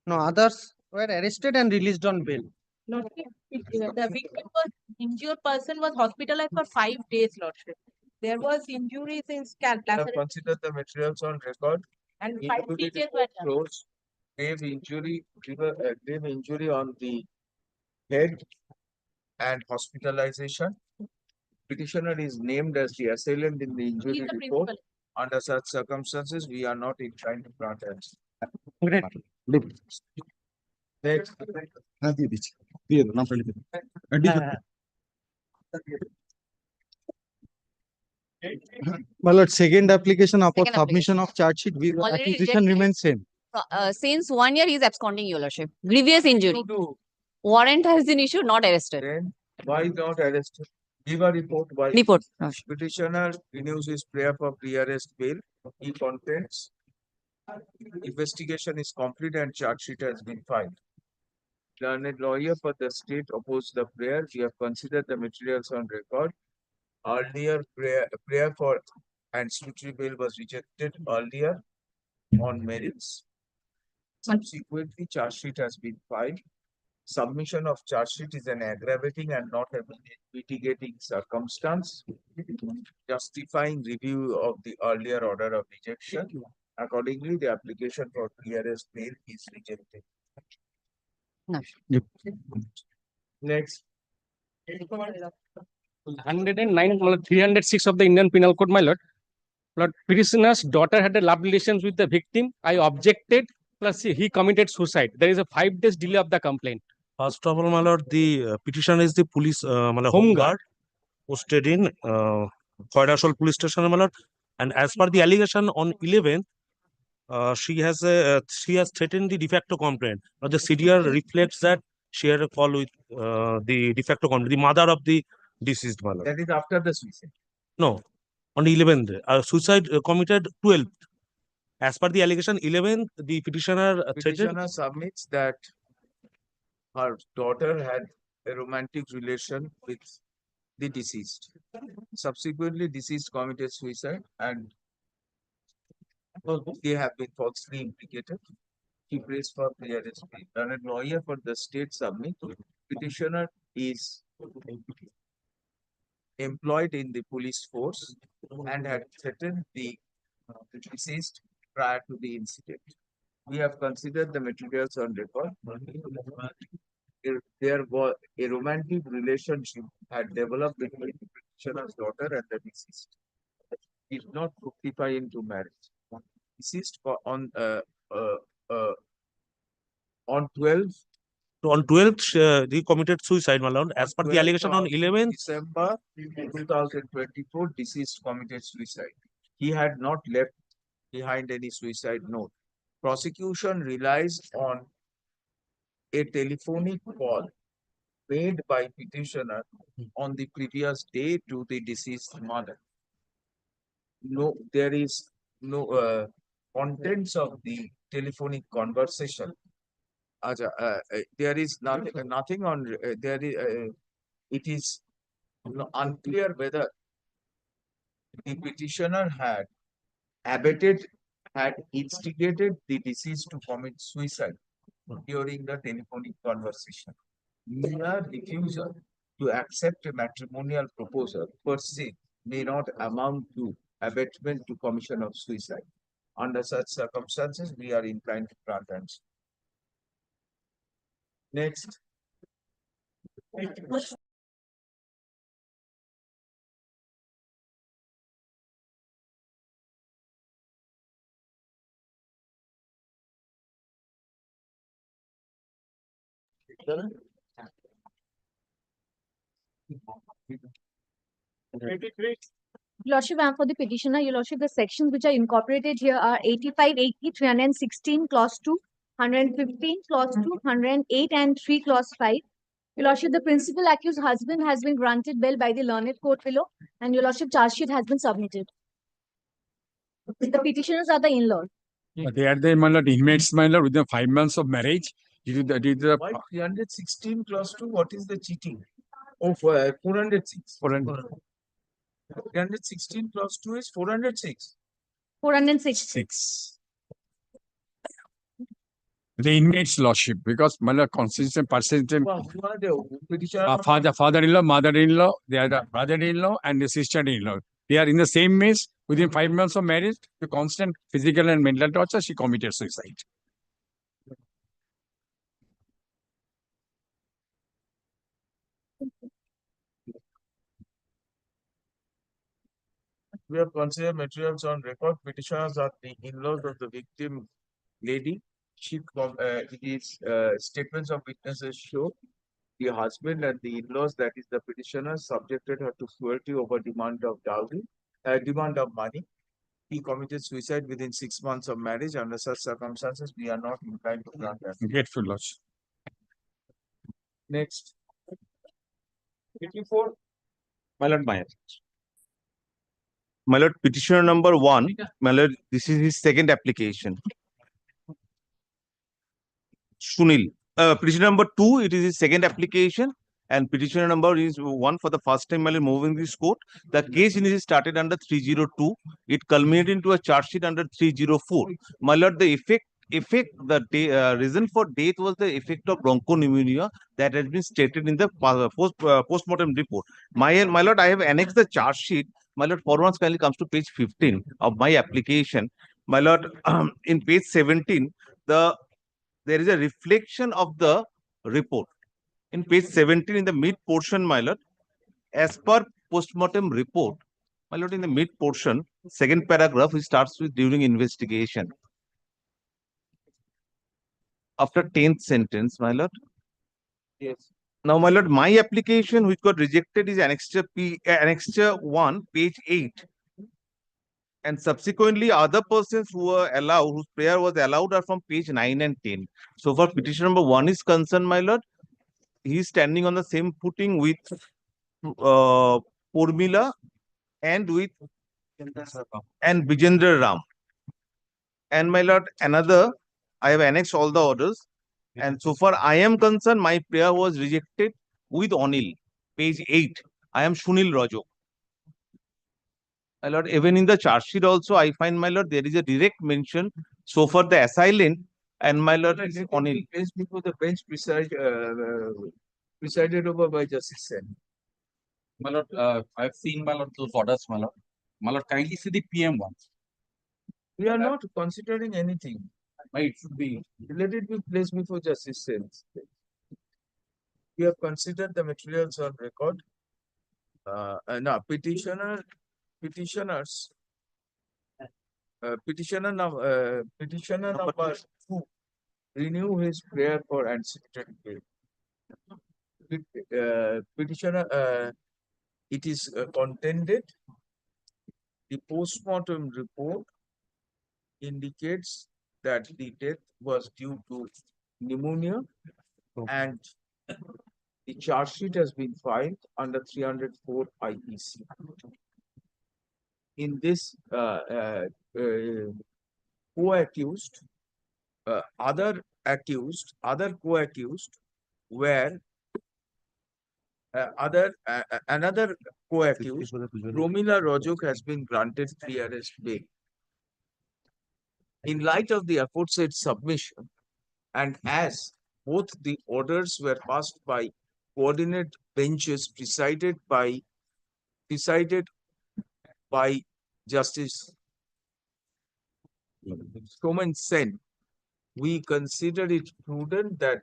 no others were arrested and released on bail. Lordship, the victim was injured person was hospitalized for 5 days, Lordship. There was injuries in scalp. We have considered the materials on record. And 5 Injury stitches were done. closed. Grave injury on the head and hospitalization. Petitioner is named as the assailant in the injury He's the report. principal. Under such circumstances, we are not inclined to grant answer. Great. Next. My lord, second application upon Second submission of charge sheet, Already accusation rejected. remains same. Since 1 year, he is absconding, Your Lordship. Grievous injury. Warrant has been issued, not arrested. Then why not arrested? Give a report why. Report. Petitioner renews his prayer for pre-arrest bail. He contends. Investigation is complete and charge sheet has been filed. Learned lawyer for the state opposed the prayer. We have considered the materials on record. Earlier prayer for ancillary bail was rejected earlier on merits. Subsequently, charge sheet has been filed. Submission of charge sheet is an aggravating and not a mitigating circumstance, justifying review of the earlier order of rejection. Accordingly, the application for PRS bail is rejected. Next. 109, 306 of the Indian Penal Code, my lord. Lord, petitioner's daughter had a love relations with the victim. I objected, plus he committed suicide. There is a 5 days delay of the complaint. First of all, my lord, the petitioner is the police, home guard posted in Khoirasol police station, my lord. And as per the allegation on 11th, she has threatened the de facto complaint. Now the CDR reflects that she had a call with the de facto complaint, the mother of the deceased, my lord. That is after the suicide. No, on the 11th, suicide committed 12th. As per the allegation, 11th, the petitioner threatened. Petitioner submits that her daughter had a romantic relation with the deceased. Subsequently, deceased committed suicide and they have been falsely implicated. He prays for PRS bail. And a lawyer for the state submit. Petitioner is employed in the police force and had threatened the deceased prior to the incident. We have considered the materials on record. There was a romantic relationship had developed between the petitioner's daughter and the deceased. Did not fructify into marriage. Deceased on 12th. On 12th, he committed suicide, my lord. As per the allegation on 11th December 2024, deceased committed suicide. He had not left behind any suicide note. Prosecution relies on a telephonic call made by petitioner on the previous day to the deceased mother. No, there is no contents of the telephonic conversation. There is nothing on there is it is unclear whether the petitioner had instigated the deceased to commit suicide during the telephonic conversation. Mere refusal to accept a matrimonial proposal per se may not amount to abatement to commission of suicide. Under such circumstances, we are inclined to grant answer. Next. Lordship, I am for the petitioner. Your Lordship, the sections which are incorporated here are 85, 80, 316, clause 2, 115, clause 2, 108, and 3, clause 5. Your Lordship, the principal accused husband has been granted bail by the learned court below, and Your Lordship, charge sheet has been submitted. The petitioners are the in-laws. They are the, my lord, inmates, my lord, within 5 months of marriage. Why 316 clause 2? What is the cheating? Oh, 406. 316 clause 2 is 406. 406. The inmates lordship, because my lord, consistent, persistent, father-in-law, mother-in-law, they are the brother-in-law and the sister-in-law. They are in the same mess within 5 months of marriage. The constant physical and mental torture, she committed suicide. We have considered materials on record. Petitioners are the in-laws of the victim lady. It is statements of witnesses show the husband and the in-laws, that is the petitioner, subjected her to cruelty over demand of dowry, demand of money. He committed suicide within 6 months of marriage. Under such circumstances, we are not inclined to grant that. Grateful, lordship. Next. 84. My lord, my lord, petitioner number 1, my lord, this is his second application. Sunil. Petitioner number 2, it is his second application, and petitioner number is 1 for the first time, my lord, moving this court. The case is started under 302. It culminated into a charge sheet under 304. My lord, the reason for death was the effect of bronchopneumonia that has been stated in the postmortem report. My lord, I have annexed the charge sheet. My lord, forwards kindly comes to page 15 of my application. My lord, in page 17, there is a reflection of the report. In page 17, in the mid portion, my lord, as per postmortem report, my lord, in the mid portion, second paragraph, it starts with during investigation. After 10th sentence, my lord. Yes. Now, my lord, my application which got rejected is annexure 1, page 8. And subsequently, other persons who were allowed, whose prayer was allowed, are from page 9 and 10. So, for petition number 1 is concerned, my lord, he is standing on the same footing with Urmila and with Vijendra Ram. And my lord, I have annexed all the orders. And so far I am concerned, my prayer was rejected with Anil, page 8. I am Sunil Rajok. My lord, even in the charge sheet also, I find, my lord, there is a direct mention. So far the assailant and my lord is Anil. Placed before the bench presided over by Justice Sen. My lord, I've seen, my lord, those orders, my lord. My lord, kindly see the PM ones. We are not considering anything. It should be. Let it be placed before Justice Sen. We have considered the materials on record. Now, petitioner number 2 renew his prayer for anticipatory bail. Petitioner, it is contended the postmortem report indicates that the death was due to pneumonia and the charge sheet has been filed under 304 IPC. In this co-accused, other co-accused were another co-accused, Romila Rajok, has been granted pre-arrest bail. In light of the aforesaid submission, and as both the orders were passed by coordinate benches presided by Justice Soman Sen, we consider it prudent that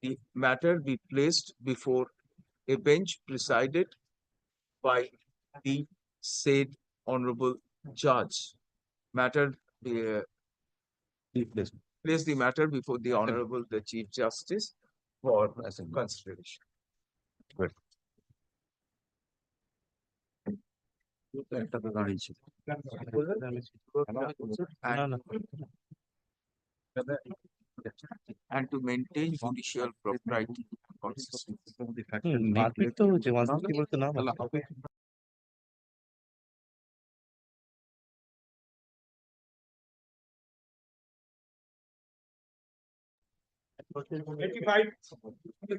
the matter be placed before a bench presided by the said honorable judge. Place the matter before the honorable the Chief Justice for consideration. Good. And to maintain judicial propriety and consistency. Three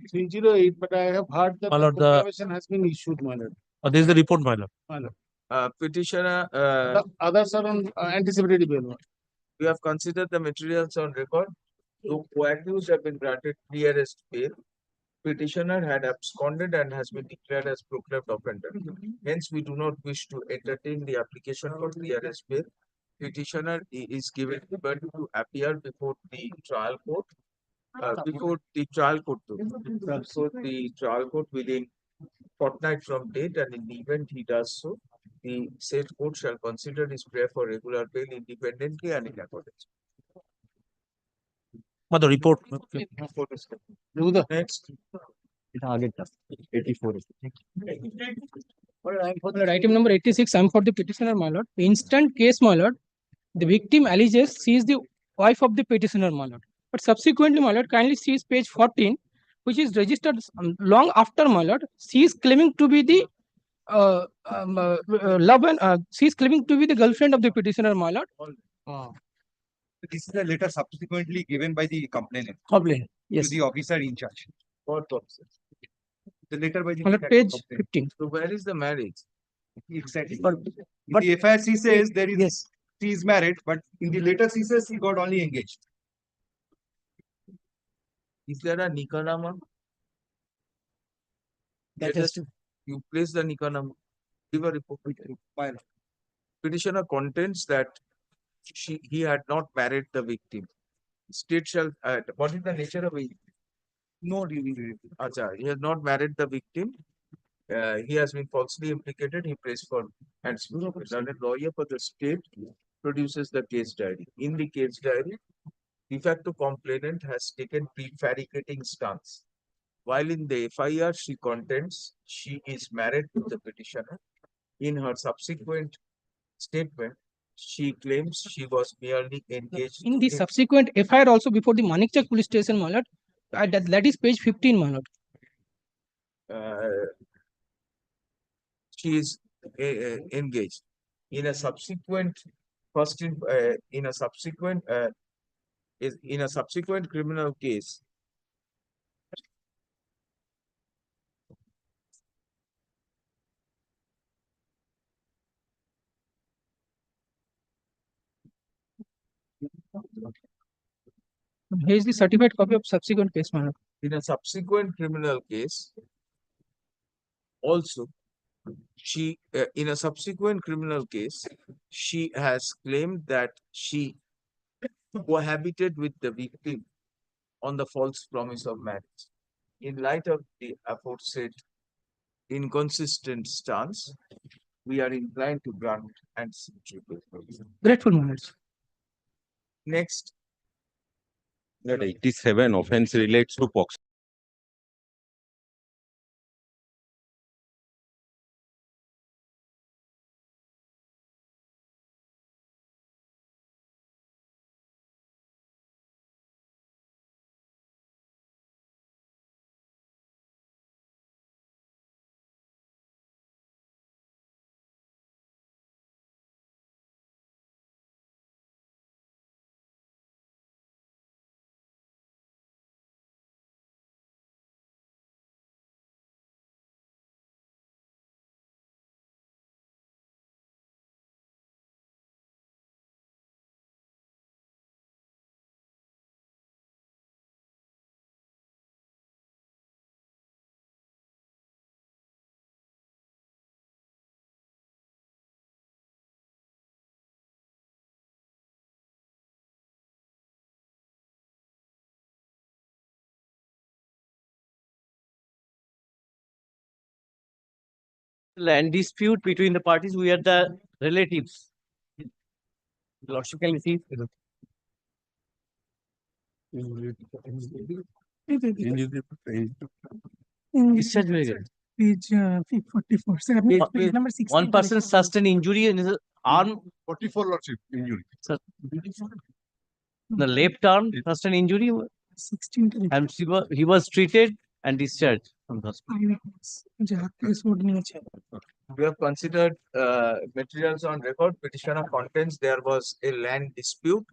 308, but I have heard that My the lord, proclamation has been issued, my lord. this is the report, my lord. My lord. Petitioner, The others are on anticipatory bail. we have considered the materials on record. The co-accused have been granted pre-arrest bail. Petitioner had absconded and has been declared as proclaimed offender. Hence, we do not wish to entertain the application for pre-arrest bail. Petitioner is given liberty to appear before the trial court. Before the trial court within fortnight from date, and in the event he does so, the said court shall consider his prayer for regular bail independently and in accordance. The report. Next. 84. Item number 86, I'm for the petitioner, my lord. Instant case, my lord. The victim alleges she is the wife of the petitioner, my lord. But subsequently, my lord, kindly see page 14, which is registered long after, my lord. She is claiming to be the she is claiming to be the girlfriend of the petitioner, my lord. This is a letter subsequently given by the complainant Yes. to the officer in charge. What purposes? The letter by the My lord, page 15. So where is the marriage? Exactly. But the FIR she says there is she is married, but in the letter she says she got only engaged. Is there a Nikanama? That Let has us- to. You place the Nikanama. Give a report. Petitioner contends that he had not married the victim. State shall, what is the nature of it? No, Acha, he has not married the victim. He has been falsely implicated. He prays for and the lawyer for the state produces the case diary. In the case diary, de facto complainant has taken prevaricating stance. While in the FIR, she contends she is married to the petitioner. In her subsequent statement, she claims she was merely engaged In the subsequent FIR also before the Manikchak police station, my lord, that is page 15, my lord. She is engaged in a subsequent in a subsequent criminal case. Here is the certified copy of subsequent case, my lord. In a subsequent criminal case, also, she in a subsequent criminal case, she has claimed that she cohabited with the victim on the false promise of marriage. In light of the aforesaid inconsistent stance, we are inclined to grant and Grateful, my lord. Next, That 87 offense relates to POX. Land dispute between the parties, we are the relatives. Lordship can receive. Discharge very good. Page 44. Sir, page number 16. One person sustained injury in his arm. 44 lordship injury. Sir, the left arm sustained injury 16 to and he was treated and discharged from the hospital. eyewitness. जहाँ case would नहीं है. we have considered materials on record. Petitioner contends there was a land dispute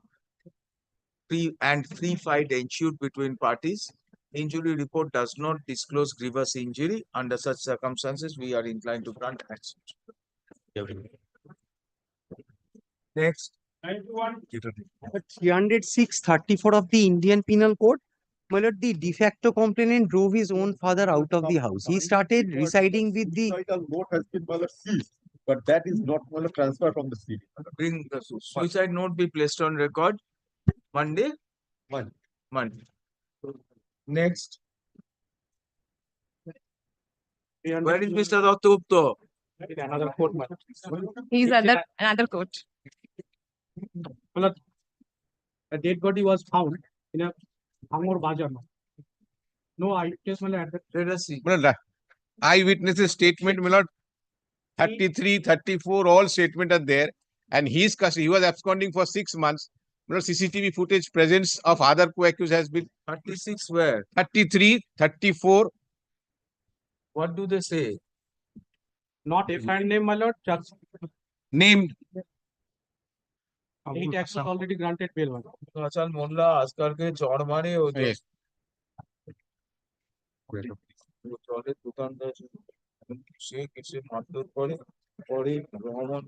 free fight ensued between parties. Injury report does not disclose grievous injury. Under such circumstances, we are inclined to grant action. Next. 306/34 of the Indian Penal Code. My lord, the de facto complainant drove his own father out of the house. He started residing with the. Suicidal note has been seized, but that is not transferred from the city. Bring the suicide note be placed on record. Monday? Monday. Next. Where is Mr. Dr. Gupta? Another court. He's at another court. A dead body was found in a Bangor Bajar. No eyewitness. Let us see. Eyewitnesses statement, my lord, 33, 34, all statement are there. And his custody, he was absconding for 6 months. My lord, CCTV footage presence of other co-accused has been 36 where? 33, 34. What do they say? Not defined name, my lord. Just named. 8 acts was already granted bail. Achal Molla আজকাল के চড় মারে ও চলে দোকানদার সে কিছু মারধর করে পরে Rahman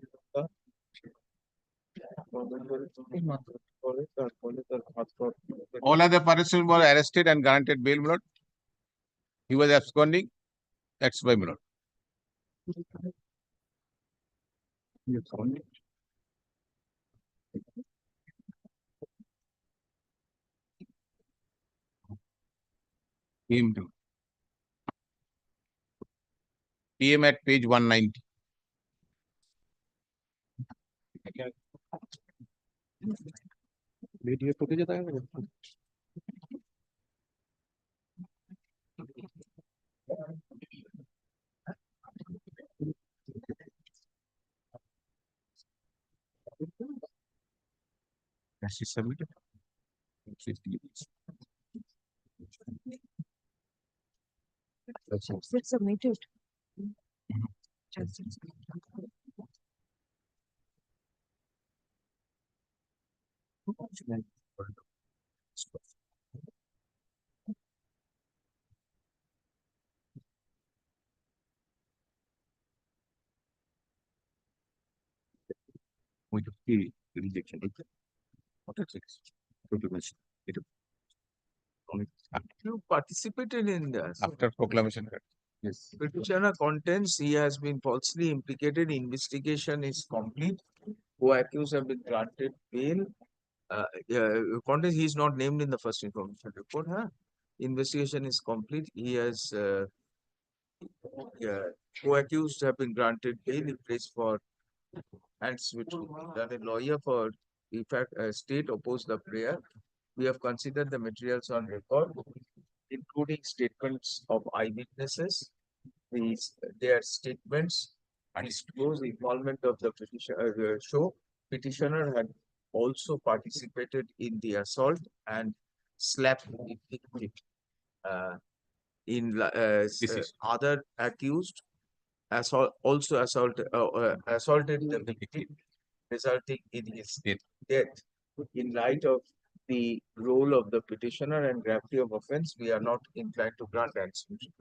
All other persons were arrested and granted bail, my lord. He was absconding. That's why, my lord. PM at page 190. Video टूटे जाता है Has she submitted? It's submitted. Rejection. What is it? You participated in this. After proclamation. Yes. Petitioner contends he has been falsely implicated. Investigation is complete. Co-accused have been granted bail. Contents he is not named in the first information report. Huh? Investigation is complete. He has co-accused have been granted bail in place for and switch. That a lawyer for in fact state opposed the prayer. We have considered the materials on record, including statements of eyewitnesses. Their statements disclose the involvement of the show. Petitioner had also participated in the assault and slapped the victim. Other accused also assaulted the victim, resulting in his death. In light of the role of the petitioner and gravity of offense, we are not inclined to grant absolution.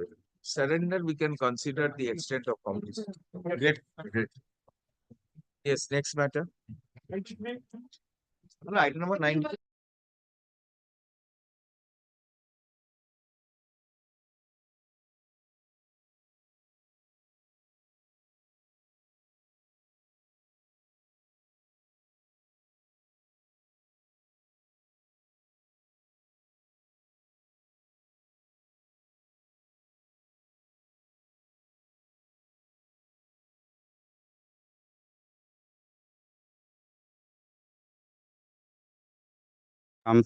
Surrender, we can consider the extent of complicity. Great. Yes, next matter. Item number 9.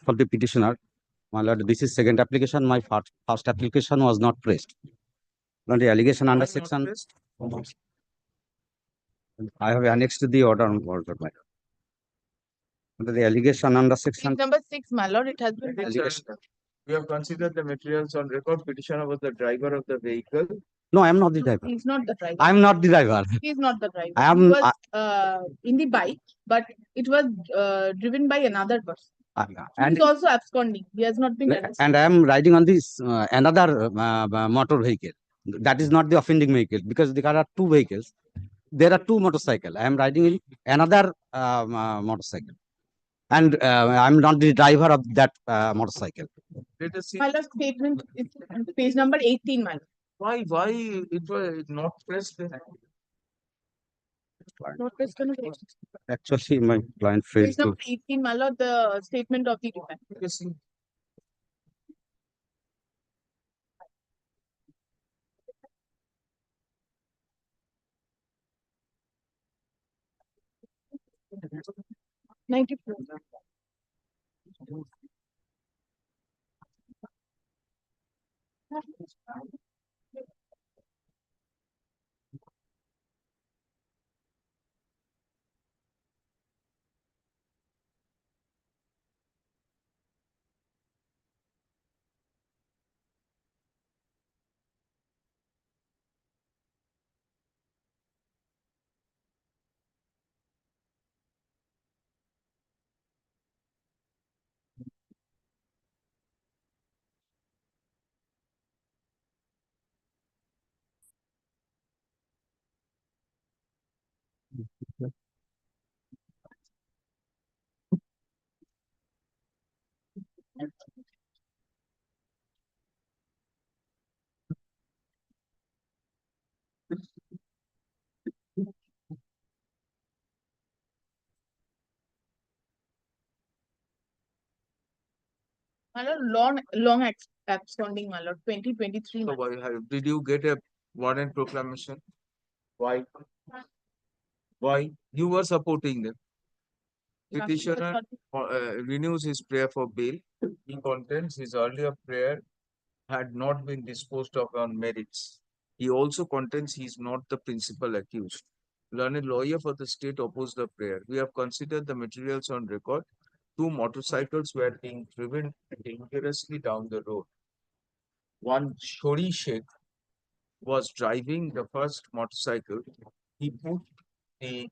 For the petitioner, my lord, this is second application. My first application was not pressed. Now the allegation under section. I have annexed the order on board, my lord. Under the allegation under section. Number 6, my lord, it has been. We have considered the materials on record. Petitioner was the driver of the vehicle. No, I am not the driver. He's not the driver. I am not the driver. He's not the driver. I am. He was in the bike, but it was driven by another person. And He's also absconding. He has not been arrested. and I am riding on this another motor vehicle. That is not the offending vehicle because there are two vehicles. There are two motorcycles. I am riding in another motorcycle, and I am not the driver of that motorcycle. Let us see. My last statement is page number 18, my lord. Why it was not pressed? Not pressed on the Actually, my client failed page to. number 18, my lord, the statement of the defense. Yes. $94. My lord, long absconding, my lord, 2023. So did you get a warrant proclamation? Why? Why? You were supporting them. Petitioner renews his prayer for bail. He contends his earlier prayer had not been disposed of on merits. He also contends he is not the principal accused. Learned lawyer for the state opposed the prayer. We have considered the materials on record. Two motorcycles were being driven dangerously down the road. One Shori Sheikh was driving the first motorcycle. He put the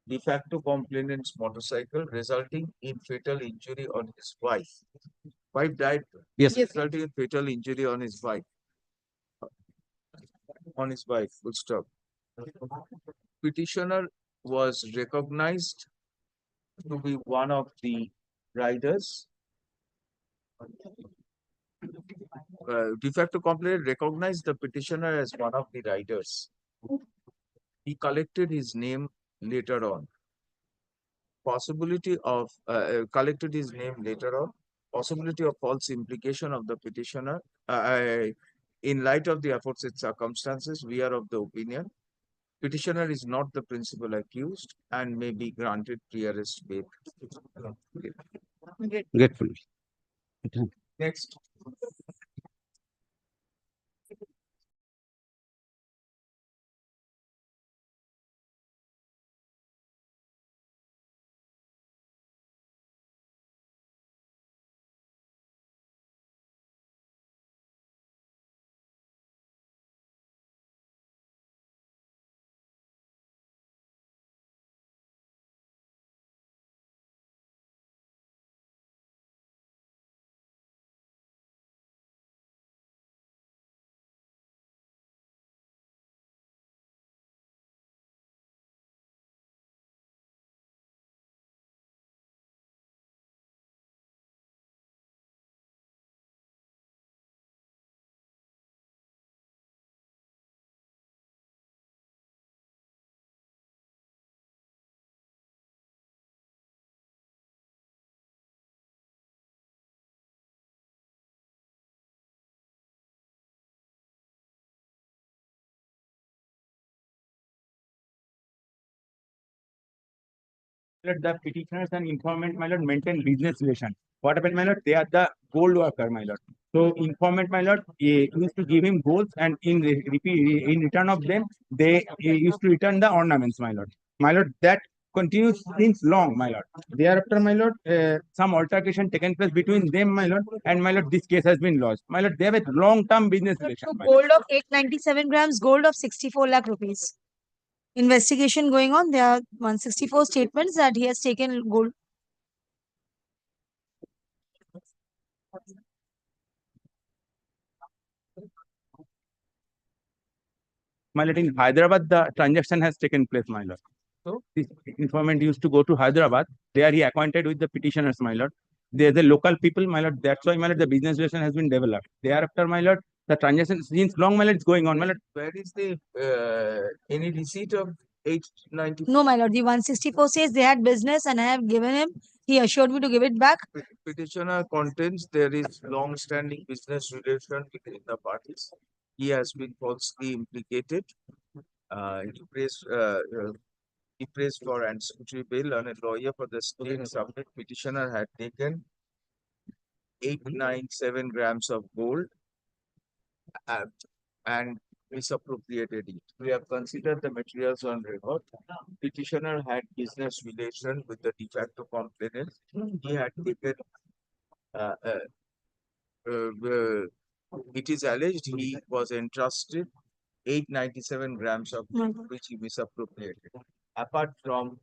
de facto complainant's motorcycle, resulting in fatal injury on his wife. Wife died. Yes. Resulting in fatal injury on his wife. Full stop. Petitioner was recognized to be one of the riders. De facto complainant recognized the petitioner as one of the riders. He collected his name later on. Possibility of false implication of the petitioner. In light of the aforesaid circumstances, we are of the opinion petitioner is not the principal accused and may be granted pre-arrest bail. Grateful. Next. The petitioners and informant, my lord, maintain business relation. What happened, my lord? They are the gold worker, my lord. So informant, my lord, used to give him golds, and in return of them, they used to return the ornaments, my lord. My lord, that continues since long, my lord. Thereafter, my lord, some altercation taken place between them, my lord, and my lord, this case has been lost. My lord, they have a long-term business relation. So my lord. gold of 897 grams, gold of 64 lakh rupees. Investigation going on. There are 164 statements that he has taken gold. My lord, in Hyderabad, the transaction has taken place, my lord. So this informant used to go to Hyderabad. There he acquainted with the petitioners, my lord. They are the local people, my lord. That's why, my lord, the business relation has been developed. Thereafter, my lord, the transaction since long, my lord, is going on, my lord. Where is the any receipt of 890? No, my lord. The 164 says they had business and I have given him. He assured me to give it back. Petitioner contends there is long-standing business relation between the parties. He has been falsely implicated. He praised for anticipatory bail and a lawyer for the state subject. Petitioner had taken 897 grams of gold and misappropriated it. We have considered the materials on record. Petitioner had business relation with the de facto complainant. He had taken it is alleged he was entrusted 897 grams of gold, which he misappropriated. Apart from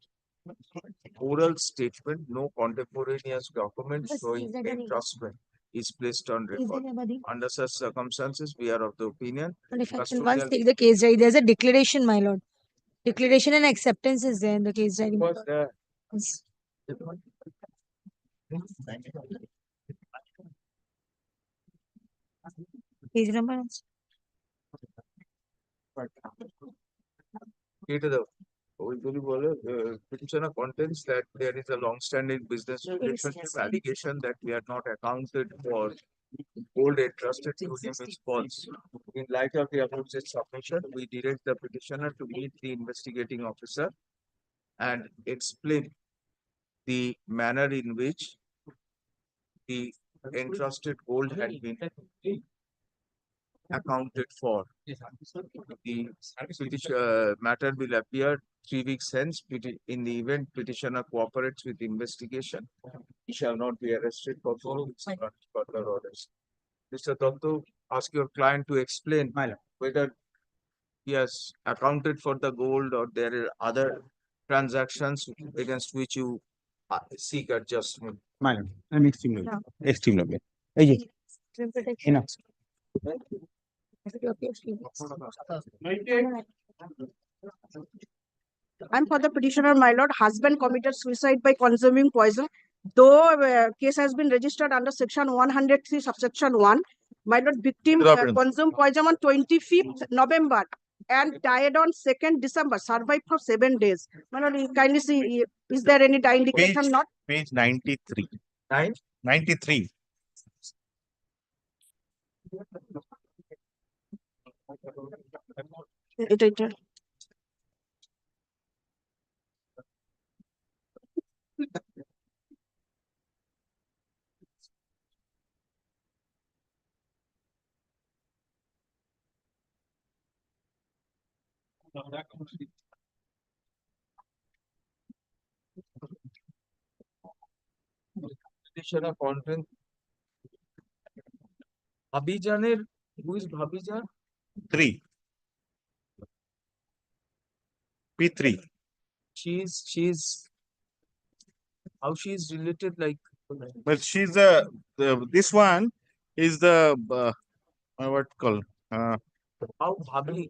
oral statement, no contemporaneous document showing entrustment is placed on record. Under such circumstances, we are of the opinion. Once take the case diary. There's a declaration, my lord. Declaration and acceptance is there in the case diary. Yes. Page number. ওইগুলি বলে petitioner contends that there is a long-standing business relationship allegation that we are not accounted for gold entrusted to him is false. In light of the aforesaid submission, we direct the petitioner to meet the investigating officer and explain the manner in which the entrusted gold had been accounted for. The matter will appear 3 weeks hence. In the event petitioner cooperates with the investigation, he shall not be arrested for further orders. Mr. Dotto, ask your client to explain whether he has accounted for the gold or there are other transactions against which you seek adjustment. My lord, I'm extremely. Enough. I'm for the petitioner, my lord. Husband committed suicide by consuming poison. Though case has been registered under section 103 subsection 1, my lord, victim consumed poison on 25th November and died on 2nd December, survived for 7 days. My lord, you kindly see, is there any indication not? Page 93. 93. It. Petitioner content. Abhijaner, who is Bhabijan? 3. P3. She's how she is related, like. Well, she's this one is the what called How Bhabi,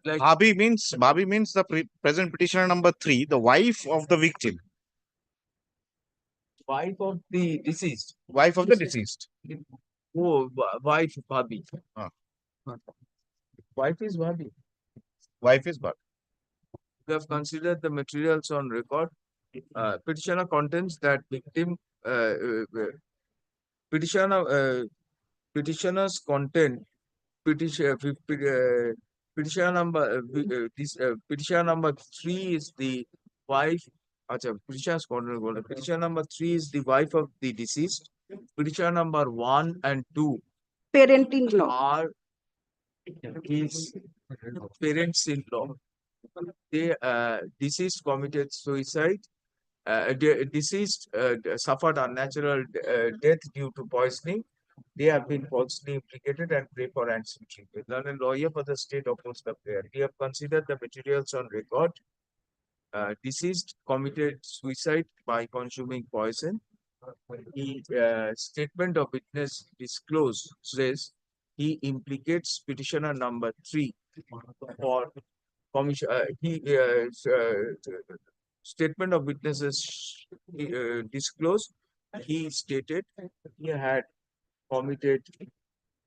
like. Bhabi means the present petitioner number 3, the wife of the victim. Wife of the deceased. Wife of the deceased. Oh, wife Bhabi. Wife is Bhabi. Wife is Bhabi. We have considered the materials on record. Petitioner contends that victim petitioner's content petitioner number 3 is the wife. Petitioner's content. Petitioner number 3 is the wife of the deceased. Petitioner number 1 and 2 Parent-in-law are his parents-in-law. They deceased committed suicide. Deceased suffered unnatural death due to poisoning. They have been falsely implicated and pray for ransom treatment. Learned lawyer for the state opposed the prayer. We have considered the materials on record. Deceased committed suicide by consuming poison. The statement of witness disclosed says he implicates petitioner number 3 for commission. Statement of witnesses disclosed. He stated he had committed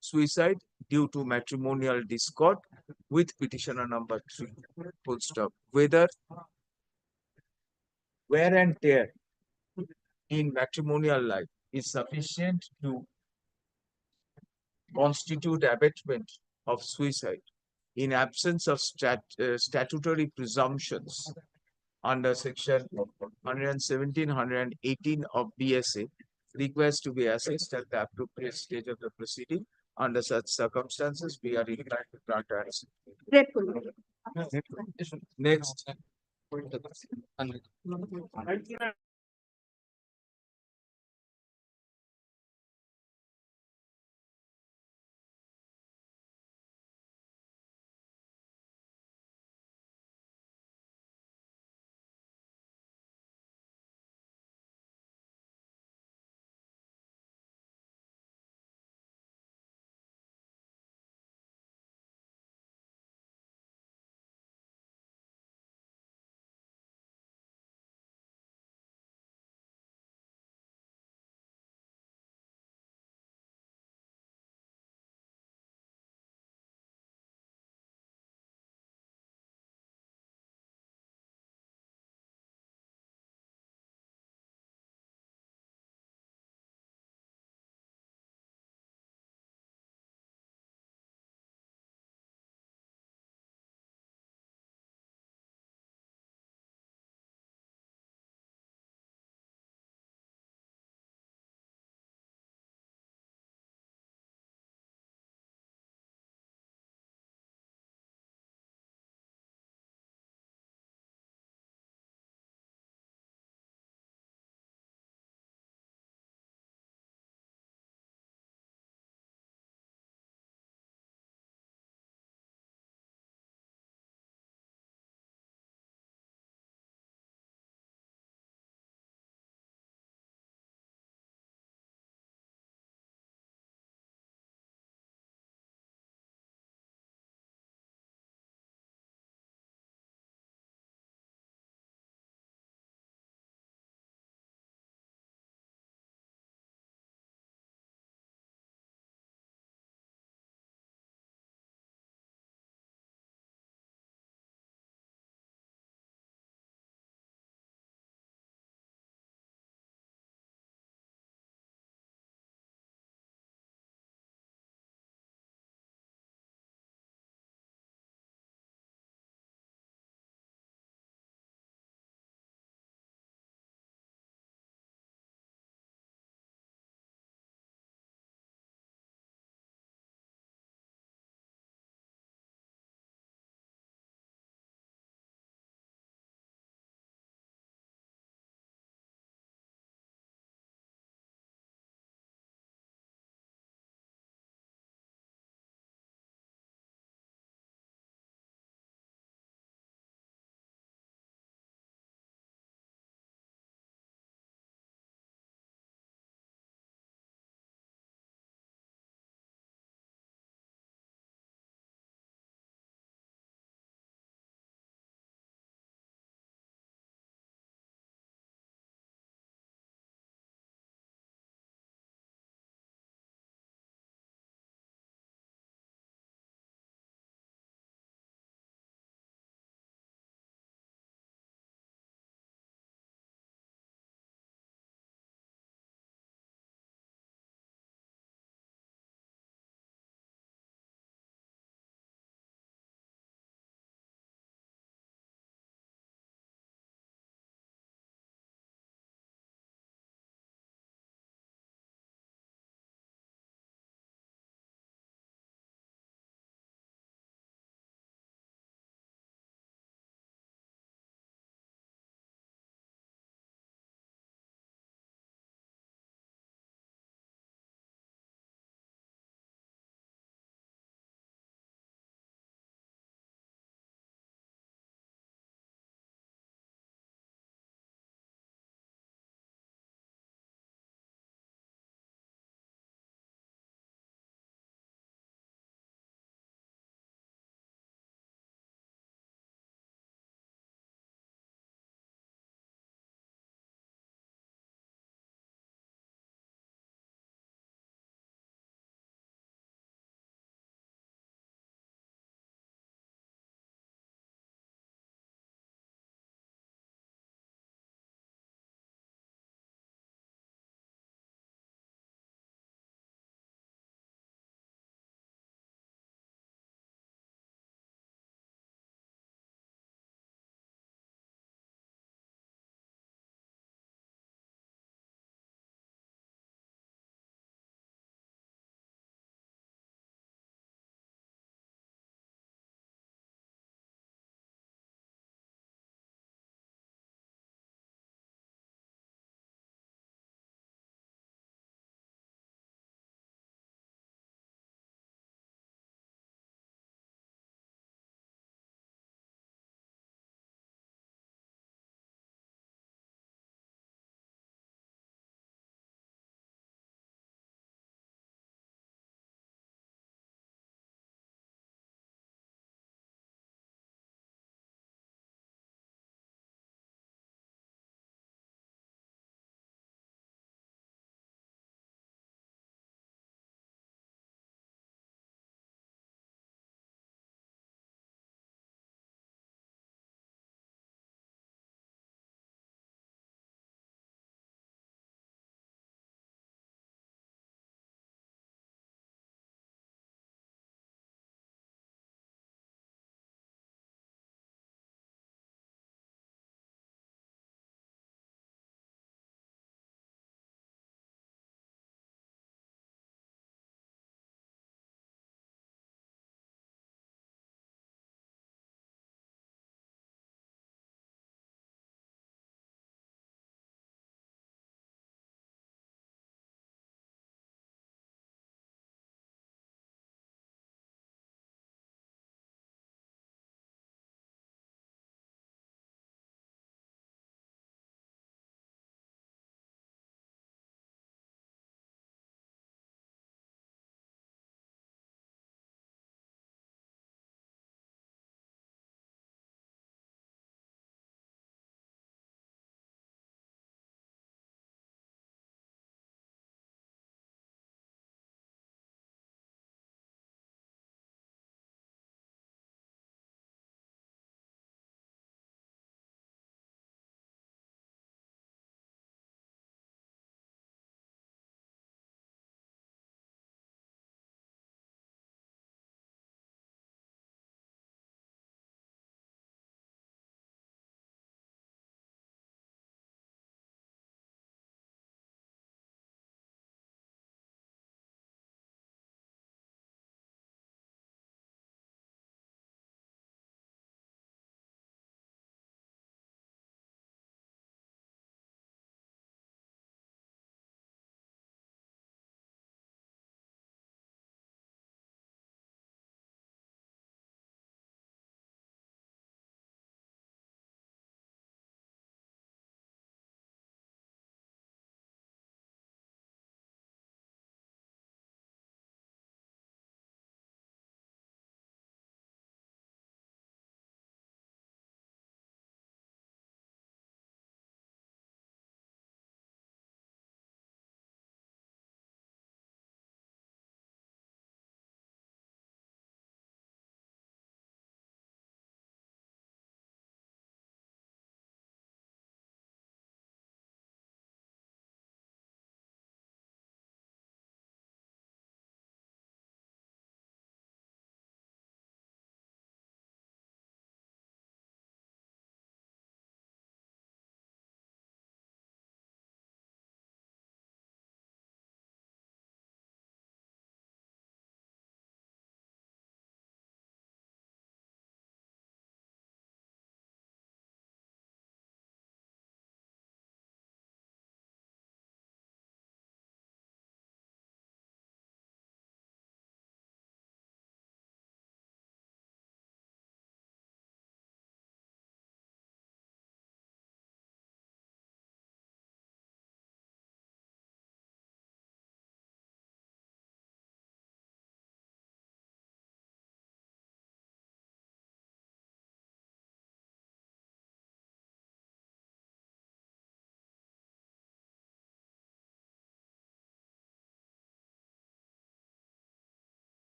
suicide due to matrimonial discord with petitioner number 3. Full stop. Whether wear and tear in matrimonial life is sufficient to constitute abatement of suicide in absence of statutory presumptions under section 117, 118 of BSA, request to be assessed at the appropriate stage of the proceeding. Under such circumstances, we are inclined to grant answer. Next.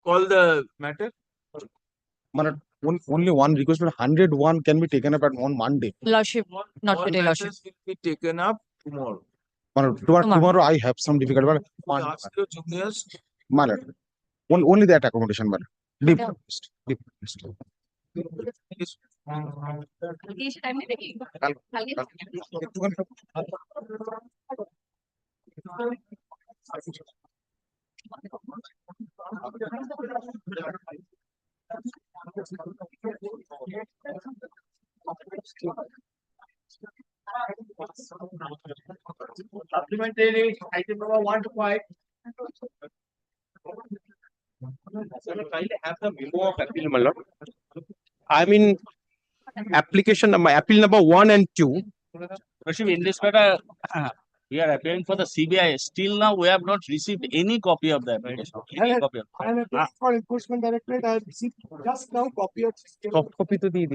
Call the matter. Only one request, but 101 can be taken up on Monday. Lordship, not All today, Lordship. matters will be taken up tomorrow. Tomorrow I have some difficulty, but You ask your juniors. my lord. Only that accommodation, my lord. Deep request, deep request. Supplementary item number 1 to 5. Kindly have the memo of appeal, my lord. I mean, application number, appeal number 1 and 2. Worship, in this matter, we are appearing for the CBI. Still now, we have not received any copy of the application. Any copy of I am applying for enforcement directorate. I have received just now copy of. Soft copy to the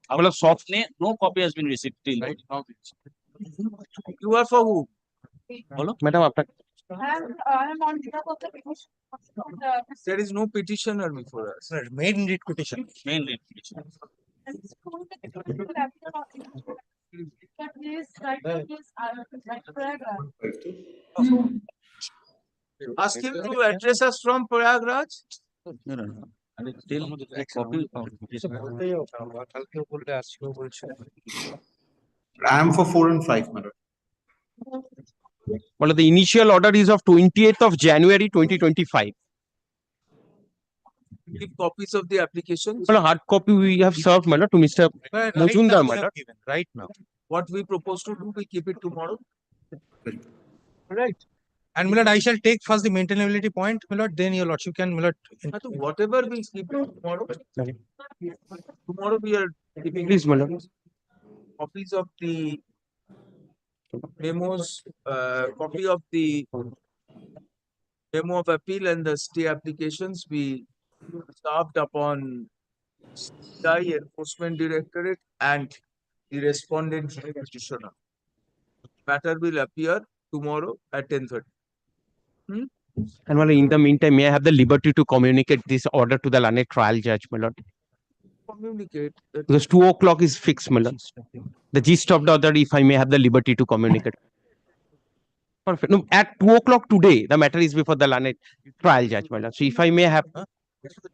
our soft name, no copy has been received till now. You are for who? Madam, after I am on behalf of the petition. There is no petitioner before us. main indeed petition. Main lead petition. But please try to please paragraph. Ask him to address us from Prayagraj. No. And still a copy of I am for 4 and 5, madam. Well, the initial order is of 28th of January 2025. Give copies of the applications. Well, a hard copy we have served, my lord, to Mr. Mujumdar, my lord. Right now. What we propose to do, we keep it tomorrow. Right. And my lord, I shall take first the maintainability point, my lord, then your lordship can, my lord. Whatever we keep it tomorrow. Tomorrow we are keeping Please, my lord. copies of the memos, copy of the memo of appeal and the stay applications we served upon CI Enforcement Directorate and the respondent petitioner. Matter will appear tomorrow at 10:30. And well, in the meantime, may I have the liberty to communicate this order to the learned trial judge, my lord? Communicate. That Because 2 o'clock is fixed, my lord. The gist of the order, if I may have the liberty to communicate. Perfect. No, at 2 o'clock today, the matter is before the learned trial judge, my lord. So if I may have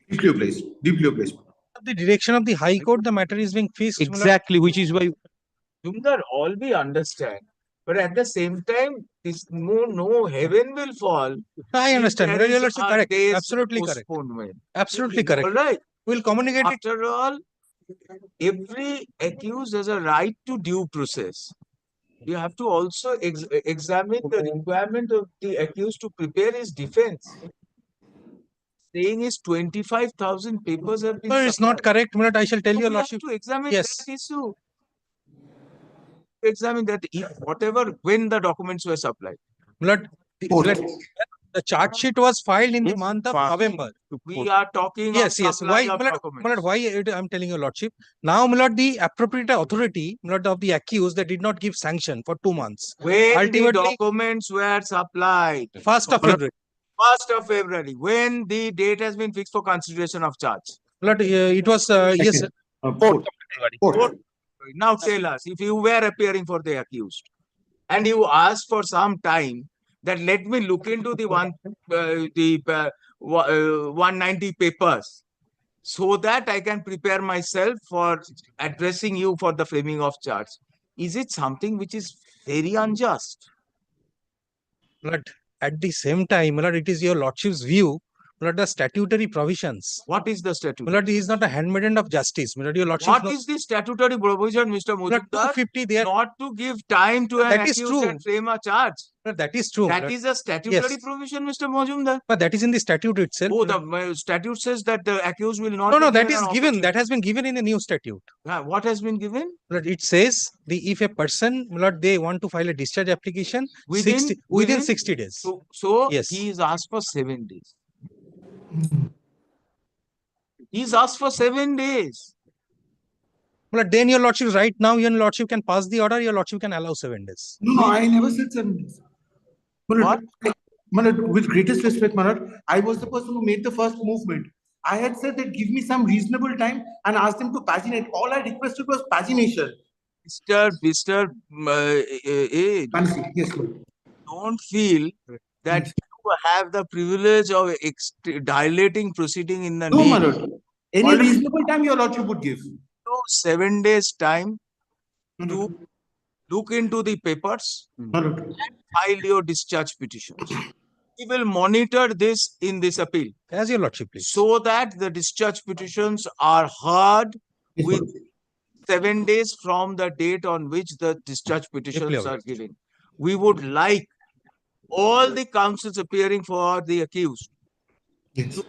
Deeply placed. Deeply placed. The direction of the High Court, the matter is being fixed. my lord. exactly, which is why Jumdar, all we understand. But at the same time, this no heaven will fall. I understand. There Your is lordship, a correct. day's Absolutely correct. postponement. Absolutely correct. All right. We'll communicate it. After all, every accused has a right to due process. You have to also examine the requirement of the accused to prepare his defense. Saying is 25,000 papers have been. No, it's not correct, my lord. I shall tell So your we have lordship. to examine Yes. that issue. Examine that if whatever when the documents were supplied. Blood, the charge sheet was filed in the month of November. We are talking Yes, of yes. supply Why, of my lord, documents. why I'm telling your lordship. Now, my lord, the appropriate authority, my lord, of the accused, they did not give sanction for 2 months. When the Ultimately, documents were supplied. 1st of February. 1st of February, when the date has been fixed for consideration of charge. Lord, it was, yes. Now tell us, if you were appearing for the accused and you asked for some time that let me look into the 190 papers so that I can prepare myself for addressing you for the framing of charge. Is it something which is very unjust? But at the same time, my lord, it is your lordship's view, my lord, the statutory provisions. What is the statute? My lord, he is not a handmaiden of justice. My lord, your lordship. What is the statutory provision, Mr. Mujumdar? 250 there. Not to give time to an That is accused true. and frame a charge. That is true. That is a statutory Yes. provision, Mr. Mujumdar. But that is in the statute itself. Oh, the statute says that the accused will not. No, be that given is an given. That has been given in a new statute. What has been given? Lord, it says if a person, Lord, they want to file a discharge application Within 60 days. So Yes. he is asked for 7 days. He's asked for 7 days. But then your lordship, right now, your lordship can pass the order, your lordship can allow 7 days. No, I never said 7 days. What? My lord, with greatest respect, my lord, I was the person who made the first movement. I had said that give me some reasonable time and asked them to paginate. All I requested was pagination. Mr. Manasi, yes, Lord. Don't feel that you have the privilege of dilating proceeding in the No, my name. lord. Any Already reasonable time your lordship would give. 7 days time to look into the papers My lord. and file your discharge petitions. We will monitor this in this appeal. As your lordship, please. So that the discharge petitions are heard with 7 days from the date on which the discharge petitions are given. We would like all the counsels appearing for the accused to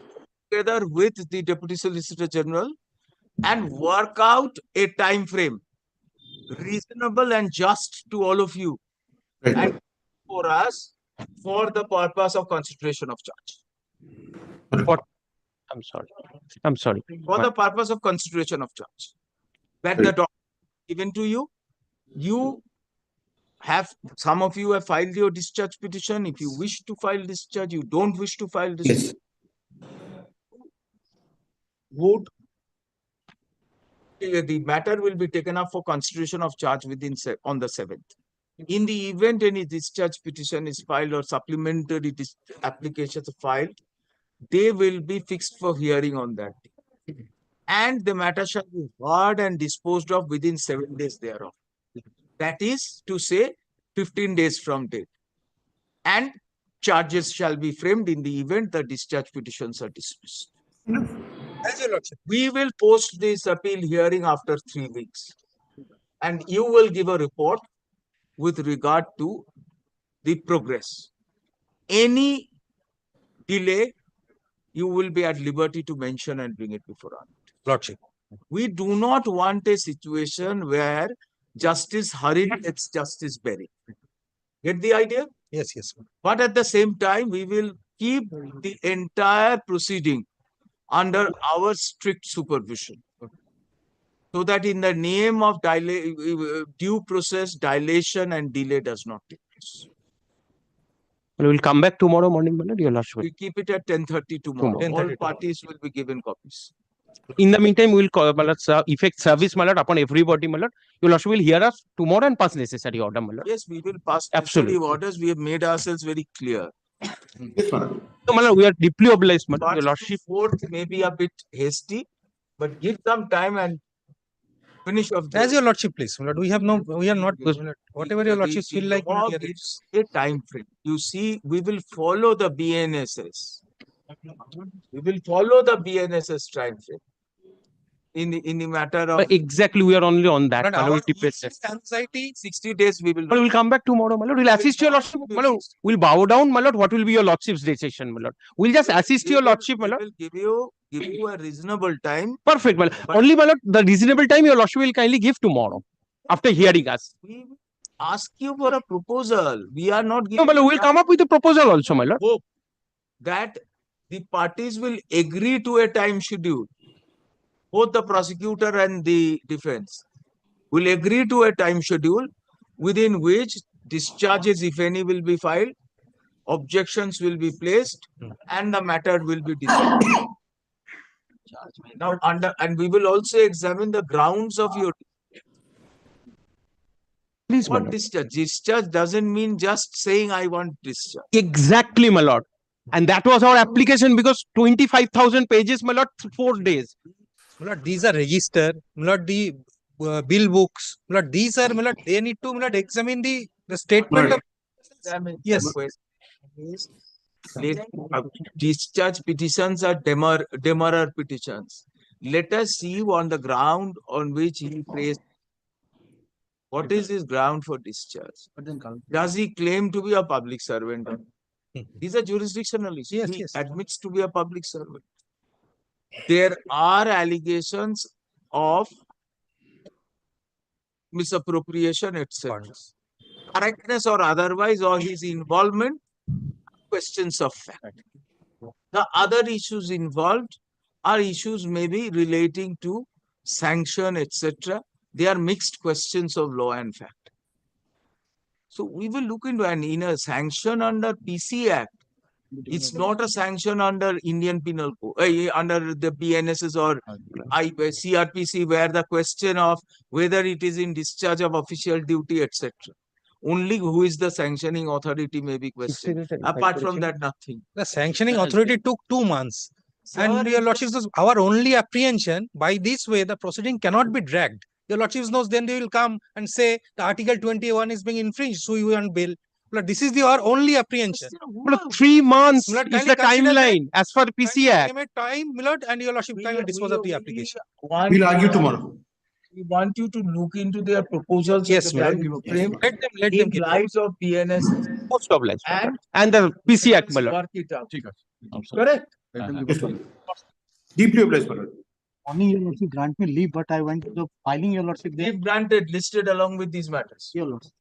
together with the Deputy Solicitor General and work out a time frame reasonable and just to all of you and for us for the purpose of consideration of charge. I'm sorry. I'm sorry. For the purpose of consideration of charge. That the document given to you, you have, some of you have filed your discharge petition. If you wish to file discharge, you don't wish to file discharge. Would the matter will be taken up for consideration of charge within on the 7th. In the event any discharge petition is filed or supplementary applications are filed, they will be fixed for hearing on that day. And the matter shall be heard and disposed of within 7 days thereof. That is to say 15 days from date. And charges shall be framed in the event the discharge petitions are dismissed. As your lordship. We will post this appeal hearing after 3 weeks. And you will give a report with regard to the progress. Any delay, you will be at liberty to mention and bring it before us. Lordship. We do not want a situation where justice hurried gets justice buried. Get the idea? Yes, yes. But at the same time, we will keep the entire proceeding under our strict supervision. So that in the name of due process, dilation and delay does not take place. We will come back tomorrow morning, my lord, your lordship. We keep it at 10:30 tomorrow. 10:30 All parties will be given copies. In the meantime, we will call, my lord, effect service, my lord, upon everybody, my lord. Your lordship will hear us tomorrow and pass necessary order, my lord. Yes, we will pass Absolutely. necessary orders. We have made ourselves very clear. So, my lord, we are deeply obliged, my lord. Your lordship. Fourth may be a bit hasty, but give some time and finish off. As your lordship, please. My lord, we are not, whatever your lordship feel like. The law gives a time frame. You see, we will follow the BNSS. We will follow the BNSS time frame. In the matter of Exactly, we are only on that. But My lord, our anxiety, 60 days we will. But we'll come back tomorrow, my lord. We'll assist your lordship, my lord. We'll bow down, my lord. What will be your lordship's decision, my lord? We'll just assist your lordship, my lord. We will give you a reasonable time. Perfect, my lord. Only, my lord, the reasonable time your lordship will kindly give tomorrow after hearing us. We will ask you for a proposal. We are not No, giving. my lord, we'll come up with a proposal also, my lord. Hope that the parties will agree to a time schedule. Both the prosecutor and the defense will agree to a time schedule within which discharges, if any, will be filed, objections will be placed, and the matter will be decided. Now, and we will also examine the grounds of your. Please, my what lord. discharge? Discharge doesn't mean just saying I want discharge. Exactly, my lord. And that was our application because 25,000 pages, my lord, 4 days. My lord, these are registered. My lord, the bill books. My lord, these are, my lord, they need to, my lord, examine the statement of. Yes. Discharge petitions are demurrer petitions. Let us see on the ground on which he praised. What is his ground for discharge? Does he claim to be a public servant? These are jurisdictional issues. He admits to be a public servant. There are allegations of misappropriation, etc. Correctness or otherwise, or his involvement, questions of fact. The other issues involved are issues maybe relating to sanction, etc. They are mixed questions of law and fact. So we will look into, and in a sanction under PC Act, It's not a sanction under Indian Penal Code, under the BNSS or CRPC, where the question of whether it is in discharge of official duty, etc. Only who is the sanctioning authority may be questioned. Apart from that, nothing. The sanctioning authority took 2 months. And Sir, your lordship, our only apprehension by this way, the proceeding cannot be dragged. Your lordship knows then they will come and say the Article 21 is being infringed, so you want bail. But this is our only apprehension. 3 months Milord, is kindly the consider that. timeline as per PC Act. Estimate time, Milord, and your lordship kindly dispose of the application. We'll argue tomorrow. We want you to look into their proposals. Yes, at the Milord. time you frame Let them in give light of BNS Most obliged. and the PC Act, my lord. work it out. Correct? Yes, my lord. Deeply obliged, my lord. Only your lordship grant me leave, but I went to the filing your lordship there. If granted, listed along with these matters. Your lordship.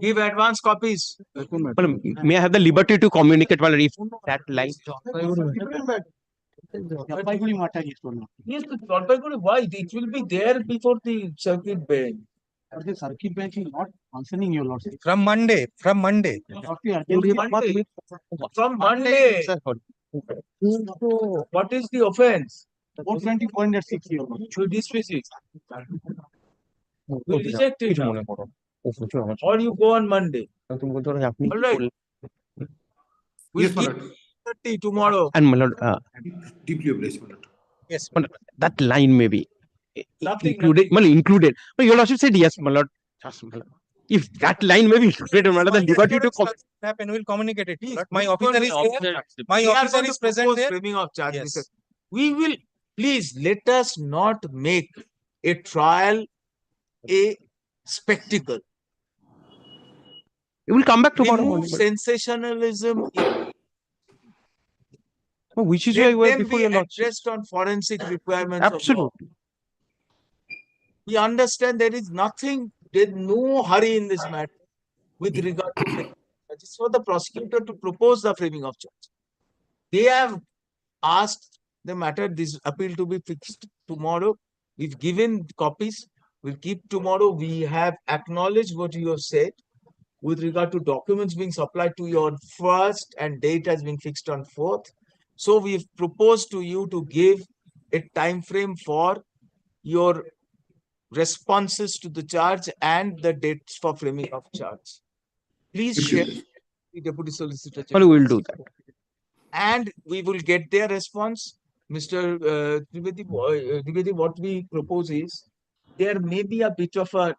Give advance copies. Well, may I have the liberty to communicate while if that line? Yes, the Jalpaiguri, why? It will be there before the circuit bench. But the circuit bench is not answering your lordship. From Monday. From Monday. So, what is the offense? 420.6 your lordship. Should dismiss it. We reject it now. Or you go on Monday. All right. We'll Yes, my keep lord. 30 tomorrow. And my lord, Deeply obliged, my lord. Yes. that line may be Nothing, included. Well, included. But your lordship said yes, my lord. Yes, my lord. If that line may be included, my lord, the liberty to Happen, we'll communicate it. Please, My we're officer going is to there. object. My We are officer going to is present propose there. framing of charge, Yes. Mr. We will, please let us not make a trial a spectacle. It will come back tomorrow Remove morning. sensationalism. Which is Let why them before be your lordship. addressed on forensic requirements of law. Absolutely. We understand there is nothing, there is no hurry in this matter with regard to framing of charge. It's for the prosecutor to propose the framing of charge. They have asked the matter, this appeal to be fixed tomorrow. We've given copies. We'll keep tomorrow. We have acknowledged what you have said with regard to documents being supplied to you on 1st and date has been fixed on 4th. So we've proposed to you to give a time frame for your responses to the charge and the dates for framing of charge. Please share the Deputy Solicitor Well, General. we'll do that. And we will get their response. Mr. Trivedi, what we propose is there may be a bit of a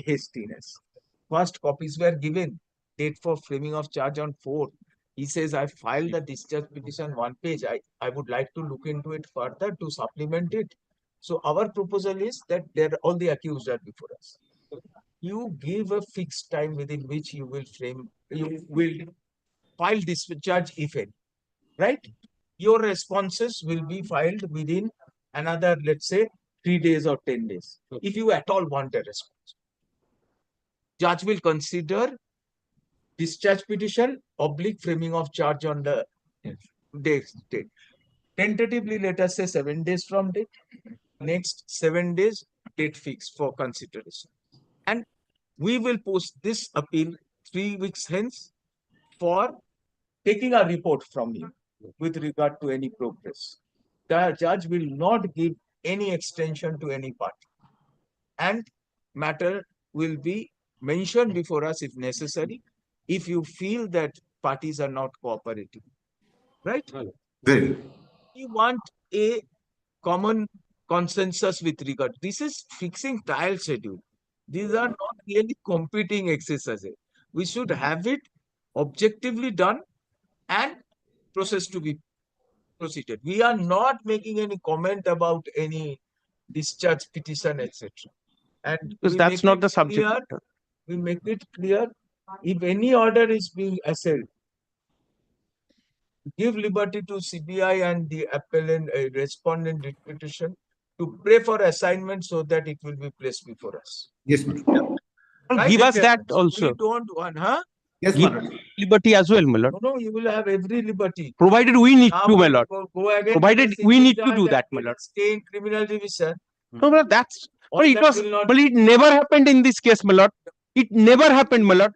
hastiness. First copies were given, date for framing of charge on 4th. He says, I filed the discharge petition 1 page. I would like to look into it further to supplement it. So our proposal is that all the accused are before us. You give a fixed time within which you will file discharge if any, right? Your responses will be filed within another, let's say, 3 days or 10 days. If you at all want a response. Judge will consider discharge petition / framing of charge on the date. Tentatively, let us say 7 days from date. Next 7 days, date fixed for consideration. And we will post this appeal 3 weeks hence for taking a report from you with regard to any progress. The judge will not give any extension to any party. And matter will be mentioned before us if necessary, if you feel that parties are not cooperating. Right? Very. We want a common consensus with regard. This is fixing trial schedule. These are not really competing exercises. We should have it objectively done and process to be proceeded. We are not making any comment about any discharge petition, etc. And Because that's not the subject matter. We make it clear if any order is being assailed, give liberty to CBI and the appellant respondent petition to pray for assignment so that it will be placed before us. Yes, madam. Right? Give us that also. We don't want, huh? Yes, Give madam. liberty as well, my lord. No, you will have every liberty. Provided we need Now to, my we lord. go again to Provided the we CBI need to do judge that, and my lord. stay in criminal division. No, but that's. All But it that was. will not- But it never happened in this case, my lord. It never happened, my lord.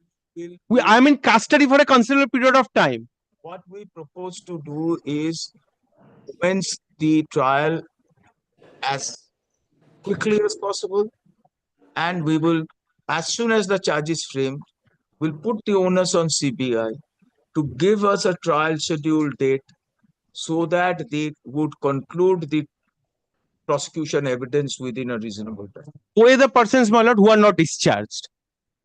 I'm in custody for a considerable period of time. What we propose to do is commence the trial as quickly as possible, and we will, as soon as the charge is framed, we'll put the onus on CBI to give us a trial schedule date so that they would conclude the prosecution evidence within a reasonable time. Who are the persons, my lord, who are not discharged?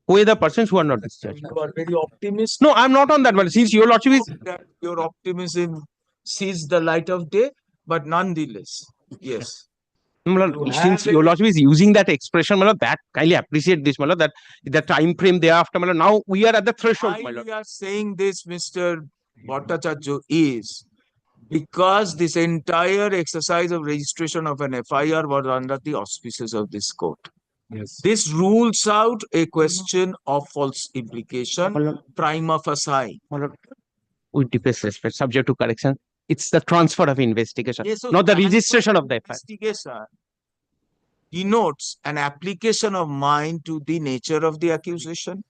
Who are the persons who are not discharged? You are very optimistic. No, I'm not on that one. Since your lordship is That your optimism sees the light of day, but nonetheless, yes. my lord, since your lordship is using that expression, my lord, that kindly appreciate this, my lord, that the time frame thereafter, my lord. Now we are at the threshold, my Why lord. we are saying this, Mr. Bhattacharya, is because this entire exercise of registration of an FIR was under the auspices of this court. Yes. This rules out a question of false implication, prima facie. With deepest respect, subject to correction, it's the transfer of investigation, Yes, so not the transfer registration of of the FIR. investigation denotes an application of mind to the nature of the accusation,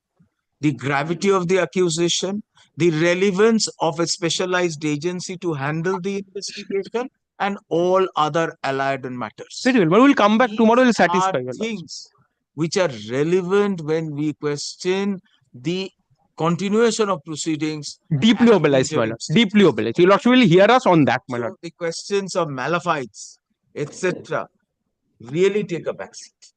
the gravity of the accusation, the relevance of a specialized agency to handle the investigation, and all other allied matters. Very well, but we'll come back tomorrow, we'll These satisfy are you. things which are relevant when we question the continuation of proceedings. Deeply and obliged, my interim lord. status. Deeply obliged. Your lordship will hear us on that, my lord. So the questions of malefites, etc., really take a backseat.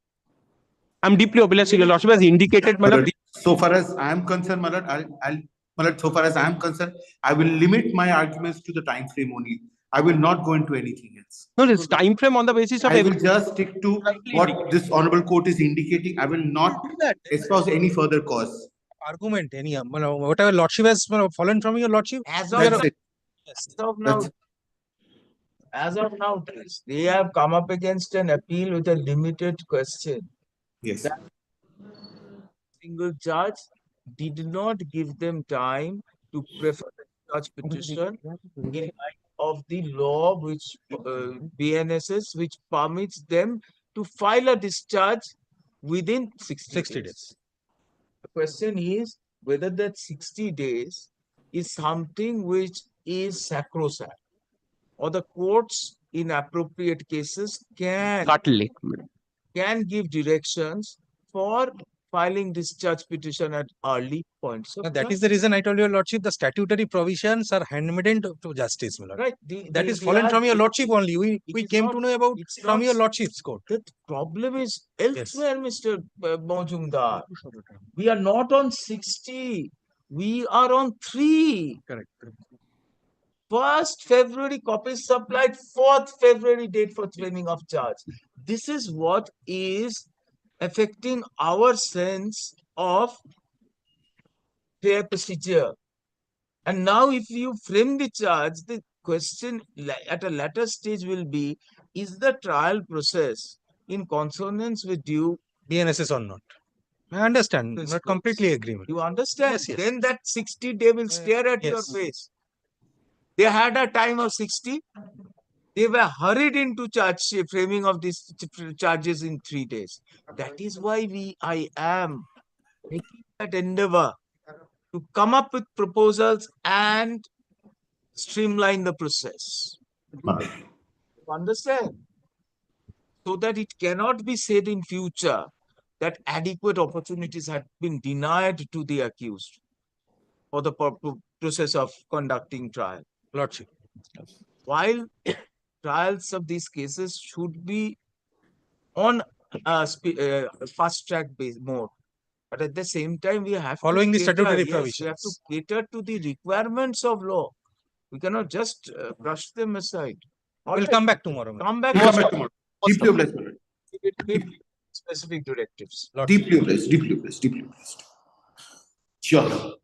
I'm deeply obliged. Your lordship has indicated, my lord. So far as I am concerned, my lord, my lord, so far as I am concerned, I will limit my arguments to the time frame only. I will not go into anything else. No, this time frame on the basis of I will just stick to what this honorable court is indicating. I will not espouse any further cause. Argument, any, whatever lordship has fallen from your lordship. As we of, are- it. As of now, they have come up against an appeal with a limited question. Yes. That single judge did not give them time to prefer the judge petition in light of the law which BNSS, which permits them to file a discharge within 60 days. The question is whether that 60 days is something which is sacrosanct, or the courts in appropriate cases can give directions for filing discharge petition at early points of That time. is the reason I told your lordship the statutory provisions are handmaiden to justice, my lord. Right. That is fallen from your lordship only. We came to know about from your lordship's court. The problem is elsewhere, Mr. Majumdar. We are not on 60. We are on 3. Correct. 1st February copies supplied, 4th February date for framing of charge. This is what is affecting our sense of fair procedure. And now if you frame the charge, the question at a later stage will be, is the trial process in consonance with due BNSS or not? I understand. Not completely agree. You understand? Yes, yes. Then that 60 day will stare at your face. They had a time of 60. They were hurried into framing of these charges in 3 days. That is why I am making that endeavor to come up with proposals and streamline the process. You understand? So that it cannot be said in future that adequate opportunities had been denied to the accused for the process of conducting trial. Lordship. While trials of these cases should be on fast track mode, but at the same time we have Following to the cater, statutory yes, we have to provisions. cater to the requirements of law. We cannot just brush them aside. We'll come back tomorrow. Come back tomorrow. Deeply obliged, my lord. with specific directives. Deeply obliged, deeply obliged, deeply obliged. Sure.